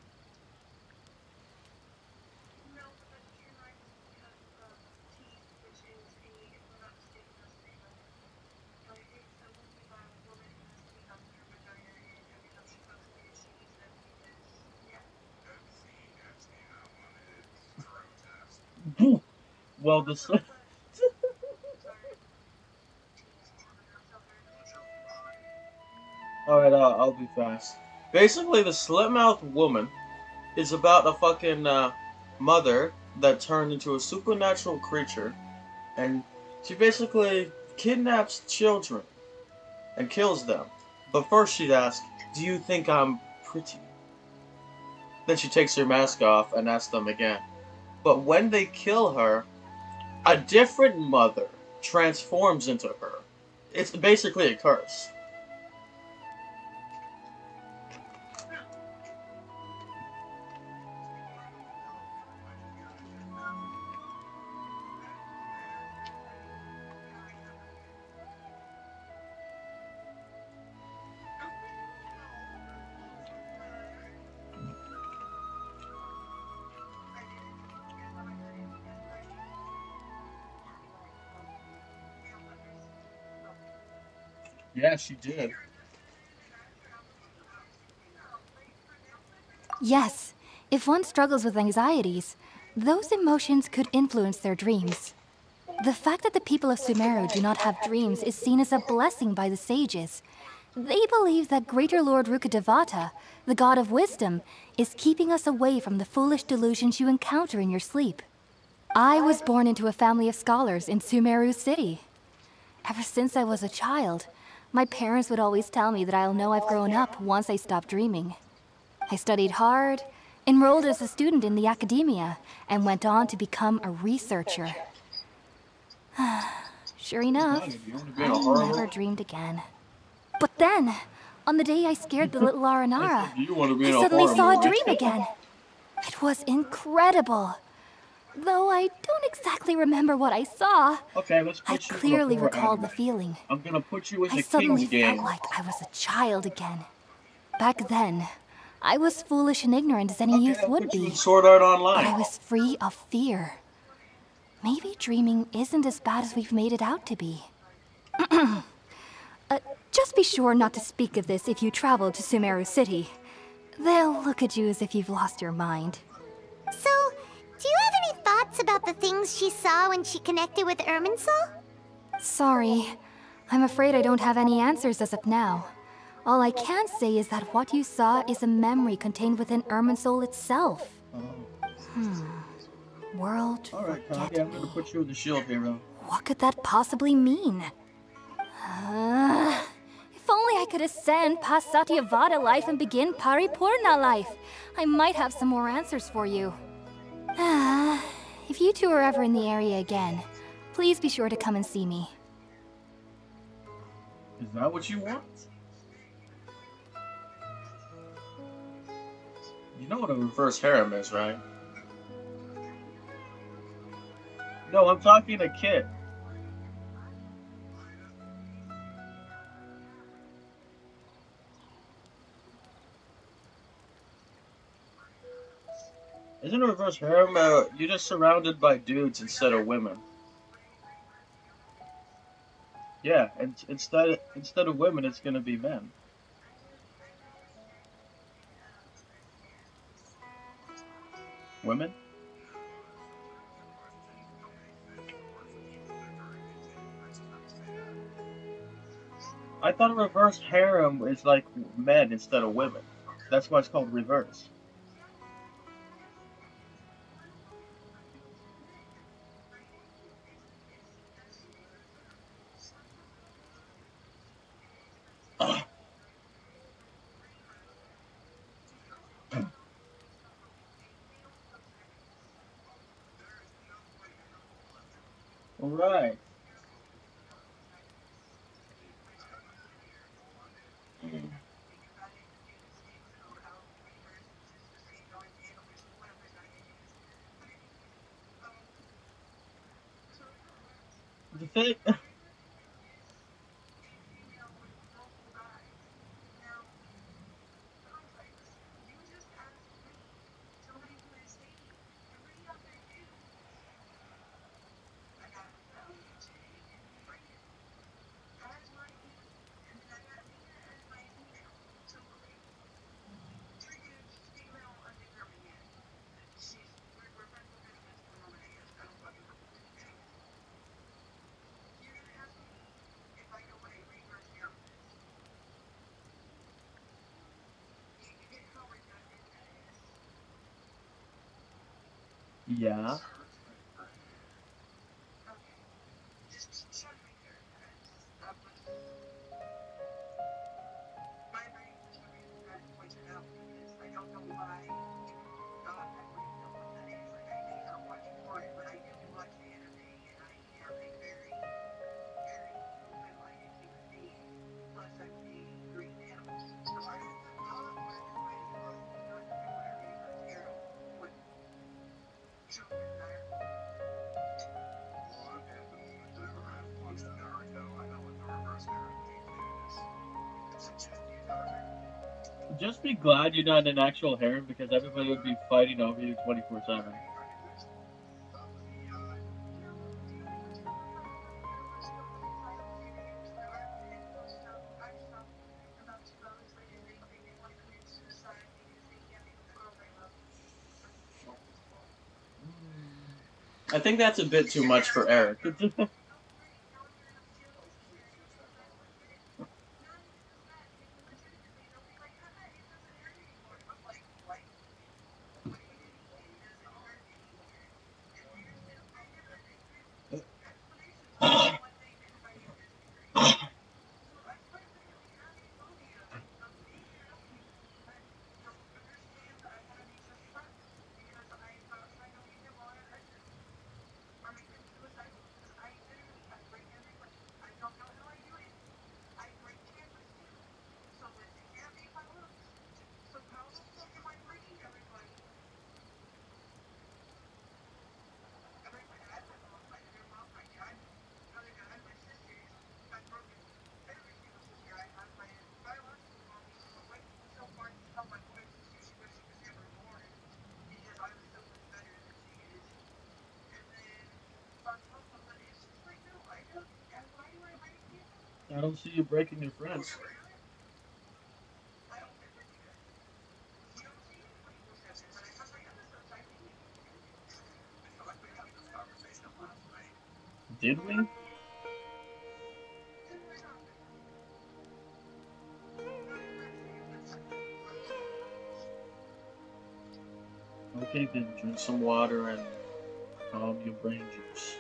Well, the slit. Alright, I'll be fast. Basically, the Slit-Mouthed Woman is about a fucking mother that turned into a supernatural creature, and she basically kidnaps children and kills them. But first she'd ask, "Do you think I'm pretty?" Then she takes her mask off and asks them again. But when they kill her, a different mother transforms into her. It's basically a curse. Yeah, she did.
Yes, if one struggles with anxieties, those emotions could influence their dreams. The fact that the people of Sumeru do not have dreams is seen as a blessing by the sages. They believe that Greater Lord Rukkhadevata, the god of wisdom, is keeping us away from the foolish delusions you encounter in your sleep. I was born into a family of scholars in Sumeru City. Ever since I was a child, my parents would always tell me that I'll know I've grown up once I stop dreaming. I studied hard, enrolled as a student in the academia, and went on to become a researcher. Sure enough, I never dreamed again. But then, on the day I scared the little Aranara, I suddenly saw a dream again. It was incredible. Though I don't exactly remember what I saw,
Okay, let's
I
put you
clearly
in a horror
recalled the
anime.
feeling.
I'm gonna put you in
I
the
suddenly
King's game.
felt like I was a child again. Back then, I was foolish and ignorant as any youth would
Put you
be.
in Sword Art
But
Online.
I was free of fear. Maybe dreaming isn't as bad as we've made it out to be. Just be sure not to speak of this if you travel to Sumeru City. They'll look at you as if you've lost your mind.
So, do you have any thoughts about the things she saw when she connected with Irminsul?
Sorry. I'm afraid I don't have any answers as of now. All I can say is that what you saw is a memory contained within Irminsul itself. World
Alright,
forget
Kage, I'm gonna put you in the Shield Hero.
What could that possibly mean? If only I could ascend past Satyavada life and begin Paripurna life. I might have some more answers for you. If you two are ever in the area again, please be sure to come and see me.
Is that what you want? You know what a reverse harem is, right? No, I'm talking to Kit. Isn't a reverse harem, you're just surrounded by dudes instead of women? Yeah, and instead of women, it's gonna be men. Women? I thought a reverse harem is like men instead of women. That's why it's called reverse. Alright. The thing. Yeah. Just be glad you're not an actual harem because everybody would be fighting over you 24/7. I think that's a bit too much for Eric. I don't see you breaking your friends. Did we? Okay, then drink some water and calm your brain juice.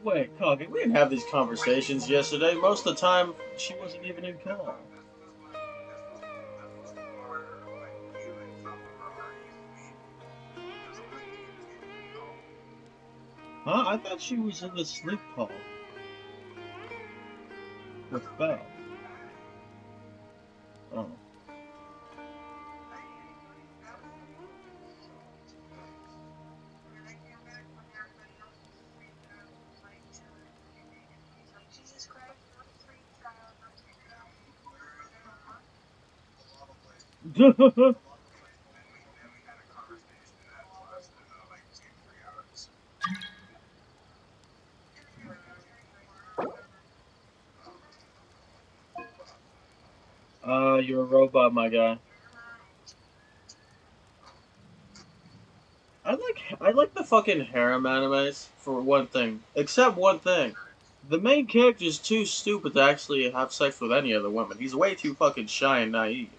Wait, Cocky, we didn't have these conversations yesterday. Most of the time, she wasn't even in call. Huh? I thought she was in the sleep call. With Belle. Oh. You're a robot, my guy. I like the fucking harem animes for one thing. Except one thing. The main character is too stupid to actually have sex with any other woman. He's way too fucking shy and naive.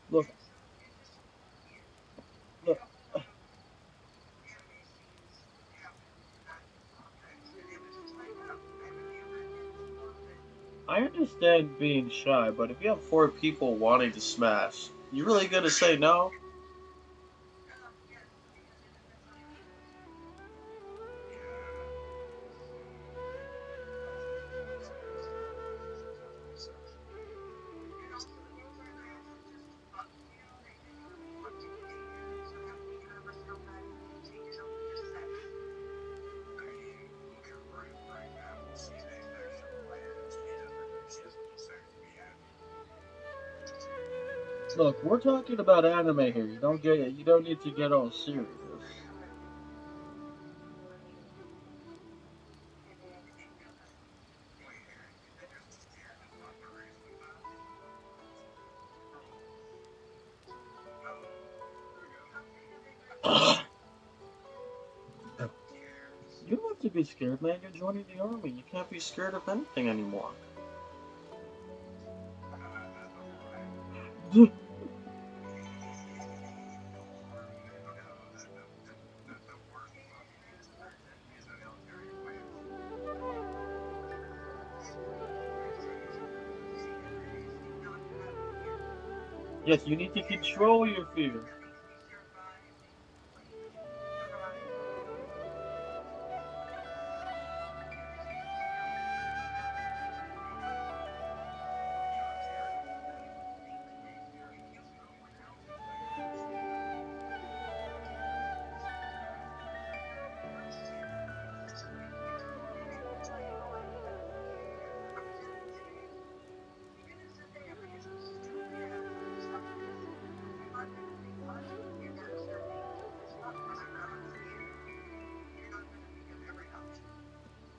Look. Look. I understand being shy, but if you have 4 people wanting to smash, you really gonna say no? Look, we're talking about anime here. You don't need to get all serious. You don't have to be scared, man. You're joining the army. You can't be scared of anything anymore. Yes, you need to control your fear.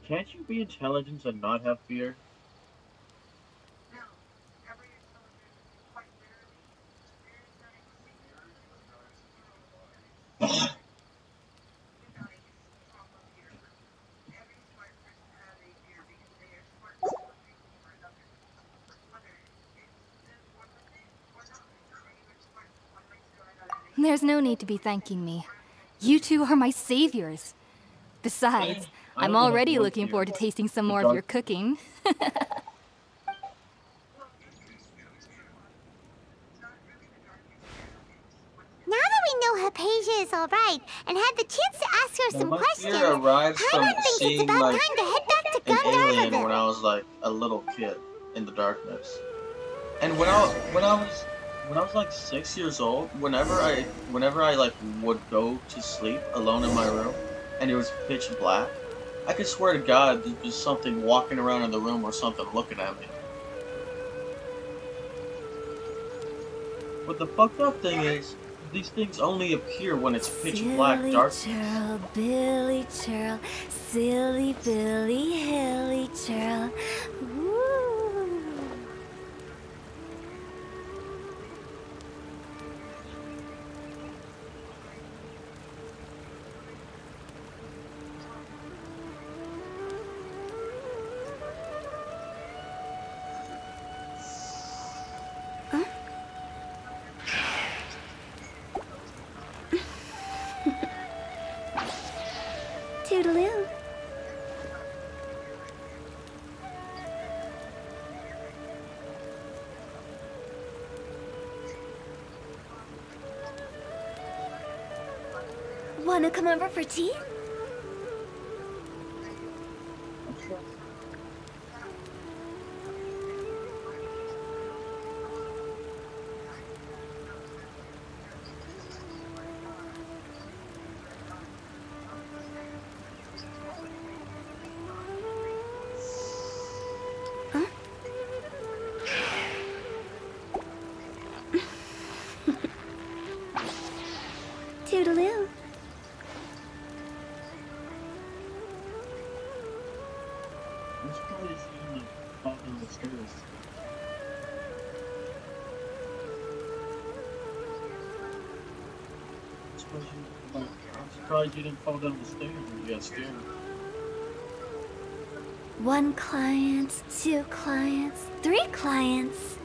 Can't you be intelligent and not have fear?
There's no need to be thanking me. You two are my saviors. Besides, I'm already looking forward to tasting some more of your cooking.
Now that we know Hypatia is alright and had the chance to ask her some questions, Paimon thinks it's about time to head back to Gandharvaville.
When I was like a little kid in the darkness, and when I was like 6 years old, whenever I like would go to sleep alone in my room, and it was pitch black, I could swear to God there was something walking around in the room or something looking at me. But the fucked up thing is, These things only appear when it's pitch black dark.
Churl, Billy Churl, silly Billy, hilly Churl. Woo! Toodaloo. Wanna come over for tea? Toodaloo.
It's probably seen the top of the stairs. I'm surprised you didn't fall down the stairs when you got scared.
One client, two clients, three clients.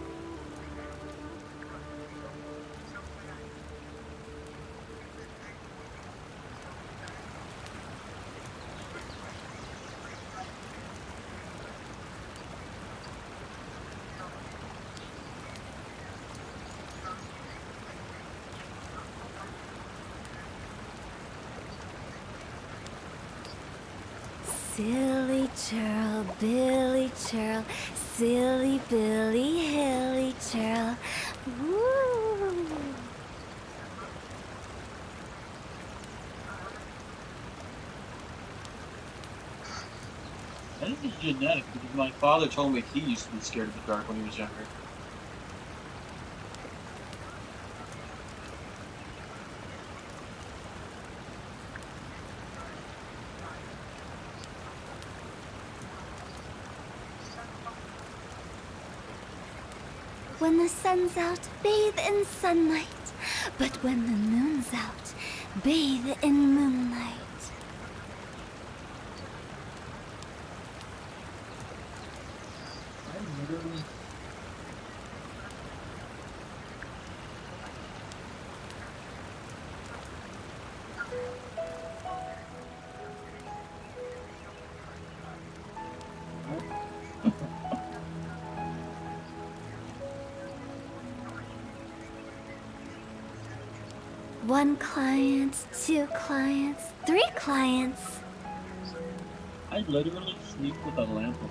Silly churl, Billy churl, silly Billy, hilly churl. Woo!
I think it's genetic because my father told me he used to be scared of the dark when he was younger.
When the sun's out, bathe in sunlight. But when the moon's out, bathe in moonlight. One client, two clients, three clients.
I literally sleep with a lamp on.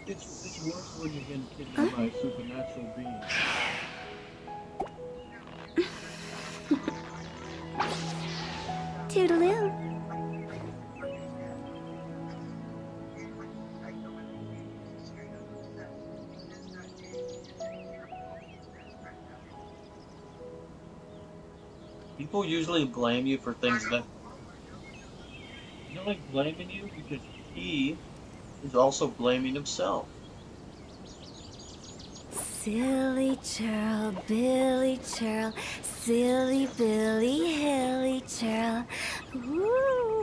It's worse when you've been kidnapped by a supernatural being.
Toodaloo.
People usually blame you for things that... You know, like blaming you because he is also blaming himself.
Silly churl, Billy churl, silly Billy, hilly churl. Woo!